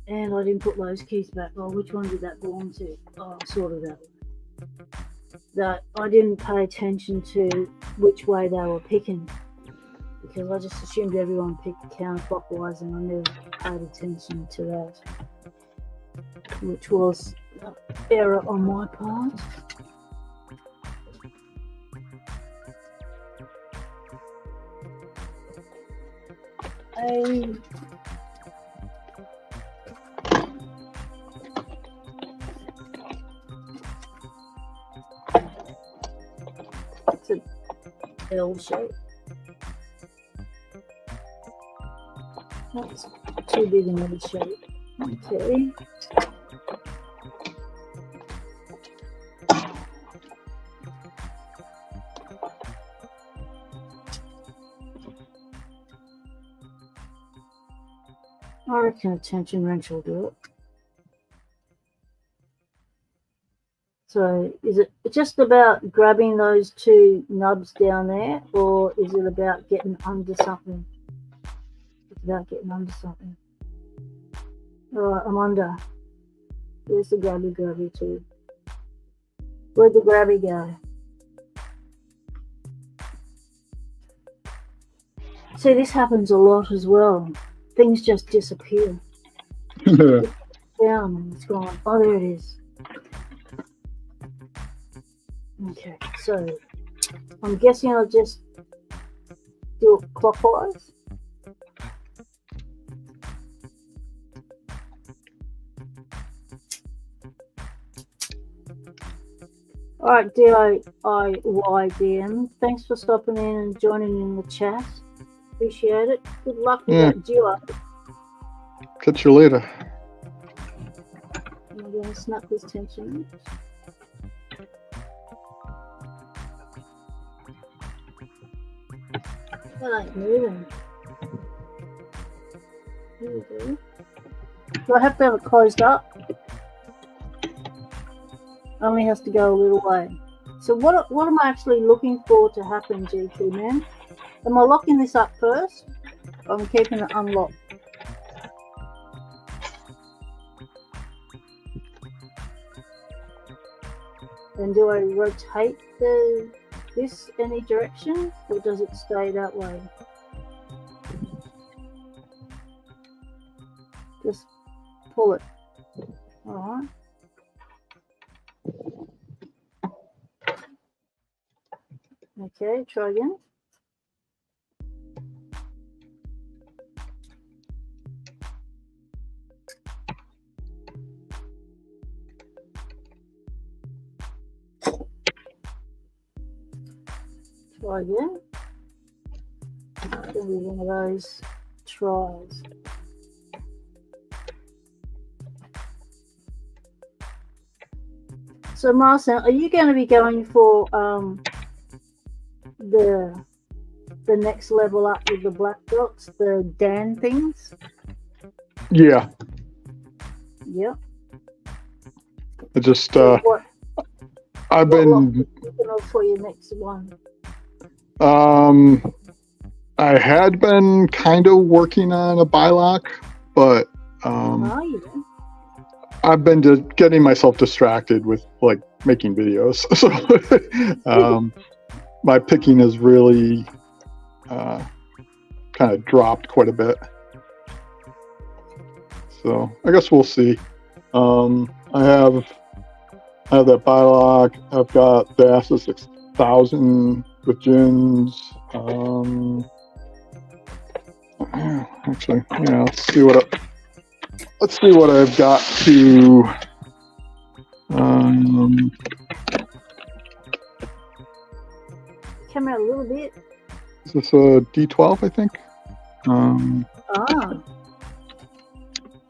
And I didn't put those keys back. Oh, which one did that belong to? Oh, sort of that one. That I didn't pay attention to which way they were picking, because I just assumed everyone picked counterclockwise, and I never paid attention to that, which was an error on my part. It's an L shape. That's too big an L shape. Okay. I reckon a tension wrench will do it. So is it just about grabbing those two nubs down there, or is it about getting under something? It's about getting under something. All right, I'm under. There's the grabby too. Where'd the grabby go? See, this happens a lot as well. Things just disappear. Down and it's gone. Oh, there it is. Okay, so I'm guessing I'll just do it clockwise. All right, DIYDM, thanks for stopping in and joining in the chat. Appreciate it. Good luck with that duo. Catch you later. I'm going to snap this tension. That ain't moving. There we go. Do I have to have it closed up? Only has to go a little way. So what am I actually looking for to happen, GT man? Am I locking this up first? Or I'm keeping it unlocked. And do I rotate this any direction, or does it stay that way? Just pull it. All right. Okay, try again. Try again. It's going to be one of those tries. So, Marson, are you going to be going for the next level up with the black dots, the Dan things? Yeah. Yep. I just I've been looking for your next one. I had been kind of working on a bylock, but I've been just getting myself distracted with like making videos. So my picking has really kind of dropped quite a bit. So I guess we'll see. I have that bylock. I've got the ASA 6000 with gins. Actually, yeah. Let's see what I've got to. Come out a little bit. Is this a D12? I think.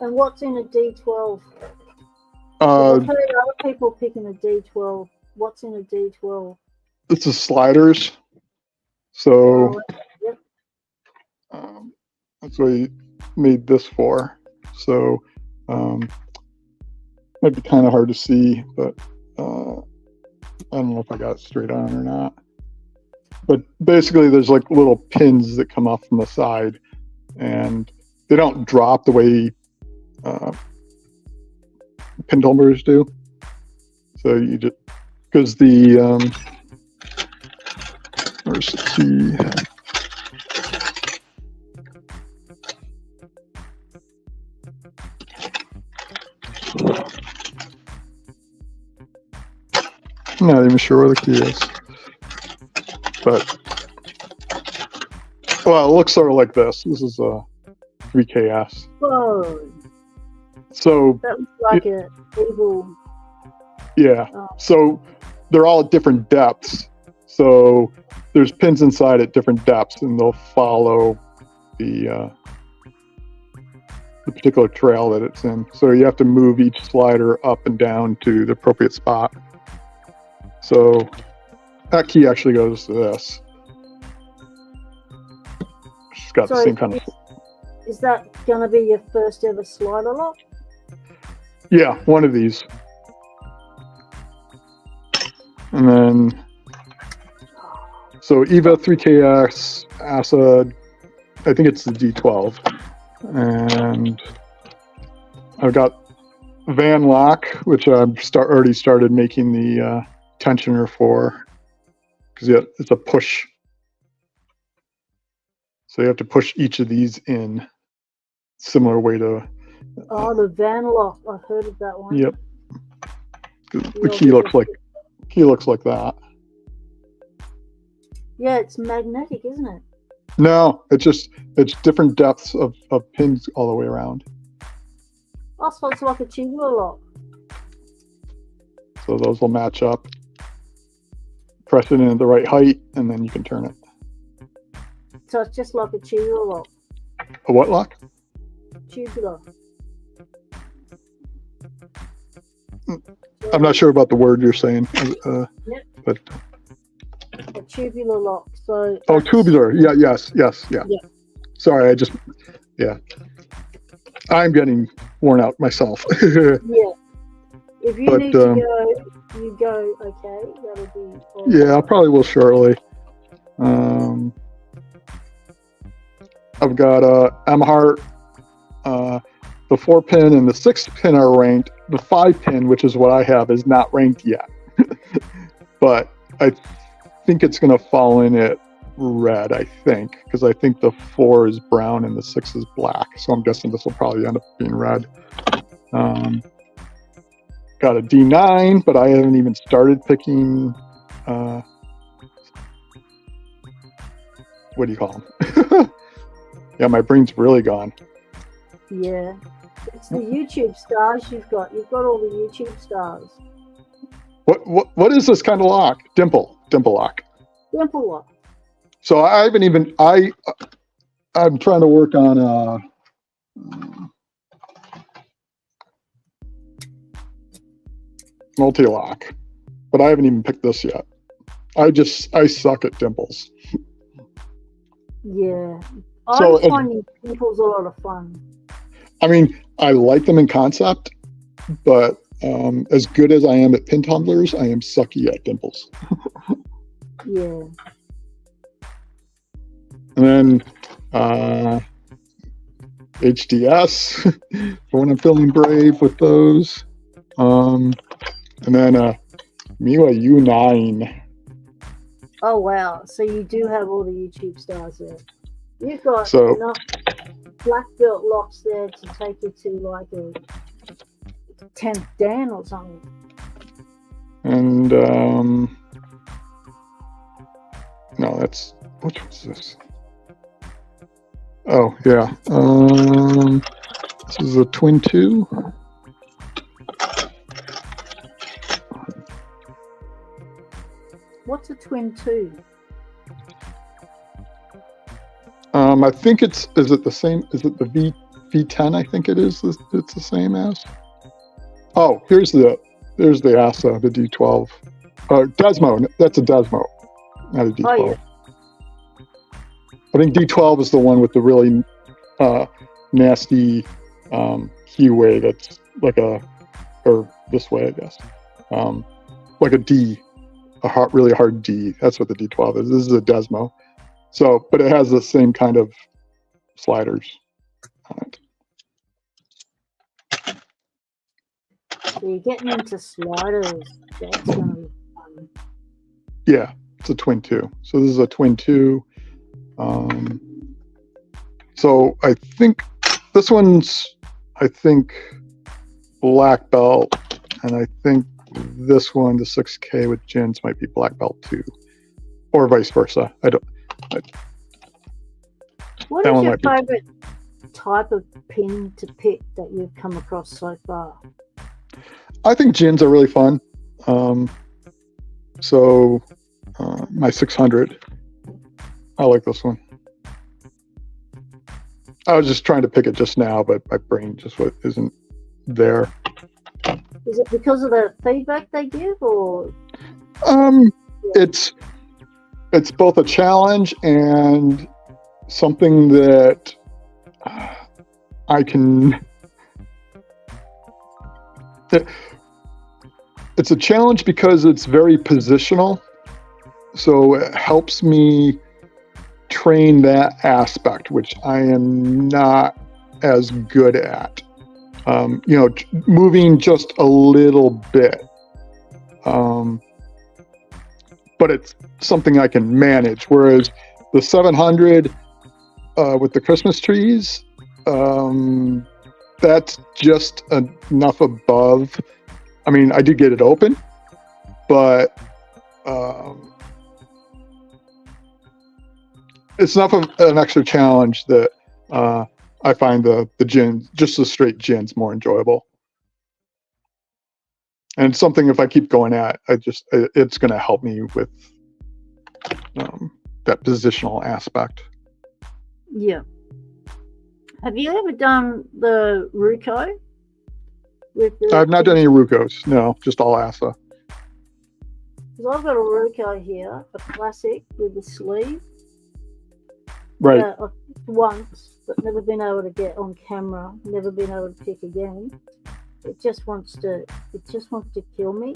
And what's in a D12? I've heard other people picking a D12. What's in a D12? This is sliders. So that's what I made this for. So might be kind of hard to see, but I don't know if I got it straight on or not. But basically, there's like little pins that come off from the side, and they don't drop the way pin tumblers do. So you just, because the where's the key? I'm not even sure where the key is, but well, it looks sort of like this. This is a 3KS. Whoa. So that looks like an evil. Yeah. So they're all at different depths. So there's pins inside at different depths, and they'll follow the particular trail that it's in. So you have to move each slider up and down to the appropriate spot. So that key actually goes to this. It's got the same kind of. Is that going to be your first ever slider lock? Yeah, one of these. And then, so EVA 3KS, ASA, I think it's the D12. And I've got Van Lock, which I've already started making the tensioner for, because it's a push. So you have to push each of these in, similar way to. The Van Lock, I've heard of that one. Yep. The key looks like that. Yeah, it's magnetic, isn't it? No, it's different depths of pins all the way around. Oh, so it's like a tubular lock. So those will match up. Press it in at the right height, and then you can turn it. So it's just like a tubular lock. A what lock? Tubular. I'm not sure about the word you're saying, Yep. But a tubular lock. So tubular. Yeah. Yes. Yeah. Sorry, I'm getting worn out myself. Yeah. If you need to go, you go. Okay, that'll be. All yeah, I probably will shortly. I've got M-Heart. The 4-pin and the 6-pin are ranked. The 5-pin, which is what I have, is not ranked yet. But I think it's going to fall in at red, I think, because I think the 4 is brown and the 6 is black. So I'm guessing this will probably end up being red. Got a D9, but I haven't even started picking. What do you call them? Yeah, my brain's really gone. Yeah. It's the YouTube stars you've got. You've got all the YouTube stars. What is this kind of lock? Dimple lock. Dimple lock. So I haven't even I'm trying to work on multi-lock, but I haven't even picked this yet. I suck at dimples. Yeah. I'm finding dimples a lot of fun. I mean, I like them in concept, but as good as I am at pin tumblers, I am sucky at dimples. Yeah. And then HDS for when I'm feeling brave with those. And then Miwa U9. Oh wow! So you do have all the YouTube stars there. You've got So- enough black belt locks there to take you to like a 10th Dan or something. And no, that's which was this? Oh yeah, this is a Twin 2. What's a Twin 2? I think is it the same? Is it the V10? I think it is. It's the same as. Oh, there's the ASA, the D12. Desmo. That's a Desmo, not a D12. Oh, yeah. I think D12 is the one with the really nasty keyway that's like or this way, I guess. Like a D, really hard D. That's what the D12 is. This is a Desmo. So, but it has the same kind of sliders on it. So you're getting into sliders. That's going to be fun. Yeah, it's a Twin 2. So this is a Twin 2. So I think this one's, black belt, and I think this one, the 6K with gins, might be black belt 2, or vice versa. What That is one your might be- favorite type of pin to pick that you've come across so far? I think gins are really fun. So my 600, I like this one. I was just trying to pick it just now, but my brain just isn't there. Is it because of the feedback they give, or? It's both a challenge and something that I can. It's a challenge because it's very positional, so it helps me train that aspect, which I am not as good at. Moving just a little bit. But it's something I can manage. Whereas the 700 with the Christmas trees, that's just enough above. I mean, I did get it open, but it's enough of an extra challenge that I find the gin, just the straight gins, more enjoyable. And it's something, if I keep going at, it's going to help me with that positional aspect. Yeah. Have you ever done the Ruko? I've not done any Rukos, no, just all ASA. Because I've got a Ruko here, a classic with the sleeve. Right. I've picked once, but never been able to get on camera. Never been able to pick again. It just wants to kill me.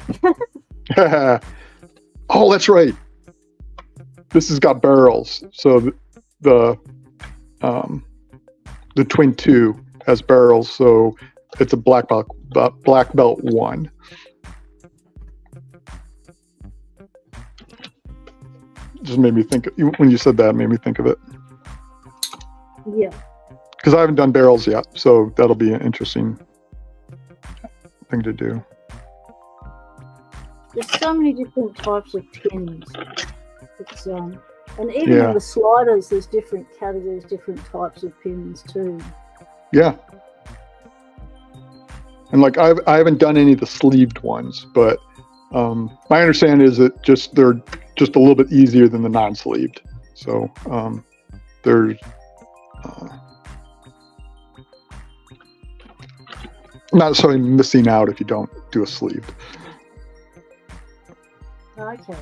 Oh, that's right. This has got barrels, so the Twin 2 has barrels, so it's a black belt 1. Just made me think, when you said that, it made me think of it. Yeah. Because I haven't done barrels yet, so that'll be an interesting thing to do. There's so many different types of pins. It's and even in the sliders, there's different categories, different types of pins too. Yeah. And like I haven't done any of the sleeved ones, but my understanding is that they're just a little bit easier than the non-sleeved. So there's not necessarily missing out if you don't do a sleeved. Okay.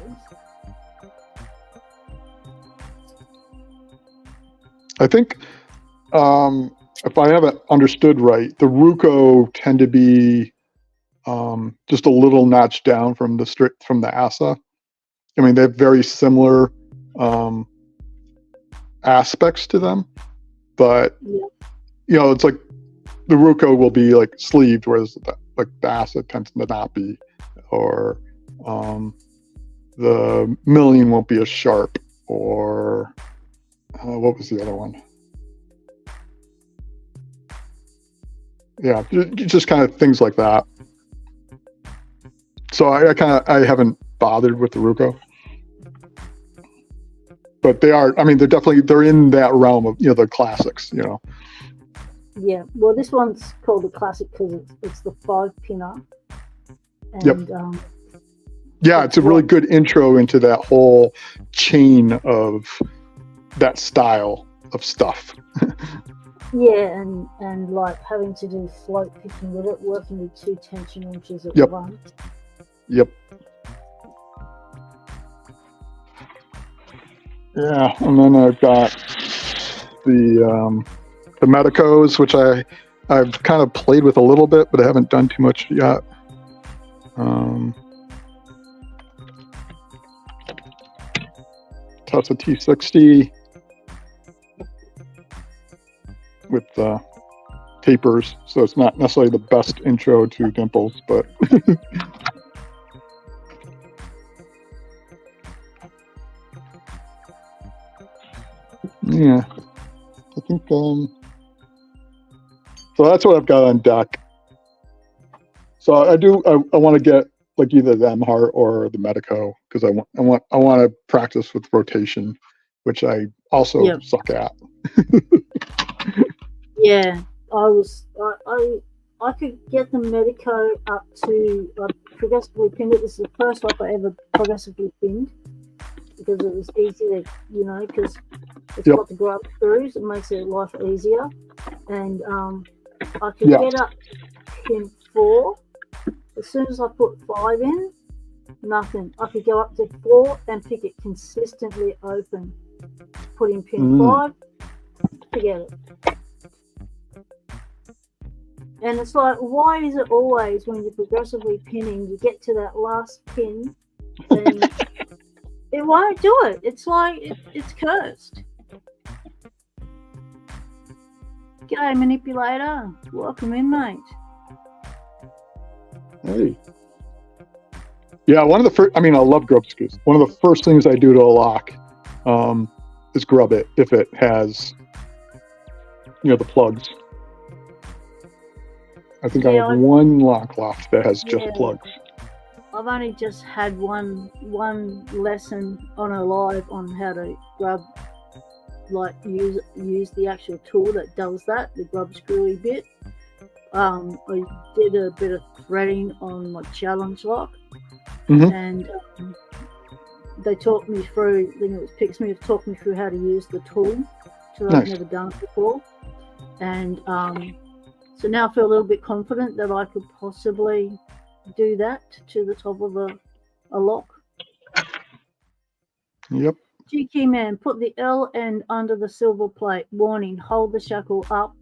I think if I have it understood right, the Ruko tend to be just a little notch down from the ASA. I mean, they have very similar aspects to them, but Yeah. you know, it's like the Ruco will be like sleeved, whereas the acid tends to not be, or the milling won't be as sharp, or what was the other one? Yeah, just kind of things like that. So I haven't bothered with the Ruco, but they are. I mean, they're in that realm of, you know, the classics. You know. Yeah. Well, this one's called the classic because it's the 5-pinner. And, Yep. Yeah, it's a really good intro into that whole chain of that style of stuff. Yeah, and like having to do float picking with it, working with 2 tension wrenches at once. Yep. Yeah, and then I've got the Medicos, which I've kind of played with a little bit, but I haven't done too much yet. Tesla T60 with tapers, so it's not necessarily the best intro to dimples, but yeah, I think so that's what I've got on deck. So I want to get like either the M-Heart or the Medico, because I want to practice with rotation, which I also suck at. Yeah, I could get the Medico up to progressively pinned it. This is the first lock I ever progressively pinned because it was easy to, you know, because it's got the grub screws. It makes it life easier, and I could get up to pin 4. As soon as I put 5 in, nothing. I could go up to 4 and pick it consistently open. Put in pin 5, forget it. And it's like, why is it always when you're progressively pinning, you get to that last pin and it won't do it? It's like, it's cursed. G'day, manipulator. Welcome in, mate. Hey. Yeah, one of the first, I mean, I love grub screws. One of the first things I do to a lock is grub it if it has, you know, the plugs. I think I have one lock left that has just plugs. I've only just had one lesson on a live on how to grub, like use the actual tool that does that, the grub screwy bit. I did a bit of threading on my challenge lock, and they taught me through. I think it was Pixsmith taught me through how to use the tool, because I've never done it before, and so now I feel a little bit confident that I could possibly do that to the top of a lock. Yep. GK man, put the L end under the silver plate. Warning, hold the shackle up,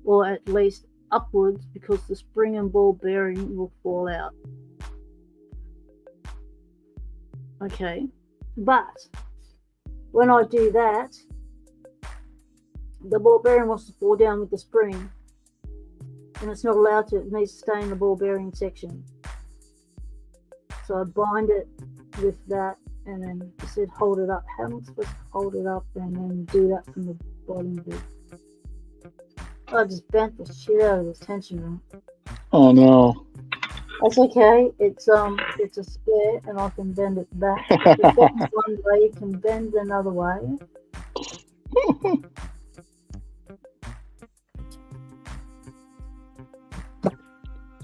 or at least upwards, because the spring and ball bearing will fall out. Okay, but when I do that, the ball bearing wants to fall down with the spring, and it's not allowed to. It needs to stay in the ball bearing section. So I bind it with that, and then it said hold it up. How am I supposed to hold it up and then do that from the bottom of it? I just bent the shit out of this tension ring. Oh no. That's okay. It's a spare, and I can bend it back. If it bends one way, you can bend another way.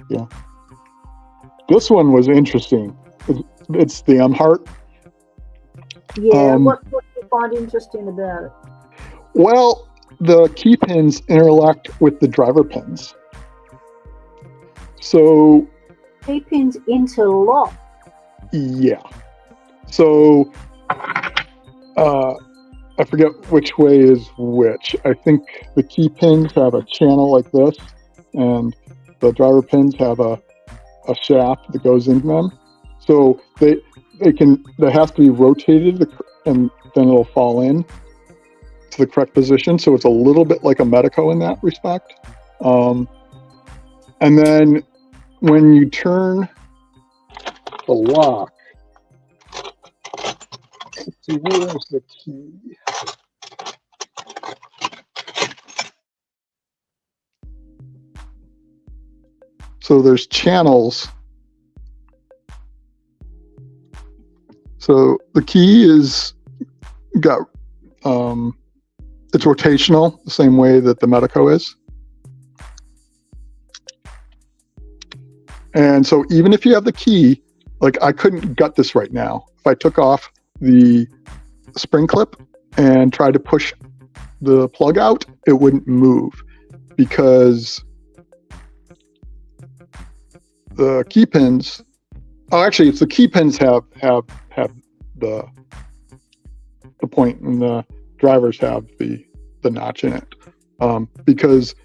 Yeah. This one was interesting. It's the M-Heart. Yeah. What do you find interesting about it? Well, the key pins interlocked with the driver pins. So key pins interlock. Yeah. So I forget which way is which. I think the key pins have a channel like this, and the driver pins have a shaft that goes in them. So they has to be rotated, and then it'll fall in. to the correct position. So it's a little bit like a Medico in that respect. And then when you turn the lock, let's see, where is the key? So there's channels. So the key is got, it's rotational the same way that the Medico is. And so even if you have the key, like I couldn't gut this right now. If I took off the spring clip and tried to push the plug out, it wouldn't move because the key pins, oh, actually it's the key pins have the point, and the drivers have the notch in it, because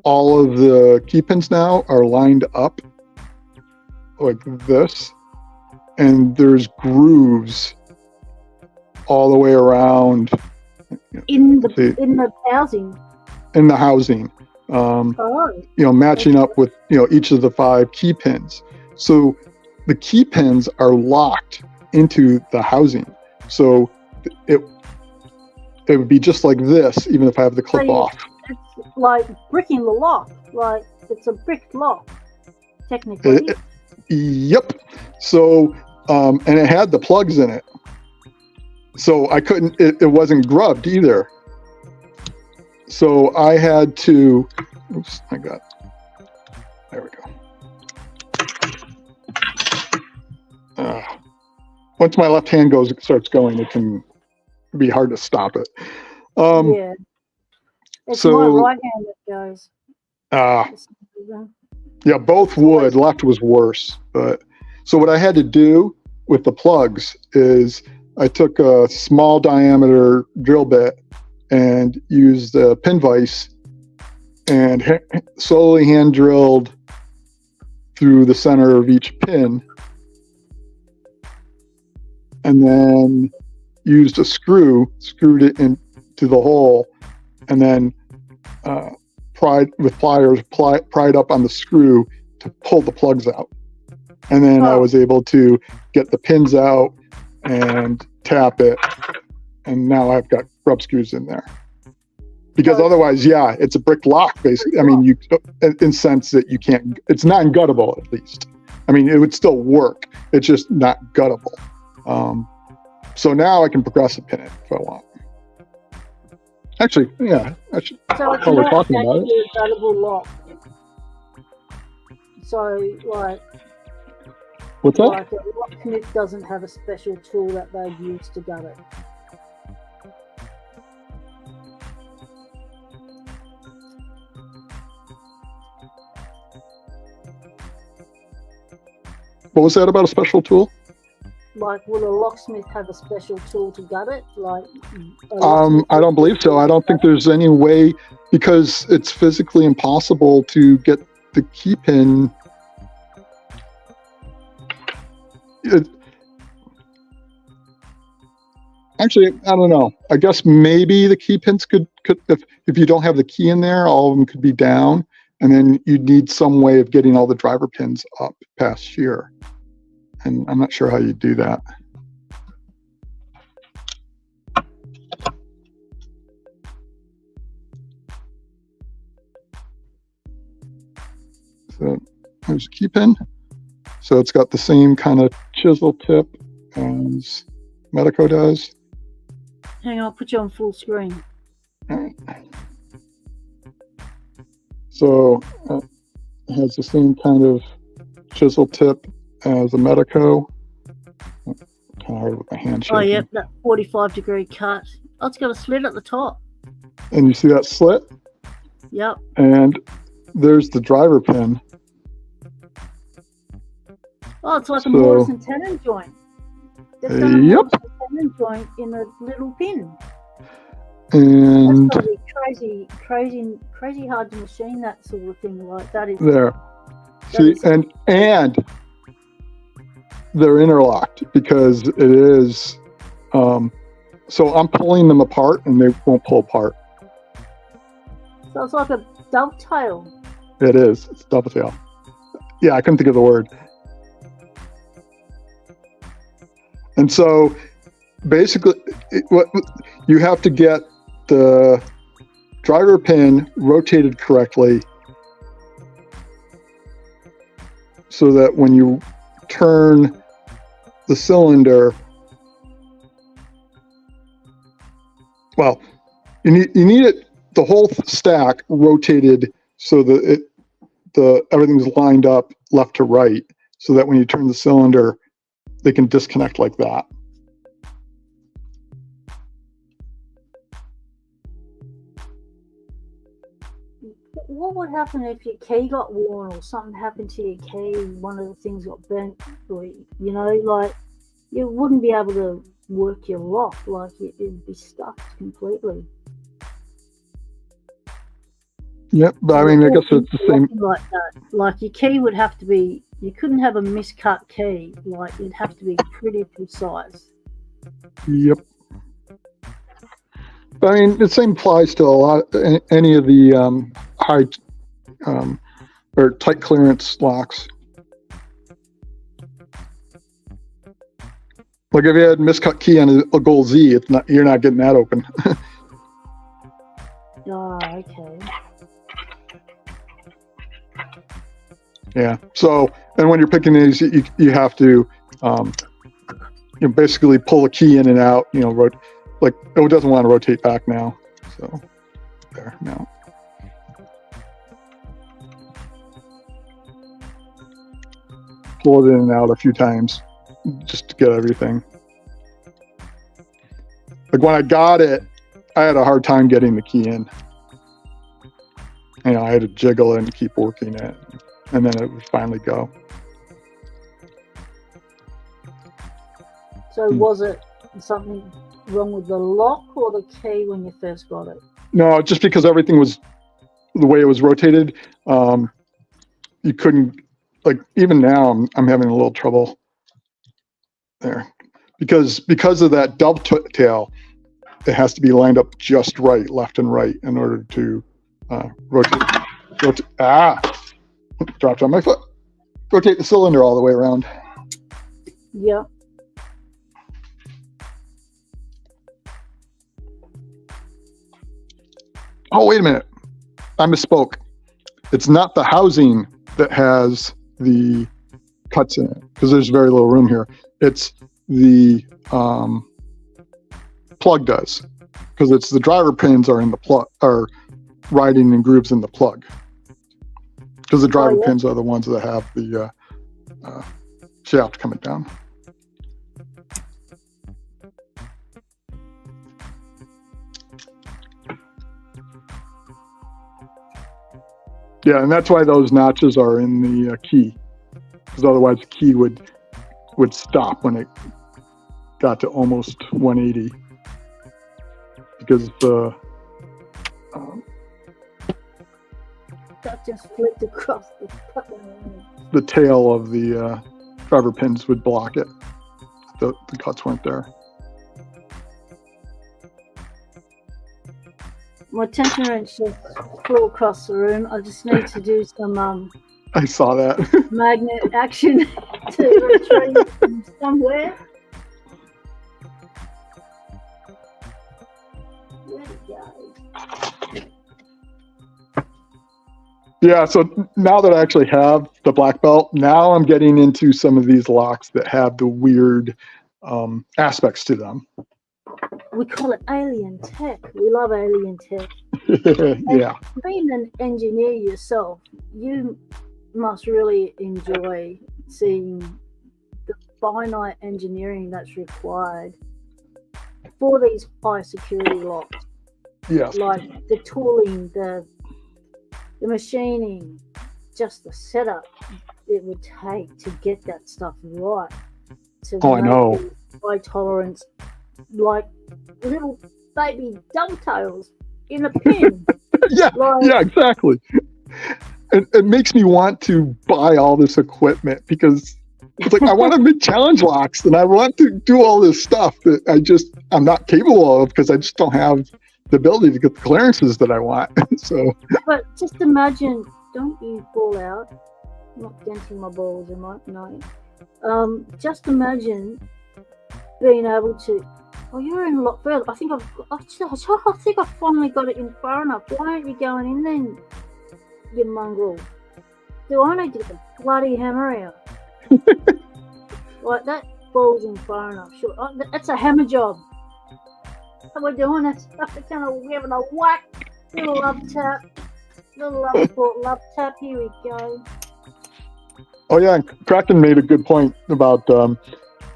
all of the key pins now are lined up like this, and there's grooves all the way around in the housing. In the housing, matching up with each of the 5 key pins. So the key pins are locked into the housing. So it would be just like this, even if I have the clip off. It's like bricking the lock. Like it's a brick lock, technically. Yep. So, and it had the plugs in it. So I couldn't, it wasn't grubbed either. So I had to, oops, there we go. Once my left hand starts going, it can be hard to stop it. Yeah. It's my right hand that goes. Yeah, both would. Left was worse. But so what I had to do with the plugs is I took a small diameter drill bit and used the pin vise and slowly hand drilled through the center of each pin, and then used a screwed it into the hole, and then pried up on the screw to pull the plugs out. And then I was able to get the pins out and tap it, and now I've got grub screws in there. Because otherwise, yeah, it's a brick lock, basically. I mean, in sense that you can't, it's not guttable, at least. I mean, it would still work. It's just not guttable. So now I can progressive pin it if I want. Actually, yeah, so it's we're talking about it. A guttable lock. So, like, what's that? Like a locksmith doesn't have a special tool that they use to gut it. What was that about a special tool? Like, will a locksmith have a special tool to gut it? Like, I don't believe so. I don't think there's any way, because it's physically impossible to get the key pin. Actually, I don't know. I guess maybe the key pins could if you don't have the key in there, all of them could be down, and then you'd need some way of getting all the driver pins up past here. And I'm not sure how you do that. So there's a key pin. So it's got the same kind of chisel tip as Medico does. Hang on, I'll put you on full screen. All right. So it has the same kind of chisel tip as a Medico. Kind of hard with my hand shaking. Oh, yep, that 45-degree cut. Oh, it's got a slit at the top. And you see that slit? Yep. And there's the driver pin. Oh, it's like a Marson tenon joint. They've done a Marson tenon joint in a little pin. And that's probably crazy hard to machine that sort of thing. Like that is there. See, and they're interlocked because it is So I'm pulling them apart and they won't pull apart. So it's like a dovetail. It is. It's dovetail. Yeah, I couldn't think of the word. And so basically, what you have to get the driver pin rotated correctly so that when you turn the cylinder, well, you need it, the whole stack rotated so that everything's lined up left to right, so that when you turn the cylinder, they can disconnect like that. What would happen if your key got worn or something happened to your key? One of the things got burnt, or, you know, like you wouldn't be able to work your lock, like it'd be stuck completely. Yep, but I mean, I guess it's the same. Like that, like your key would have to be. You couldn't have a miscut key. Like it'd have to be pretty precise. Yep. But I mean, the same applies to any of the high or tight clearance locks. Like if you had miscut key on a Gold Z, you're not getting that open. Oh, okay. Yeah. So, and when you're picking these, you have to basically pull the key in and out. You know, like it doesn't want to rotate back now. So there now. Pull it in and out a few times just to get everything. Like when I got it, I had a hard time getting the key in. You know, I had to jiggle it and keep working it, and then it would finally go. So was it something wrong with the lock or the key when you first got it? No, just because everything was the way it was rotated. You couldn't, like, even now I'm having a little trouble there because of that dovetail. It has to be lined up just right, left and right, in order to rotate. Dropped on my foot. Rotate the cylinder all the way around. Yeah. Oh, wait a minute. I misspoke. It's not the housing that has the cuts in it, because there's very little room here. It's the plug does, because it's the driver pins are in the plug, are riding in grooves in the plug, because the driver pins are the ones that have the shaft coming down. Yeah, and that's why those notches are in the key, because otherwise the key would stop when it got to almost 180, because That just flipped across the fucking room. The tail of the driver pins would block it. The cuts weren't there. My tension wrench just flew across the room. I just need to do some I saw that. magnet action to retrieve from somewhere. Where'd it go? Yeah, so now that I actually have the black belt, now I'm getting into some of these locks that have the weird aspects to them. We call it alien tech. We love alien tech. Yeah. And being an engineer yourself, you must really enjoy seeing the finite engineering that's required for these high security locks. Yes. Like the tooling, the machining, just the setup it would take to get that stuff right. I know. High tolerance, like little baby dovetails in a pin. Yeah, yeah, exactly. It makes me want to buy all this equipment because It's like I want to make challenge locks and I want to do all this stuff that I'm not capable of because I just don't have the ability to get the clearances that I want. So, but just imagine, don't you fall out? I'm not denting my balls, am I? No. Just imagine being able to. Oh, you're in a lot further. I think I finally got it in far enough. Why aren't you going in then, you mongrel? Do I need to get the bloody hammer out? Like that ball's in far enough. Sure, that's a hammer job. How are we doing? That's kind of giving a whack. Little love tap. Little Locksport love tap. Here we go. Oh yeah, Kraken made a good point about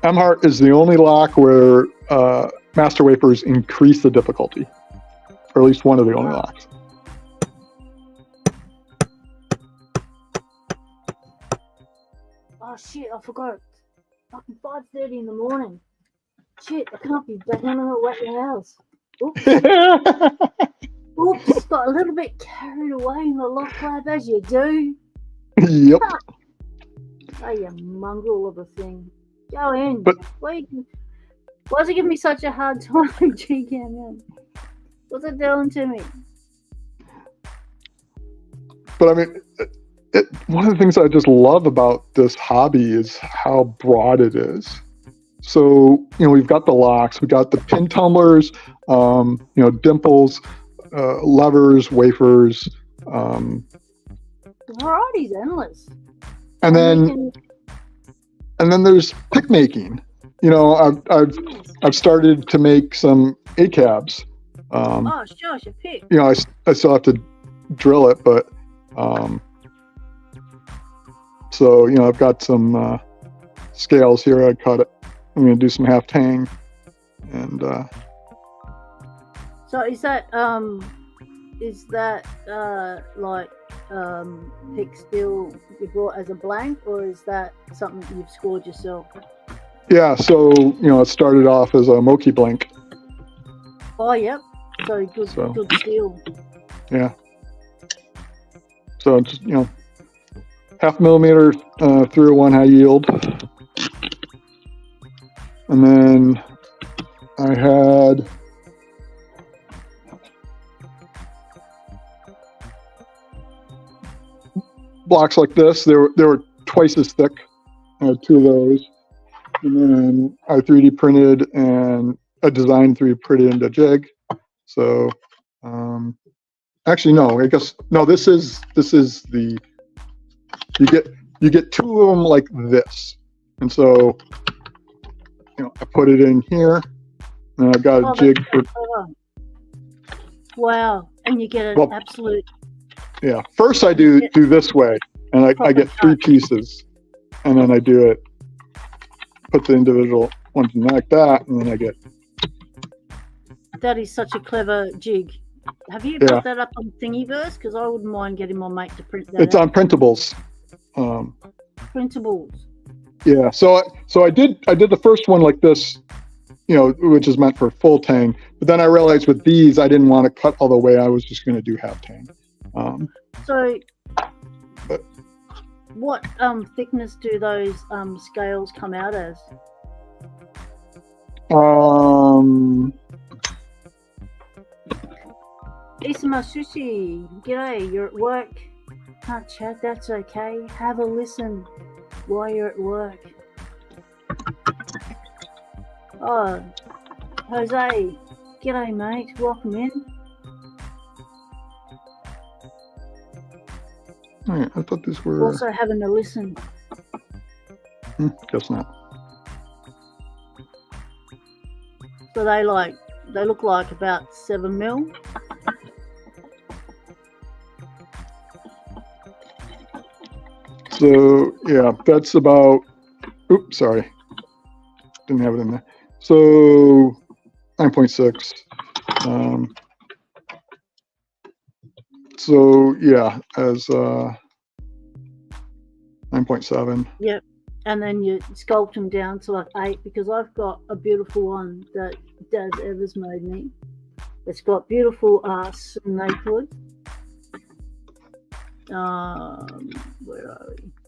M-Heart is the only lock where master wafers increase the difficulty, or at least one of the only locks. Oh shit! I forgot. Fucking 5:30 in the morning. Shit! I can't be back in the house. Oops! Got a little bit carried away in the lock lab, as you do. Yep. Oh, you mongrel of a thing. Go in. But why is it giving me such a hard time, G-Cam? What's it doing to me? But I mean, one of the things I just love about this hobby is how broad it is. So, we've got the locks, we got the pin tumblers, dimples, levers, wafers. The variety's endless. And then there's pick making. I've started to make some A-cabs. Oh, shush, a pick. I still have to drill it, but so I've got some scales here. I cut it. I'm going to do some half tang, and so is that like pick steel you brought as a blank, or is that something you've scored yourself? Yeah, so it started off as a Moki blank. Oh, yep. So good steel. Yeah. So it's 0.5 millimeter 301 high yield, and then I had blocks like this. They were twice as thick. I had 2 of those, and then I 3D printed and a design 3D printed into jig. So actually no, I guess no. This is the you get 2 of them like this, and so I put it in here, and I've got a jig for. Wow, and you get an absolute. Yeah, first I do this way, and I get 3 pieces, and then I do it, put the individual ones in like that, and then I get. That is such a clever jig. Have you got that up on Thingiverse? Because I wouldn't mind getting my mate to print that. It's on printables. Printables. Yeah, so I did the first one like this, which is meant for full tang. But then I realized with these, I didn't want to cut all the way. I was just going to do half tang. What thickness do those scales come out as? Isama Sushi, g'day, you're at work. Can't chat, that's okay. Have a listen while you're at work. Oh, Jose, g'day mate, welcome in. Alright, I thought these were... Also having a listen. Guess not. So they look like about 7 mil. So yeah, that's about. Oops, sorry, didn't have it in there. So 9.6. So yeah, as 9.7. Yep, and then you sculpt them down to like 8 because I've got a beautiful one that Dad Evers made me. It's got beautiful snakewood. Where are we?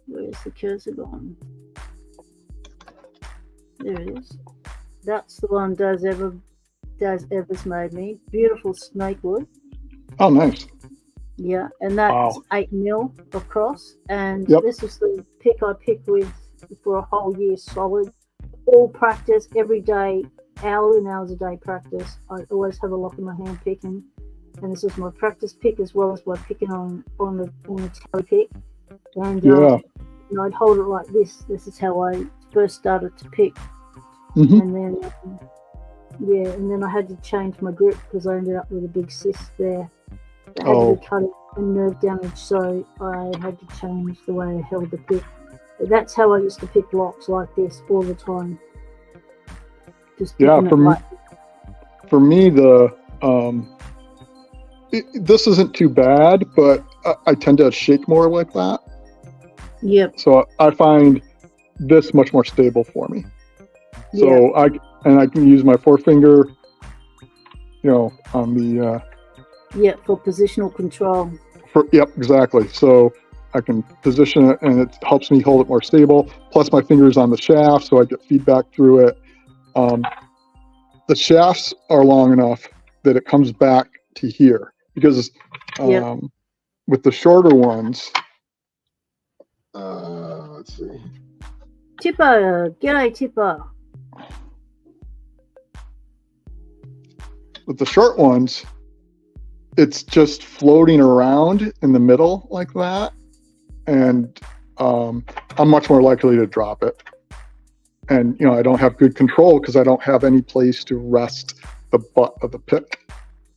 Where's the cursor gone? There it is. That's the one Daz Evers made me. Beautiful snake wood. Oh, nice. Yeah, and that's Wow. 8mm across. And Yep. this is the pick I picked with for a whole year solid. All practice, every day, hours and hours a day practice. I always have a lock in my hand picking. And this is my practice pick as well as my picking on the telly pick. And, Yeah. and I'd hold it like this. This is how I first started to pick. Mhm. And then, and then I had to change my grip because I ended up with a big cyst there. It had to be cut and nerve damage, so I had to change the way I held the pick. But that's how I used to pick locks like this all the time. Just picking it like. For me, this isn't too bad, but I tend to shake more like that. Yep. So I find this much more stable for me. So Yep. I can use my forefinger, on the. For positional control. Yep, exactly. So I can position it, and it helps me hold it more stable. Plus, my finger's on the shaft, so I get feedback through it. The shafts are long enough that it comes back to here, because with the shorter ones, let's see. Tipper, g'day Tipper. With the short ones, it's just floating around in the middle like that, and I'm much more likely to drop it. And I don't have good control because I don't have any place to rest the butt of the pick.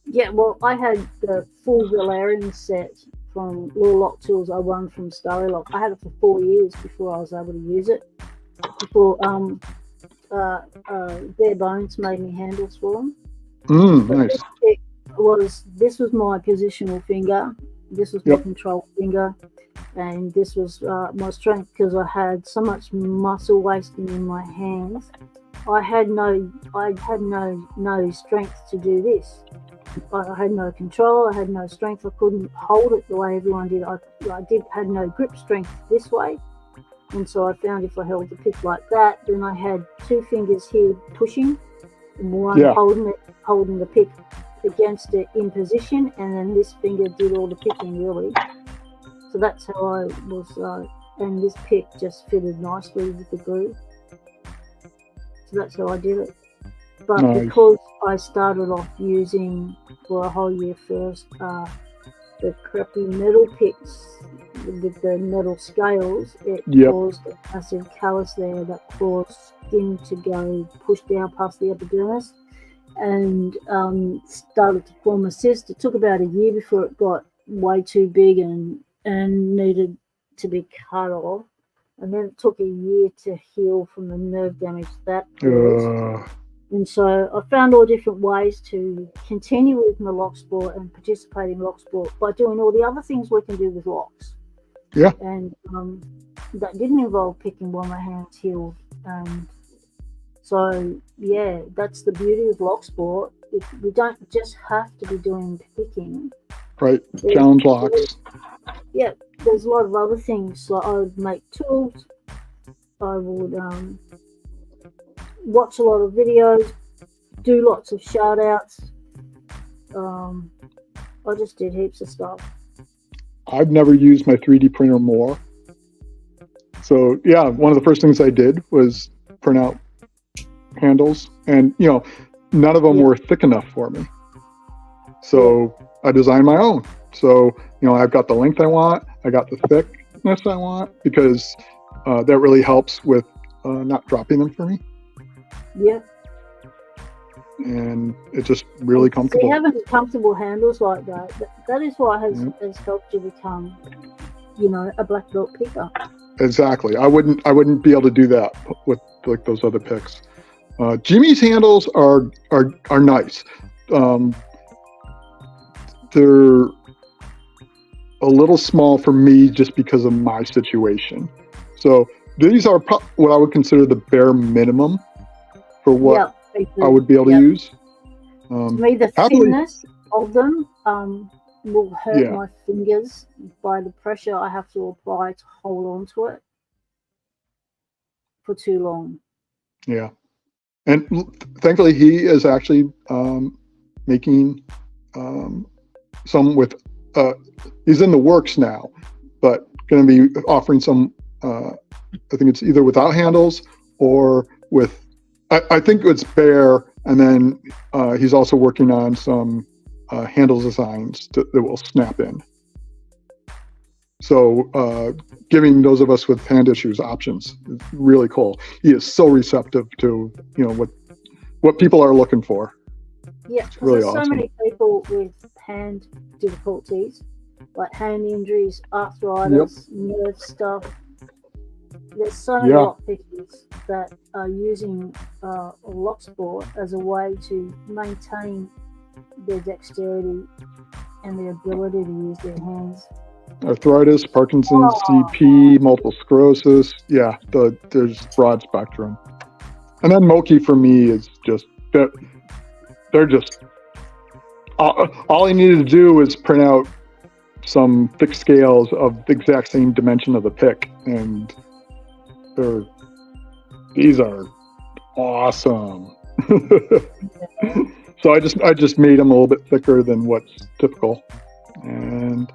Yeah, well, I had the full Valerian set from Little Lock Tools I won from Starry Lock. I had it for 4 years before I was able to use it. Before Bare Bones made me handles for them. Nice. This was my positional finger. This was my control finger. And this was my strength because I had so much muscle wasting in my hands. I had no strength to do this. I had no control. I had no strength. I couldn't hold it the way everyone did. I had no grip strength this way, and so I found if I held the pick like that, then I had two fingers here pushing, and one holding the pick against it in position, and then this finger did all the picking really. So that's how I was, and this pick just fitted nicely with the groove. So that's how I did it. But because I started off using for a whole year first the crappy metal picks with the metal scales, it caused a massive callus there that caused skin to go push down past the epidermis and started to form a cyst. It took about a year before it got way too big and needed to be cut off. And then it took a year to heal from the nerve damage that caused. And so I found all different ways to continue with my Locksport and participate in Locksport by doing all the other things we can do with locks. Yeah. And that didn't involve picking while my hands healed. So, that's the beauty of Locksport. We don't just have to be doing picking. Right. Challenge locks. Yeah, there's a lot of other things. Like I would make tools. I would watch a lot of videos, do lots of shout outs. I just did heaps of stuff. I've never used my 3D printer more. So one of the first things I did was print out handles, and none of them were thick enough for me. So I designed my own. So I've got the length I want, I got the thickness I want, because that really helps with not dropping them for me. Yeah. And it's just really comfortable. So having comfortable handles like that is what has helped you become, a black belt picker. Exactly. I wouldn't be able to do that with like those other picks. Jimmy's handles are nice. They're a little small for me just because of my situation. So these are what I would consider the bare minimum for what I would be able to use. To me, the thinness of them will hurt my fingers by the pressure I have to apply to hold on to it for too long. Yeah. And thankfully, he is actually making some with, he's in the works now, but going to be offering some, I think it's either without handles or with, I think it's bare, and then he's also working on some handles designs that will snap in. So giving those of us with hand issues options is really cool. He is so receptive to, you know, what people are looking for. Yeah, because really there's awesome. so many people with hand difficulties, like hand injuries, arthritis, nerve stuff. There's so many lock pickers that are using Locksport as a way to maintain their dexterity and their ability to use their hands. Arthritis, Parkinson's, CP, multiple sclerosis. Yeah, there's broad spectrum. And then Moki for me is just, they're just, all I needed to do was print out some thick scales of the exact same dimension of the pick, and these are awesome. So I just made them a little bit thicker than what's typical, and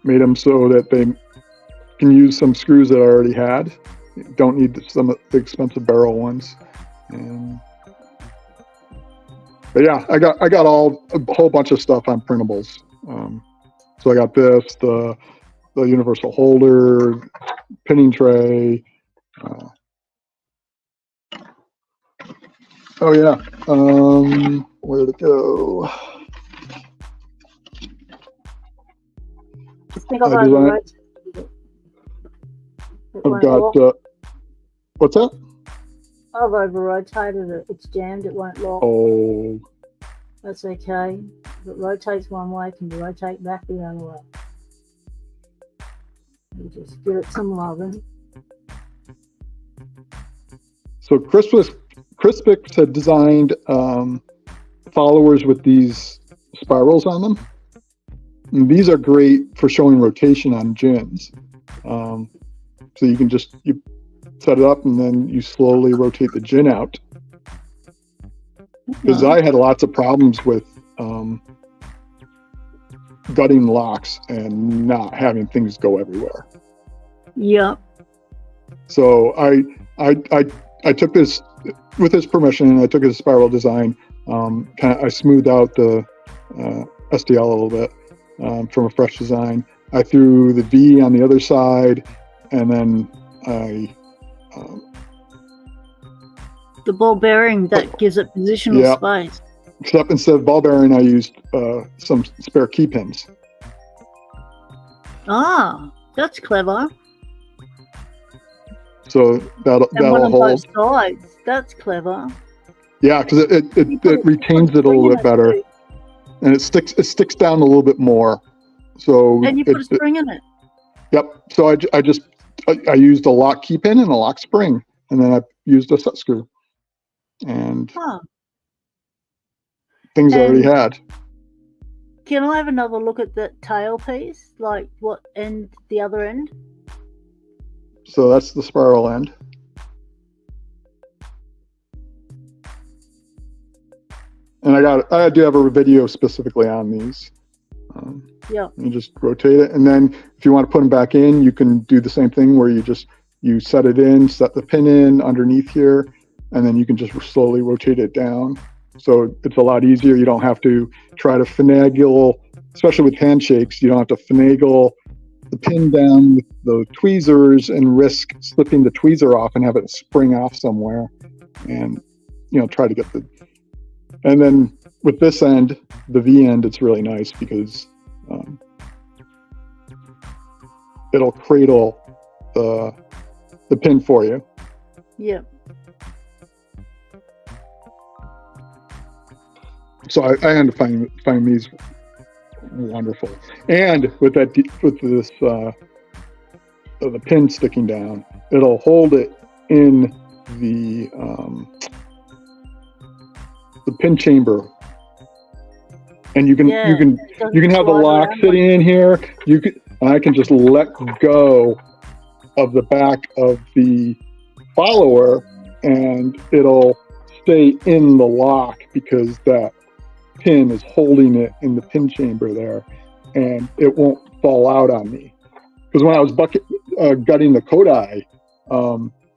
made them so that they can use some screws that I already had. Don't need some of the expensive barrel ones. But yeah, I got a whole bunch of stuff on printables. So I got this, the universal holder, pinning tray. Oh yeah, where'd it go? I think I've overrotated it. I've got, what's that? I've over-rotated it. It's jammed. It won't lock. Oh. That's okay. If it rotates one way, it can rotate back the other way. You just give it some loving. So Crispix had designed followers with these spirals on them. And these are great for showing rotation on gins. So you can you set it up and then you slowly rotate the gin out. Because I had lots of problems with gutting locks and not having things go everywhere. Yep. So I took this with his permission, and I took his spiral design. I smoothed out the STL a little bit from a fresh design. I threw the V on the other side, and then the ball bearing that gives it positional space. Except instead of ball bearing, I used some spare key pins. Ah, that's clever. So that'll hold. Both sides. That's clever. Yeah, because it retains it a little bit better, and it sticks down a little bit more. So and you put a spring in it. Yep. So I used a lock key pin and a lock spring, and then I used a set screw, and things I already had. Can I have another look at that tail piece? Like what end? The other end? So that's the spiral end. And I do have a video specifically on these. You just rotate it, and then if you want to put them back in, you can do the same thing where you set it in, set the pin in underneath here, and then you can just slowly rotate it down. So it's a lot easier. You don't have to try to finagle, especially with handshakes. You don't have to finagle the pin down with the tweezers and risk slipping the tweezer off and have it spring off somewhere, and try to get the. And then with this end, the V end, it's really nice because it'll cradle the pin for you. Yeah. So I end up finding these wonderful, and with this the pin sticking down, it'll hold it in the pin chamber, and you can have the lock sitting in here. I can just let go of the back of the follower, and it'll stay in the lock because that pin is holding it in the pin chamber there, and it won't fall out on me. Because when I was gutting the Kodai,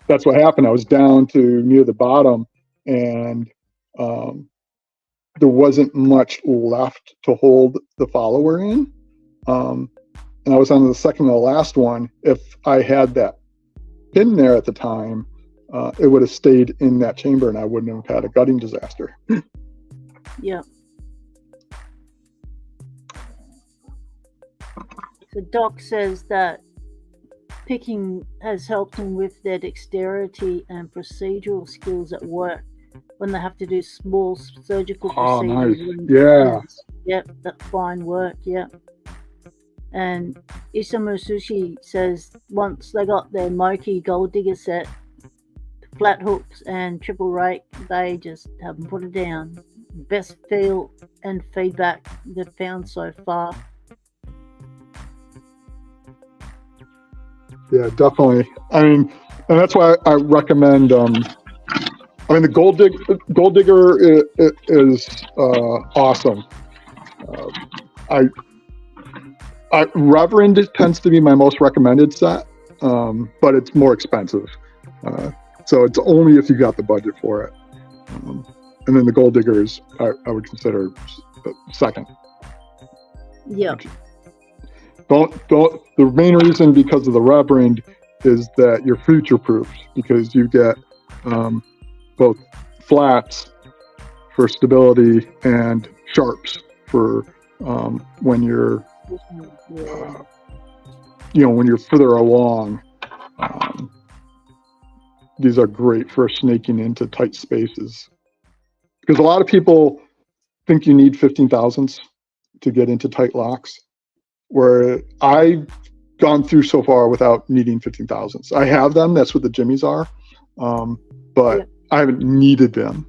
that's what happened. I was down to near the bottom, and there wasn't much left to hold the follower in. And I was on the second to the last one. If I had that pin there at the time, it would have stayed in that chamber and I wouldn't have had a gutting disaster. Yeah. So Doc says that picking has helped them with their dexterity and procedural skills at work when they have to do small surgical procedures. Nice. Yeah. Yep, that fine work, yeah. And Isamu Sushi says once they got their Moki Gold Digger set, flat hooks and triple rake, they just haven't put it down. Best feel and feedback they've found so far. Yeah, definitely. I mean, and that's why I recommend. I mean, the Gold Digger is awesome. Reverend tends to be my most recommended set, but it's more expensive. So it's only if you got the budget for it. And then the Gold Digger is, I would consider second. Yeah. The main reason because of the Reverend is that you're future proof because you get both flats for stability and sharps for when you're when you're further along. These are great for snaking into tight spaces because a lot of people think you need 15 thousandths to get into tight locks, where I've gone through so far without needing 15 thousandths. I have them, that's what the jimmies are, but I haven't needed them.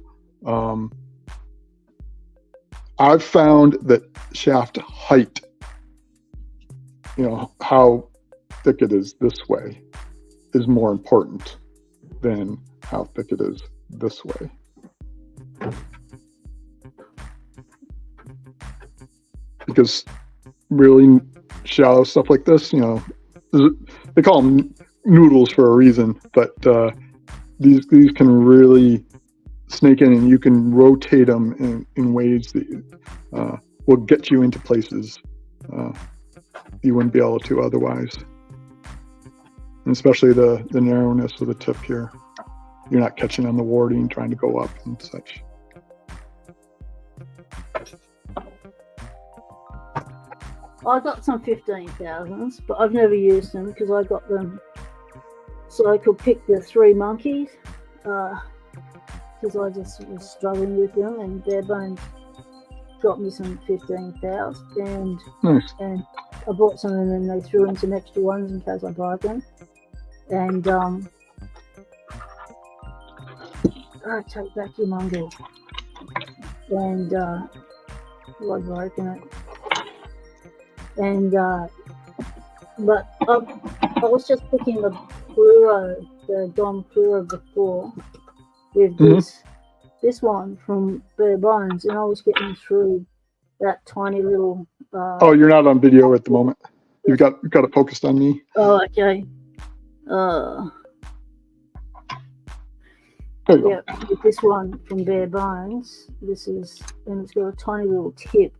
I've found that shaft height, how thick it is this way, is more important than how thick it is this way. Because really shallow stuff like this, they call them noodles for a reason, but these can really snake in, and you can rotate them in ways that will get you into places you wouldn't be able to otherwise. And especially the narrowness of the tip here. You're not catching on the warding, trying to go up and such. I got some 15,000s, but I've never used them because I got them so I could pick the 3 monkeys because I just was struggling with them, and Bare Bones got me some 15,000 nice. And I bought some and then they threw in some extra ones in case I broke them. And take back your mongrel. And I've broken it. And but I was just picking the Pluro, the Dom Pluro before with this one from Bare Bones, and I was getting through that tiny little. Oh, you're not on video at the moment. You've got it focused on me. Oh, okay. Yeah, with this one from Bare Bones, and it's got a tiny little tip,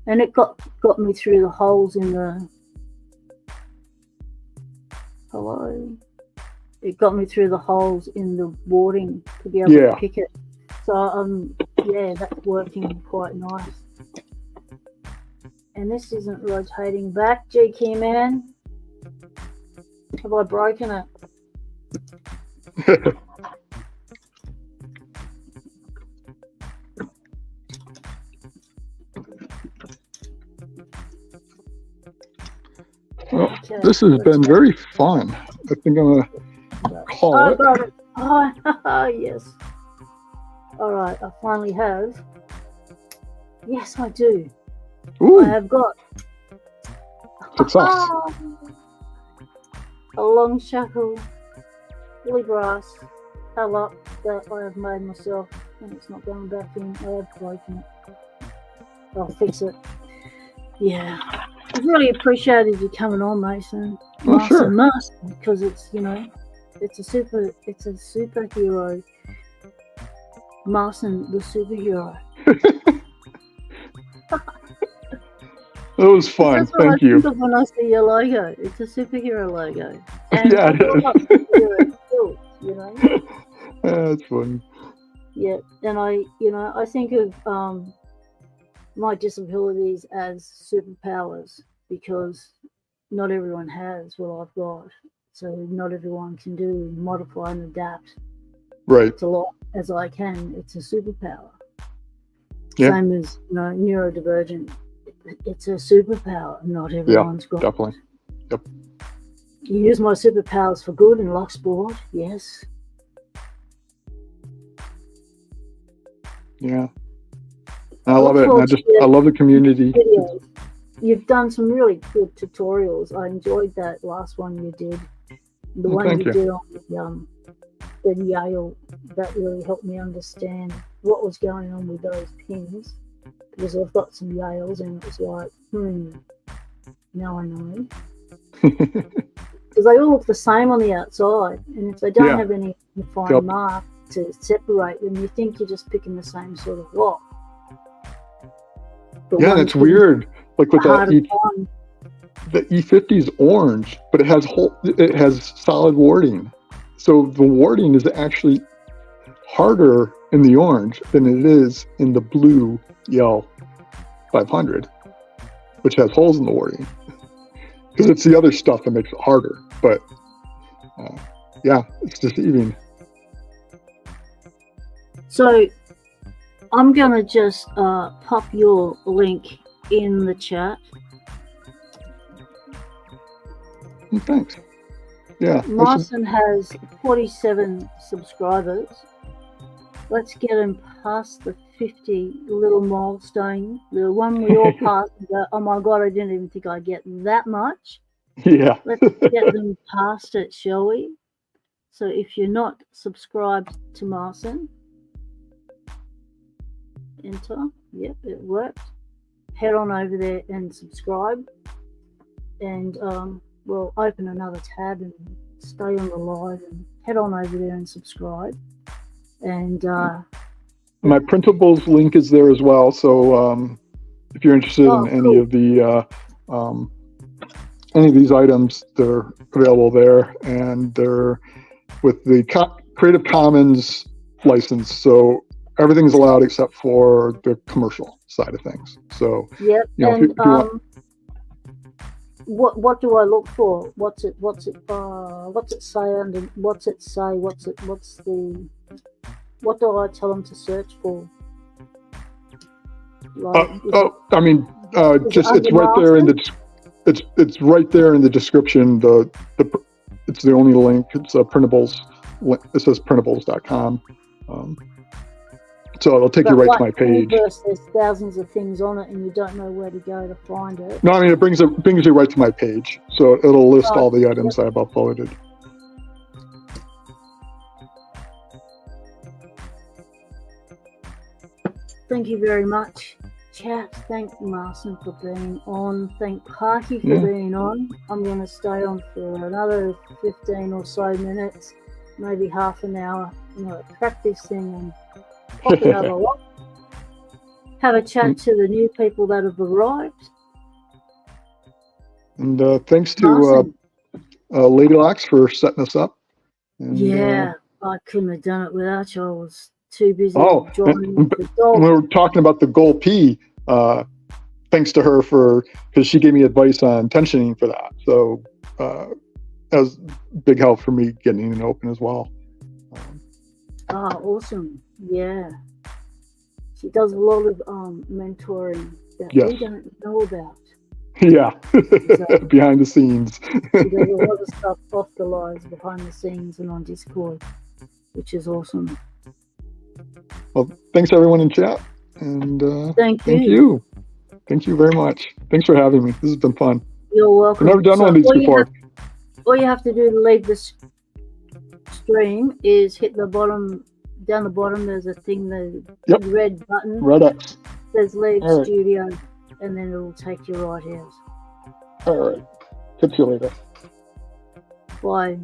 and it got me through the holes in the. Hello. It got me through the holes in the warding to be able to pick it. So that's working quite nice. And this isn't rotating back, GK man. Have I broken it? Well, this has been very fun. I think I'm going to call it. Got it. Oh, yes. All right, I finally have. Yes, I do. Ooh. I have got Success. a long shackle woolly brass padlock that I have made myself, and it's not going back in. I have broken it. I'll fix it. Yeah. I've really appreciated you coming on, Mason. Oh, sure. Marson, because it's, you know, it's a superhero. Marson, the superhero. It was fun. Thank you. When I see your logo, it's a superhero logo. And Yeah, it is. Cool, you know. That's funny. Yeah, and I think of my disabilities as superpowers, because not everyone has what I've got. So not everyone can do, modify and adapt Right. to life as I can. It's a superpower. Yeah. Same as, you know, neurodivergent. It's a superpower. Not everyone's got. Definitely. Yep. You use my superpowers for good in Locksport, yes. Yeah. I love it. I love the community. Videos. You've done some really good tutorials. I enjoyed that last one you did. The one you did on the Yale, that really helped me understand what was going on with those pins. Because I've got some Yales and it was like, now I know. Because they all look the same on the outside, and if they don't have any defined mark to separate them, you think you're just picking the same sort of lock. But that's weird. Like with the E50 is orange, but it has solid warding. So the warding is actually harder in the orange than it is in the blue Yale 500, which has holes in the warding. Because it's the other stuff that makes it harder. But it's deceiving. So I'm going to just pop your link in the chat. Thanks. Yeah. Marson has 47 subscribers. Let's get him past the 50 little milestone. The one we all passed and go, oh my God, I didn't even think I'd get that much. Yeah. Let's get them past it, shall we? So if you're not subscribed to Marson, enter. Yep, it worked. Head on over there and subscribe. And we'll open another tab and stay on the live and head on over there and subscribe. And my printables link is there as well. So if you're interested in any of the any of these items, they're available there, and they're with the Creative Commons license. So everything's allowed except for the commercial side of things. So yep. You know, and if you want... what do I look for? What's it say under? What do I tell them to search for? Like, it's right there in the it's right there in the description. It's the only link. It's a printables. It says printables.com. So it'll take you right to my page. There's thousands of things on it, and you don't know where to go to find it. No, I mean it brings you right to my page. So it'll list all the items I've uploaded. Thank you very much, chat. Thank Marson for being on. Thank Parky for being on. I'm going to stay on for another 15 or so minutes, maybe half an hour. I'm going to crack this thing and pop another lock. Have a chat to the new people that have arrived. And thanks to Lady Locks for setting us up. And, I couldn't have done it without you. I was too busy joining the dog. We were talking about the Goal P. Thanks to her because she gave me advice on tensioning for that. So that was big help for me getting it open as well. Awesome. Yeah. She does a lot of mentoring that we don't know about. Yeah. Behind the scenes. She does a lot of stuff off the lines, behind the scenes, and on Discord, which is awesome. Well, thanks everyone in chat, and thank you. Thank you very much. Thanks for having me. This has been fun. You're welcome. I've never done one of these before. All you have to do to leave this. stream is hit the bottom. Down the bottom, there's a thing, the Yep. red button. Red X. Says leave All right. studio, and then it'll take you right out. All right. Catch you later. Bye.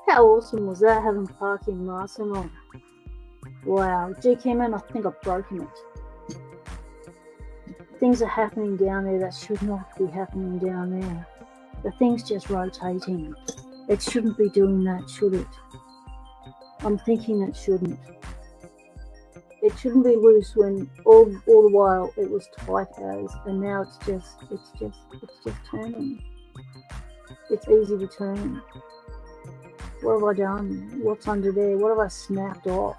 How awesome was that, having Parking Marson on? Wow. GK man, I think I've broken it. Things are happening down there that should not be happening down there. The thing's just rotating. It shouldn't be doing that, should it? I'm thinking it shouldn't. It shouldn't be loose when all the while it was tight as, and now it's just turning. It's easy to turn. What have I done? What's under there? What have I snapped off?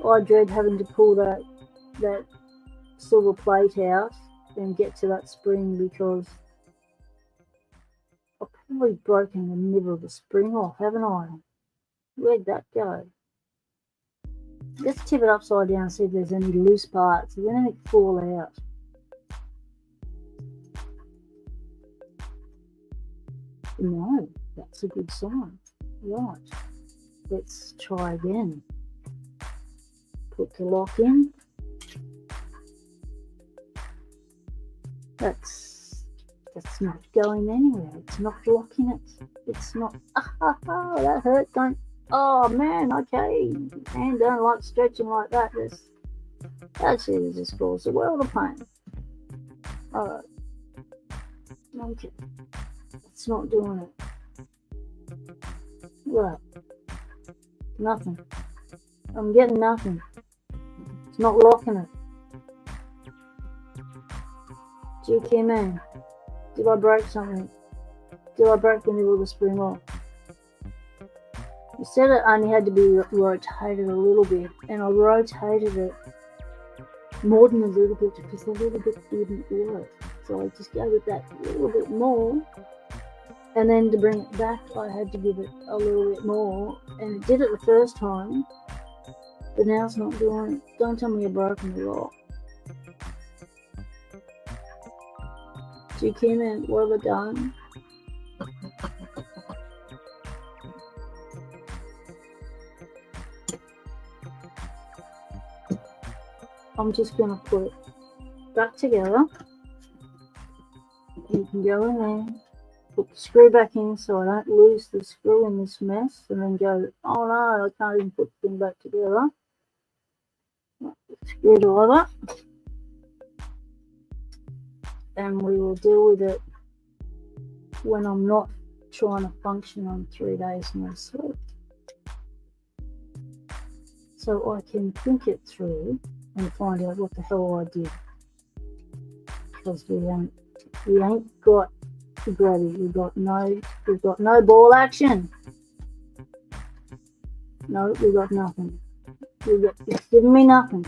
I dread having to pull that silver plate out and get to that spring, because I've probably broken the middle of the spring off, haven't I? Where'd that go? Let's tip it upside down and see if there's any loose parts. Is anything fall out? No, that's a good sign. Right. Let's try again. Put the lock in. That's not going anywhere. It's not locking it. It's not. That hurt. Don't. Oh man. Okay. And don't like stretching like that. Actually, this just causes a world of pain. Alright. Okay. It's not doing it. What? Nothing. I'm getting nothing. It's not locking it. GK man, did I break something? Did I break the middle of the spring off? You said it only had to be rotated a little bit, and I rotated it more than a little bit because a little bit didn't work. So I just gave it that little bit more, and then to bring it back I had to give it a little bit more, and it did it the first time, but now it's not doing it. Don't tell me you've broken the lock. GK man, what have I done? I'm just going to put it back together. You can go in there, put the screw back in so I don't lose the screw in this mess, and then go, oh no, I can't even put the thing back together. Screwdriver. And we will deal with it when I'm not trying to function on 3 days no sleep. So I can think it through and find out what the hell I did. Because we ain't got the gravity. We've got no ball action. No, we've got nothing. It's giving me nothing.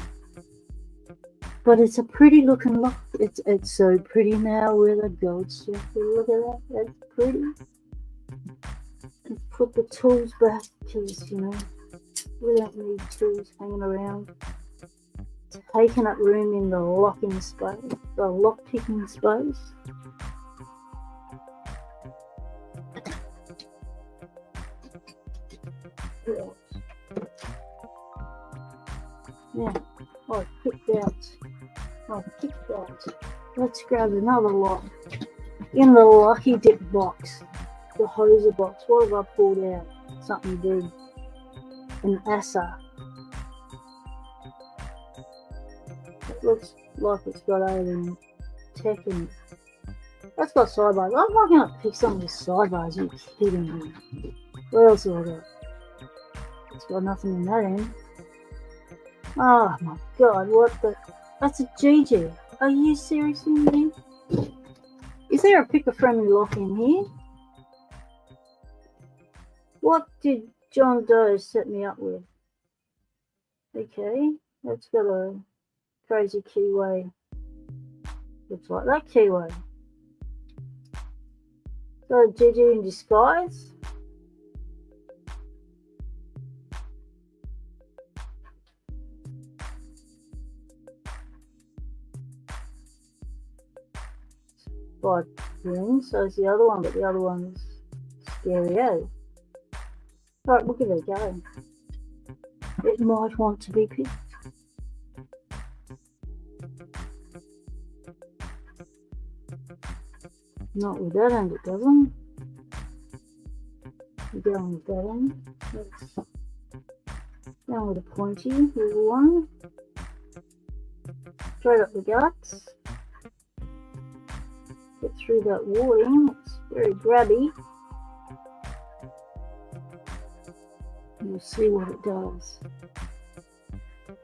But it's a pretty looking lock. It's so pretty now with a gold strap. Look at that. That's pretty. And put the tools back because, you know, we don't need tools hanging around. Taking up room in the locking space, the lock picking space. Now, I picked out. Let's grab another lock. In the lucky dip box, the hoser box, what have I pulled out? Something big. An Asa. It looks like it's got alien tech in it. That's got sidebars. I'm not going to pick some of the sidebars. You're kidding me. What else have I got? It's got nothing in that end. Oh my god, what the... That's a GG. Are you seriously me? Is there a picker-friendly lock in here? What did John Doe set me up with? Okay, that's got a crazy keyway. Looks like that keyway. So GG in disguise. 5 rings, so is the other one, but the other one's scary as. Alright, look at it go. It might want to be picked. Not with that end, it doesn't. We're going with that end. Let's down with a pointy, little one. Straight up the guts. Get through that warding. It's very grabby. We'll see what it does.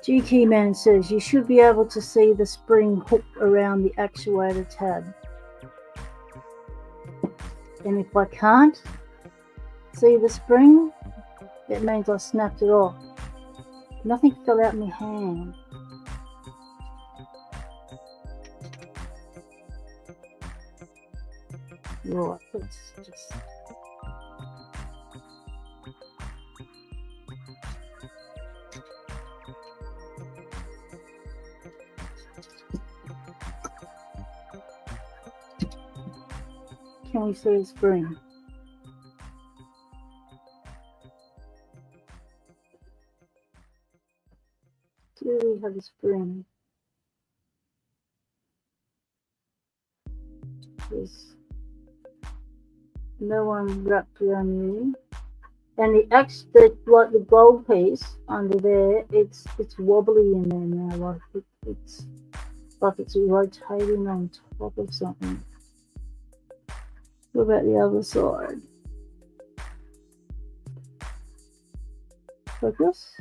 GT Man says you should be able to see the spring hooked around the actuator tab. And if I can't see the spring, it means I snapped it off. Nothing fell out in my hand. Right, let's just... Can we see the spring? Do we have a spring? There's no one wrapped around me. And like the gold piece under there, it's wobbly in there now, like it's like it's rotating on top of something. What about the other side? Focus.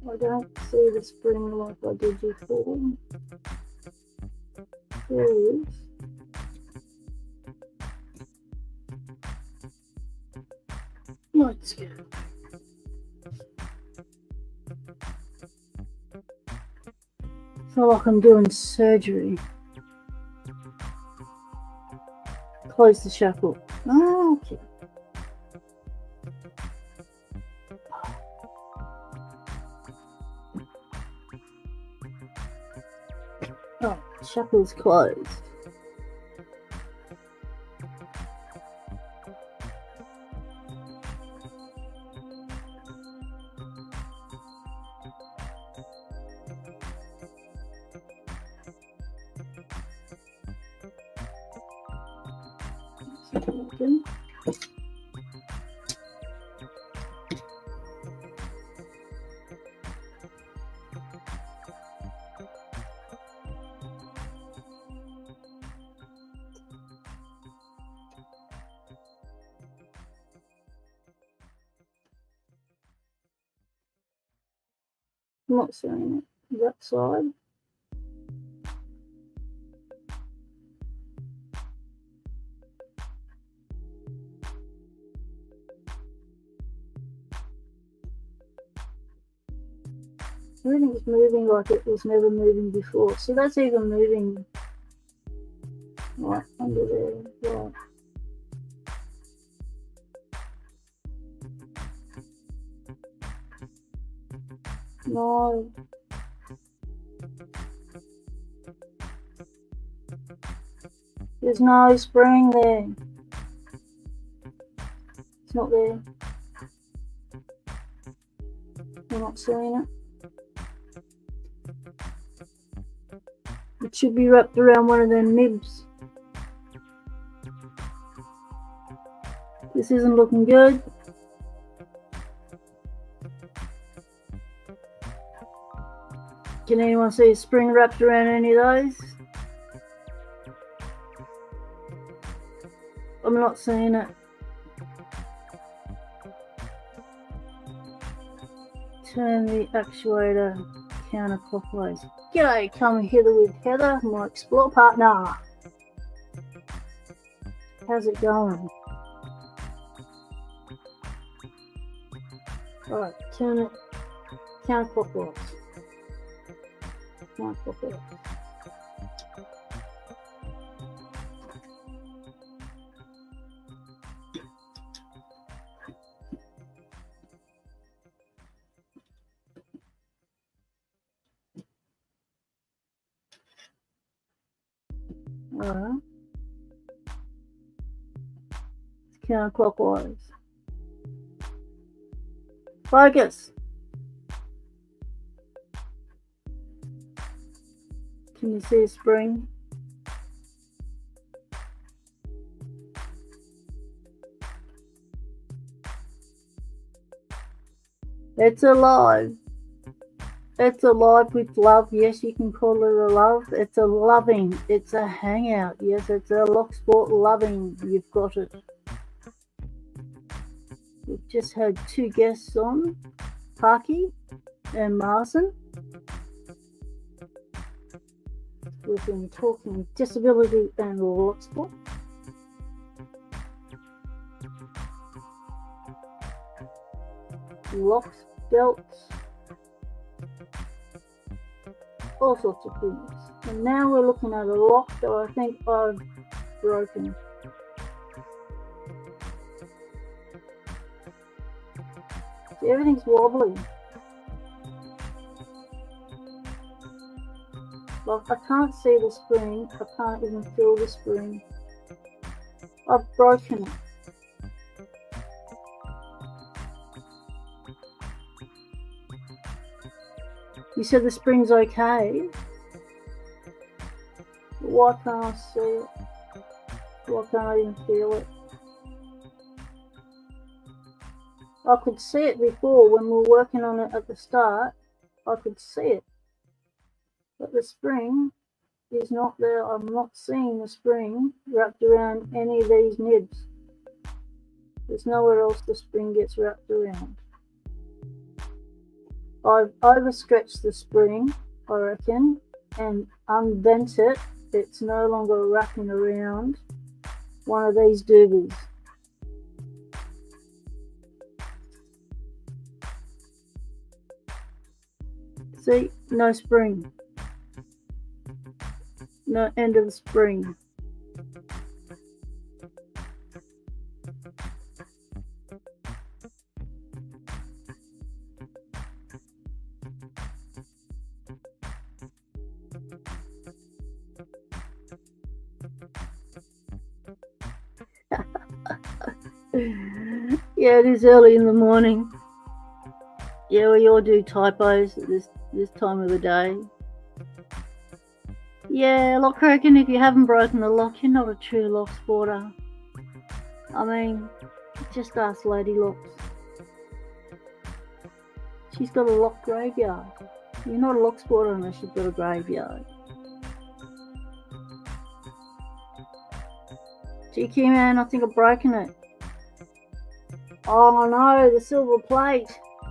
I don't see the spring like I did before. There it is. Let's go. I feel like I'm doing surgery. Close the shackle. Oh, okay. Oh, the shackle's closed. Again. I'm not seeing it. That side. Everything's moving like it was never moving before. So that's even moving right under there. Right. No. There's no spring there. It's not there. I'm not seeing it. It should be wrapped around one of them nibs. This isn't looking good. Can anyone see a spring wrapped around any of those? I'm not seeing it. Turn the actuator counterclockwise. G'day, come hither with Heather, my explore partner. How's it going? Alright, turn it counterclockwise. Counterclockwise. Alright. It's counterclockwise. Focus. Can you see a spring? It's alive. It's alive with love. Yes, you can call it a love. It's a loving. It's a hangout. Yes, it's a Locksport loving. You've got it. We've just had 2 guests on, Parky and Marson. We've been talking disability and Locksport. Locks, belts, all sorts of things. And now we're looking at a lock that I think I've broken. See, everything's wobbly. Like, I can't see the spring. I can't even feel the spring. I've broken it. You said the spring's okay. Why can't I see it? Why can't I even feel it? I could see it before when we were working on it at the start. I could see it. But the spring is not there. I'm not seeing the spring wrapped around any of these nibs. There's nowhere else the spring gets wrapped around. I've overstretched the spring, I reckon, and unbent it. It's no longer wrapping around one of these doobies. See, no spring. No end of the spring. Yeah, it is early in the morning. Yeah, we all do typos at this time of the day. Yeah, look, I reckon if you haven't broken the lock, you're not a true Locksporter. I mean, just ask Lady Locks. She's got a lock graveyard. You're not a Locksporter unless you've got a graveyard. GQ man, I think I've broken it. Oh no, the silver plate.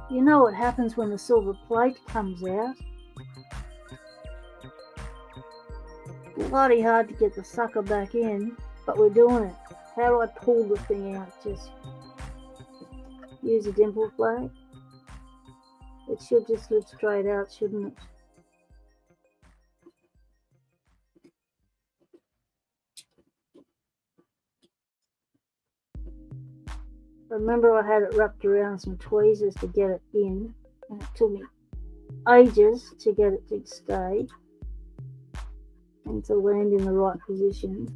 You know what happens when the silver plate comes out. Bloody hard to get the sucker back in, but we're doing it. How do I pull the thing out? Just use a dimple plate. It should just lift straight out, shouldn't it? Remember, I had it wrapped around some tweezers to get it in, and it took me ages to get it to stay and to land in the right position.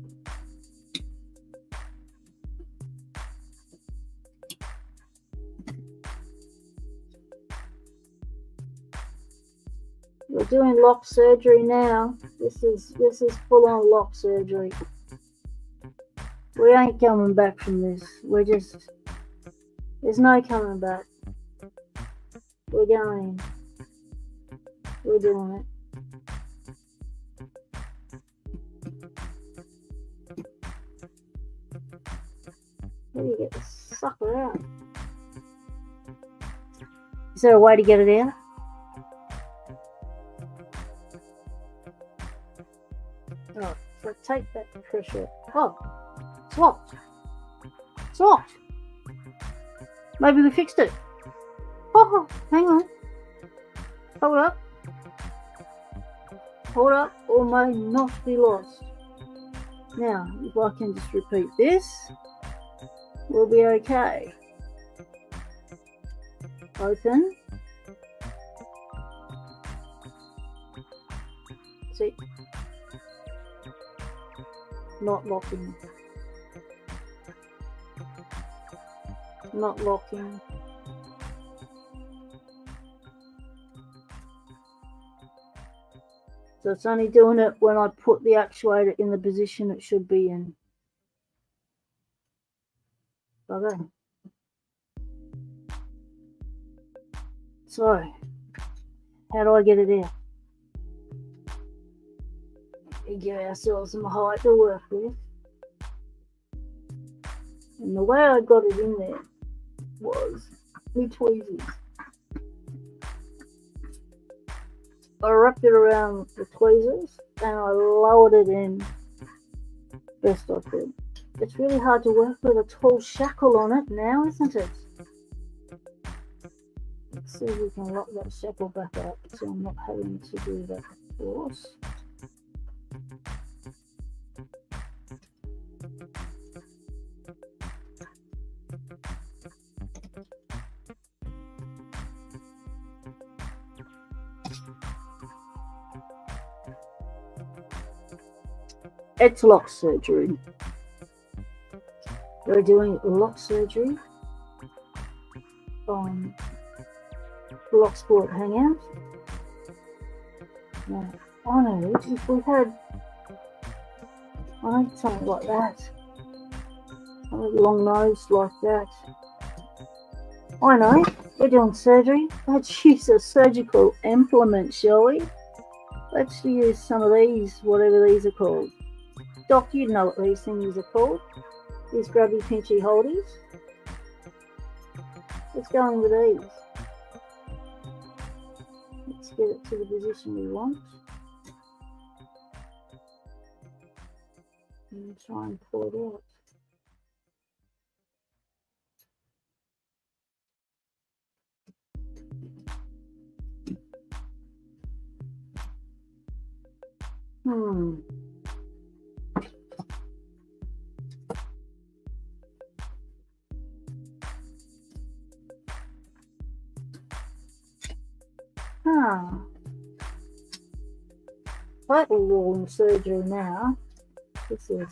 We're doing lock surgery now. This is full on lock surgery. We ain't coming back from this. There's no coming back. We're going. We're doing it. How do you get the sucker out? Is there a way to get it out? Oh, so take that pressure. Oh, it's locked. It's locked. Maybe we fixed it. Oh, hang on. Hold up. Hold up, or may not be lost. Now, if I can just repeat this, we'll be okay. Open. See? Not locking. Not locking. So it's only doing it when I put the actuator in the position it should be in. Okay. So, how do I get it out? We give ourselves some height to work with. And the way I got it in there was with tweezers. I wrapped it around the tweezers and I lowered it in best I could. It's really hard to work with a tall shackle on it now, isn't it? Let's see if we can lock that shackle back up so I'm not having to do that force. It's lock surgery. We're doing lock surgery on Locksport Hangout. Now, I know if we had something like that, a long nose like that. I know, we're doing surgery. Let's use a surgical implement, shall we? Let's use some of these, whatever these are called. Doc, you know what these things are called. These grubby pinchy holdies. Let's go in with these. Let's get it to the position we want. And try and pull it out. Vital rule in surgery now. This is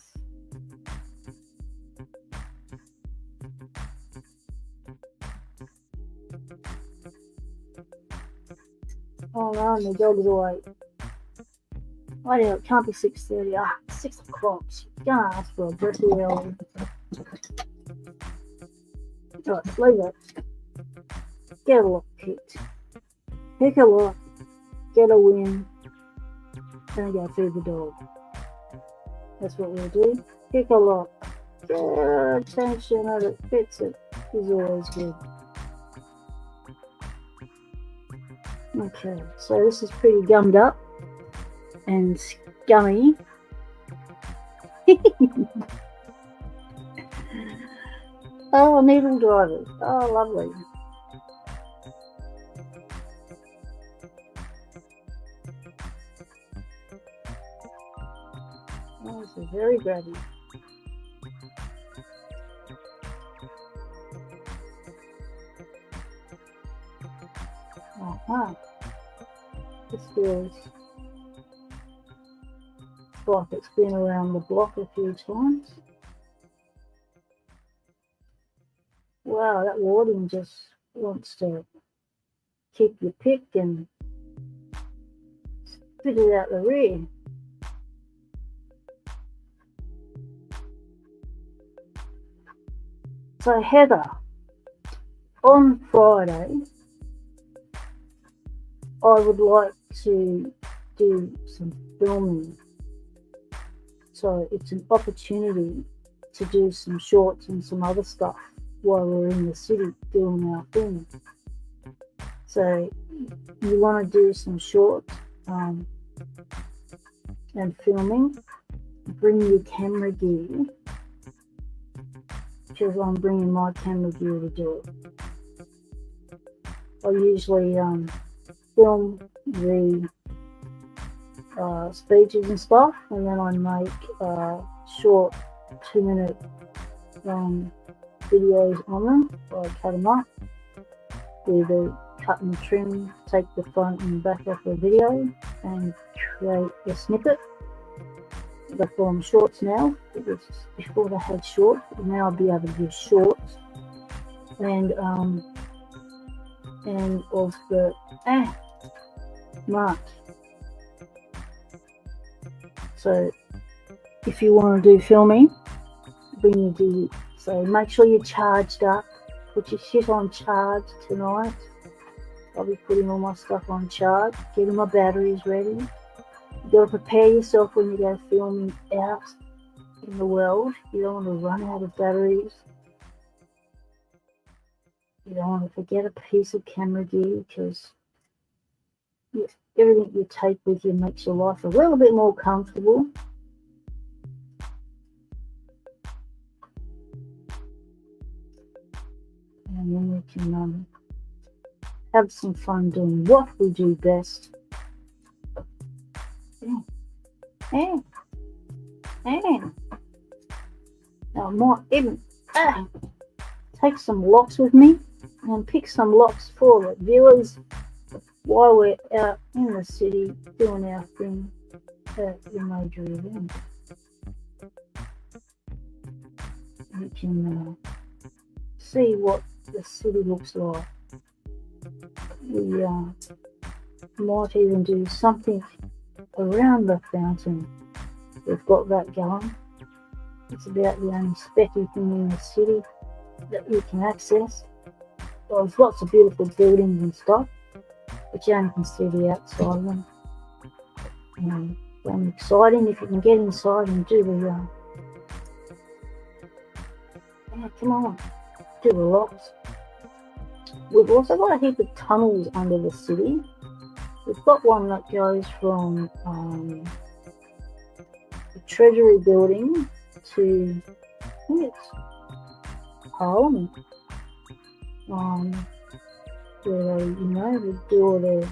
oh no, my dog's awake. I know it can't be 6:30. 6 o'clock. Gonna ask for a dirty early. Alright, leave it. Get a lock picked. Pick a lock. Get a win. Then go feed the dog. That's what we'll do. Pick a lock. Get attention that it fits it is always good. Okay, so this is pretty gummed up and scummy. Oh, needle drivers. Oh, lovely. Oh, this is very grabby. This feels like it's been around the block a few times. Wow, that warding just wants to kick your pick and spit it out the rear. So Heather, on Friday, I would like to do some filming. So it's an opportunity to do some shorts and some other stuff while we're in the city doing our thing. So you want to do some shorts and filming, bring your camera gear, because I'm bringing my camera gear to do it. I usually film the speeches and stuff, and then I make short 2-minute videos on them. I cut them up, do the cut and trim, take the front and back off the video and create a snippet, They call them shorts now. It was before they had shorts, but now I'll be able to do shorts. And of the March. So if you want to do filming, bring your D. So make sure you're charged up. Put your shit on charge tonight. I'll be putting all my stuff on charge, getting my batteries ready. You've got to prepare yourself when you go filming out in the world. You don't want to run out of batteries. You don't want to forget a piece of camera gear, because everything you take with you makes your life a little bit more comfortable. And then we can have some fun doing what we do best. Now I might even take some locks with me and pick some locks for the viewers while we're out in the city doing our thing at the major event. You can see what the city looks like. We might even do something around the fountain. We've got that going. It's about the only specky thing in the city that you can access. Well, there's lots of beautiful buildings and stuff, but you only can see the outside of them. And exciting if you can get inside and do the come on, do the locks. We've also got a heap of tunnels under the city. We've got one that goes from the Treasury building to, I think it's Parliament, where they, they do all their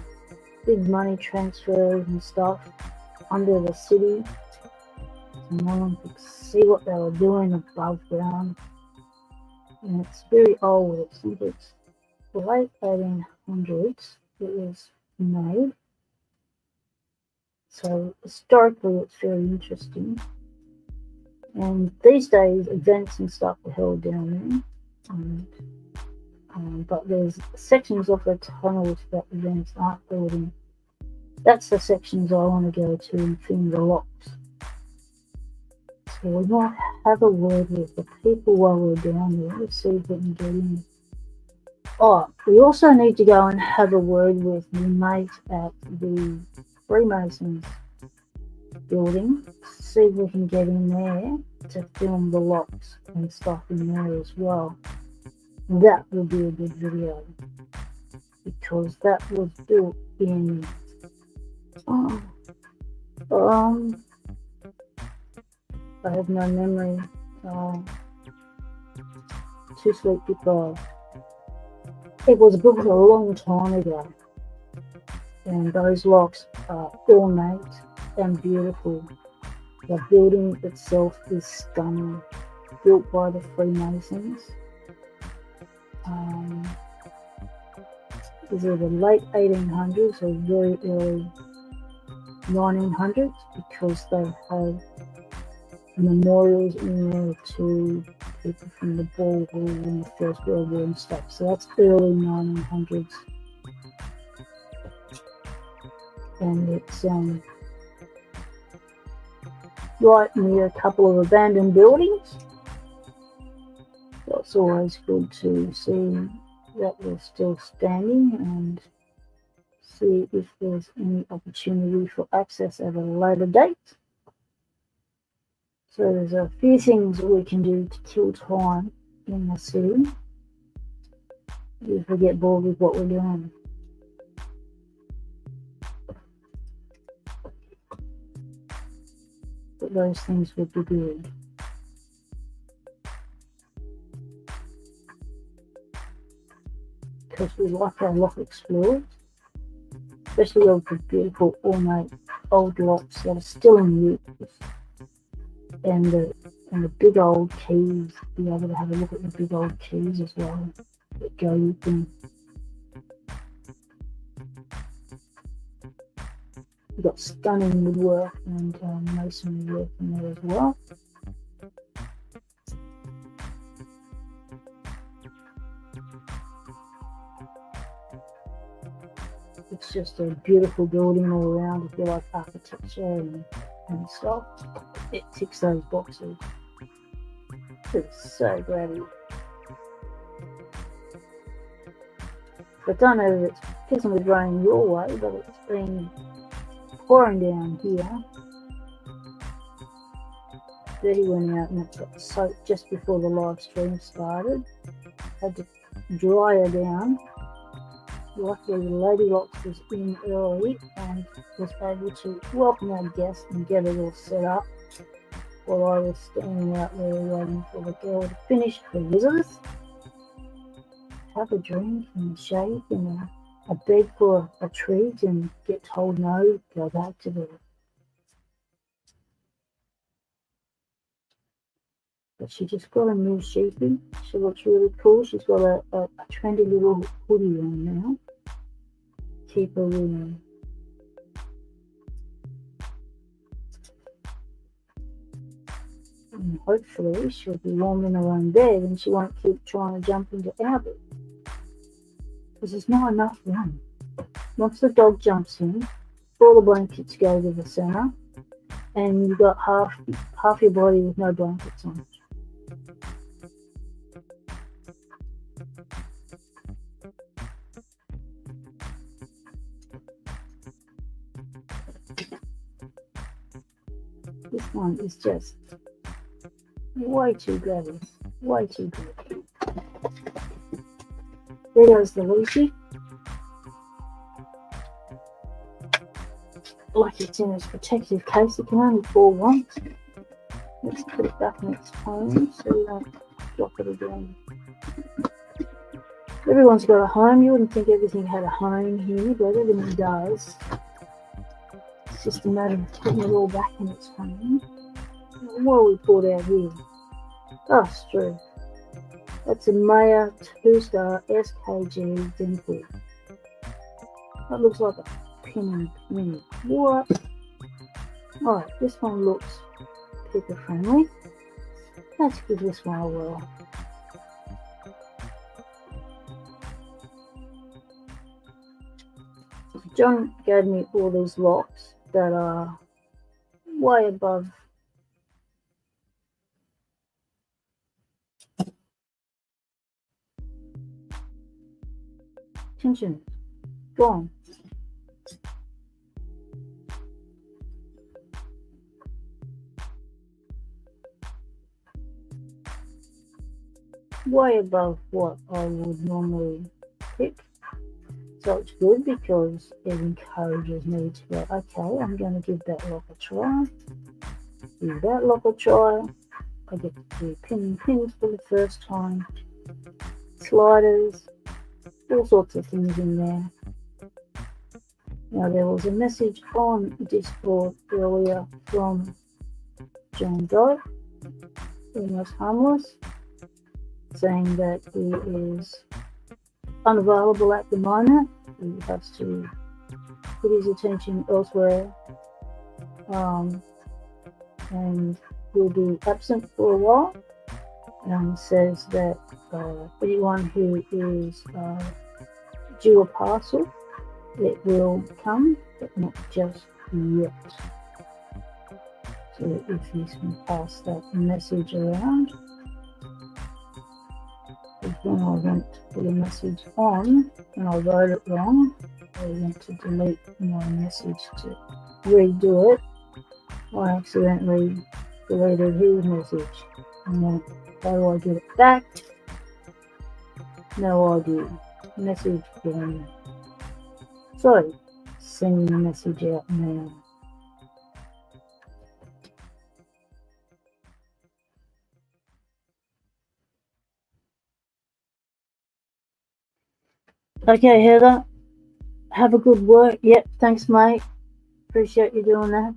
big money transfers and stuff under the city. And no one could see what they were doing above ground. And it's very old. I think it's the late 1800s it was made. So historically it's very interesting. And these days events and stuff are held down there. But there's sections of the tunnels that events aren't held in. That's the sections I want to go to and film the locks. So we might have a word with the people while we're down there. Let's see if we can get in. Oh, we also need to go and have a word with the mate at the Freemasons building. See if we can get in there to film the locks and stuff in there as well. That will be a good video, because that was built in I have no memory. Too sleep deprived. It was built a long time ago, and those locks are ornate and beautiful. The building itself is stunning, built by the Freemasons. Is it the late 1800s or very early 1900s, because they have memorials in there to people from the Boer War and the First World War and stuff. So that's early 1900s. And it's right near a couple of abandoned buildings. So it's always good to see that they're still standing and see if there's any opportunity for access at a later date. So there's a few things we can do to kill time in the city if we get bored with what we're doing. But those things would be good. Because we like our lock explorers, especially all the beautiful ornate old locks that are still in use, and the big old keys. Be able to have a look at the big old keys as well that go with them. We've got stunning woodwork and masonry work in there as well. It's just a beautiful building all around. If you like architecture and stuff, it ticks those boxes. It's so grabby. I don't know if it's pissing with rain your way, but it's been pouring down here. Betty went out and it got soaked just before the live stream started. Had to dry her down. Luckily, the Lady Locks was in early and was able to welcome our guests and get it all set up while I was standing out there waiting for the girl to finish her visitors. Have a drink and a shake and a beg for a treat and get told no, go back to bed. But she just got a new sheepy. She looks really cool. She's got a trendy little hoodie on now. Keep her warm. And hopefully she'll be warm in her own bed and she won't keep trying to jump into our bed. Because there's not enough room. Once the dog jumps in, all the blankets go to the centre and you've got half your body with no blankets on. This one is just way too grabby, way too good. There goes the Lucy. Like it's in its protective case, it can only fall once. Let's put it back in its home so we don't drop it again. Everyone's got a home. You wouldn't think everything had a home here, but everything does. It's just a matter of putting it all back in its home. What have we pulled out here? Oh, it's true. That's a Maya 2-star SKG dimple. That looks like a pin mini. What? Alright, this one looks people friendly. Let's give this one a whirl. John gave me all these locks that are way above tension. Gone. Way above what I would normally pick. So it's good because it encourages me to go, okay, I'm going to give that lock a try. Give that lock a try. I get to do pins for the first time. Sliders. All sorts of things in there. Now there was a message on Discord earlier from John Doe, almost harmless, saying that he is unavailable at the moment. He has to put his attention elsewhere, and will be absent for a while. Says that anyone who is due a parcel, it will come, but not just yet. So if you can pass that message around. When I went to put a message on and I wrote it wrong, I went to delete my message to redo it. I accidentally deleted his message. And then how do I get it back? No idea. Message gone. So, sending the message out now. Okay, Heather. Have a good work. Yep, thanks, mate. Appreciate you doing that.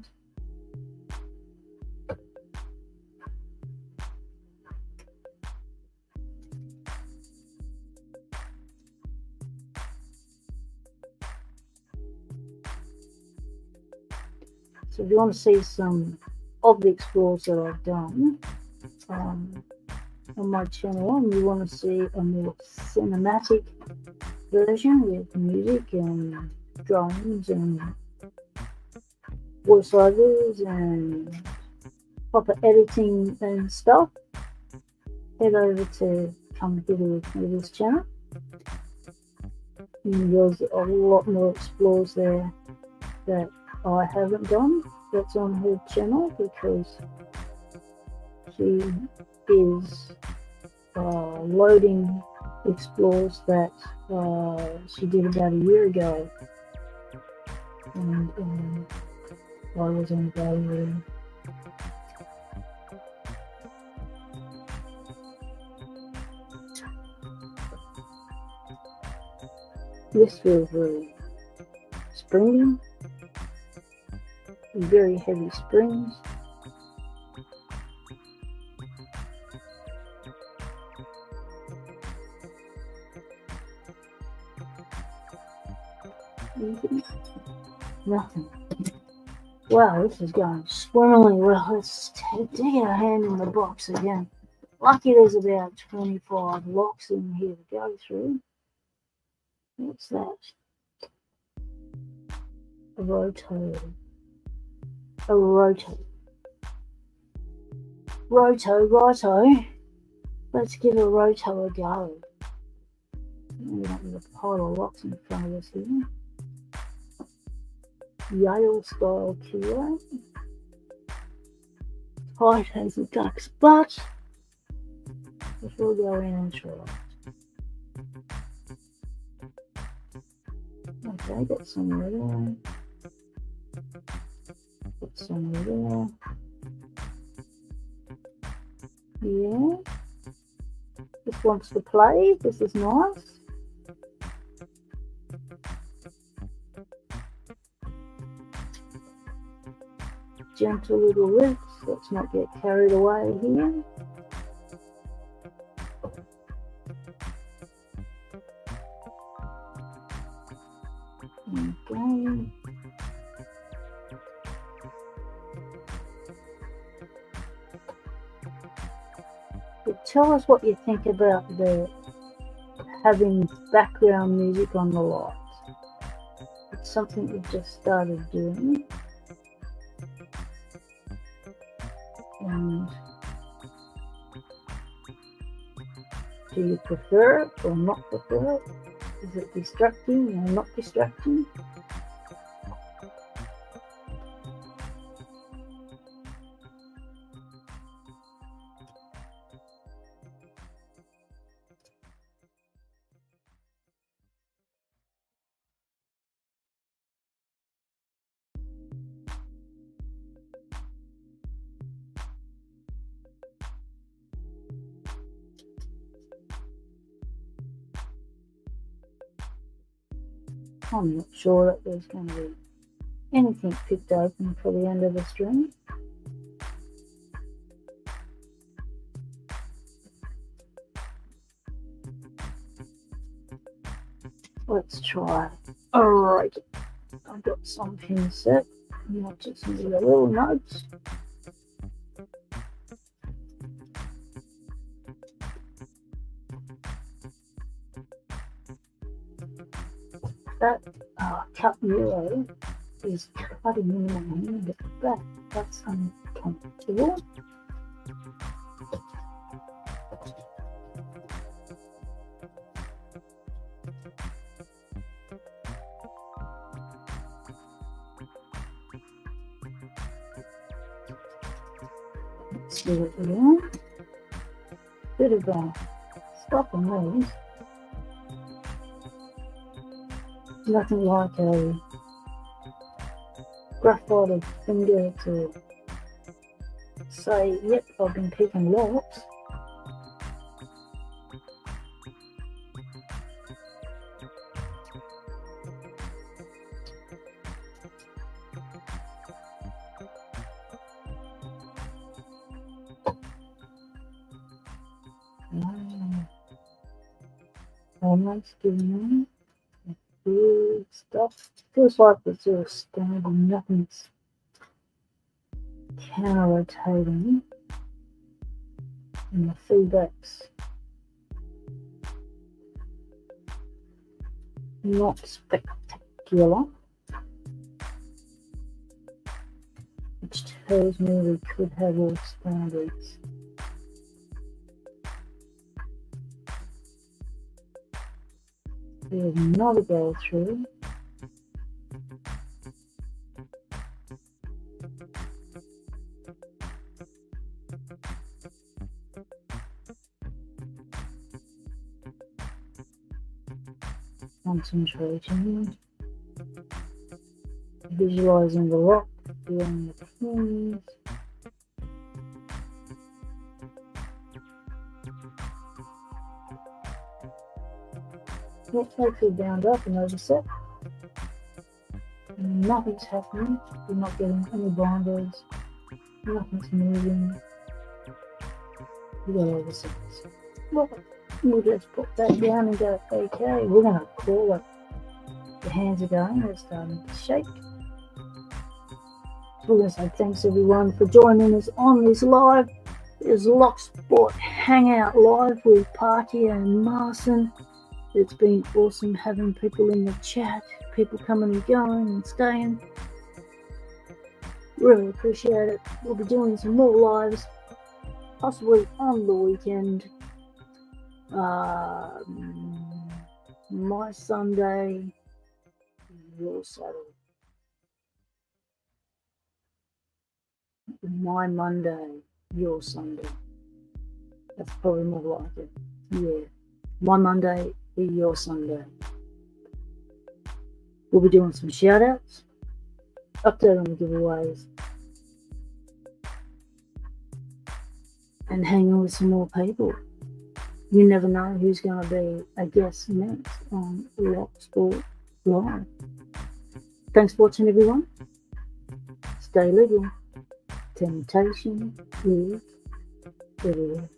So if you want to see some of the explores that I've done on my channel, and you want to see a more cinematic version with music and drones and voiceovers and proper editing and stuff, head over to Come Hither with me this channel. And there's a lot more explores there that I haven't done that's on her channel, because she is loading explores that she did about a year ago, and I was evaluating. This feels very springy, very heavy springs. Nothing. Wow, this is going swimmingly well. Let's dig our hand in the box again. Lucky there's about 25 locks in here to go through. What's that? A roto. A roto. Roto. Let's give a roto a go. We've got a pile of locks in front of us here. Yale style kilo. Tight as a duck's butt. Let's all go in and try it. Okay, got some there. Got some there. Yeah. This wants to play. This is nice. Gentle little lifts. Let's not get carried away here. Okay. But tell us what you think about the having background music on the lights. It's something we've just started doing. And do you prefer it or not prefer it? Is it distracting or not distracting? I'm not sure that there's going to be anything picked open for the end of the stream. Let's try. Alright, I've got some pins set. I might just need a little notes. That cut euro is cutting in my hand at the back. That's uncomfortable. Let's do it again. Bit of a stop on these. Nothing like a graphite finger to say, yep, I've been picking locks. Almost giving good stuff. Feels like it's just standing, nothing's counter-rotating, and the feedback's not spectacular, which tells me we could have all standards. There's another go through. Concentrating, visualizing the rock, feeling the pins. Let's hopefully bound up and overset. Nothing's happening. We're not getting any binders. Nothing's moving. We got oversets. Well, we'll just put that down and go, okay, we're going to call it. The hands are going, they're starting to shake. So we're going to say thanks everyone for joining us on this live. It's Locksport Hangout live with Parky and Marson. It's been awesome having people in the chat, people coming and going and staying. Really appreciate it. We'll be doing some more lives, possibly on the weekend. My Sunday, your Saturday. My Monday, your Sunday. That's probably more like it. Yeah. My Monday, your Sunday. We'll be doing some shout outs, update on the giveaways, and hanging with some more people. You never know who's going to be a guest next on Locksport Live. Thanks for watching, everyone. Stay legal. Temptation is everywhere.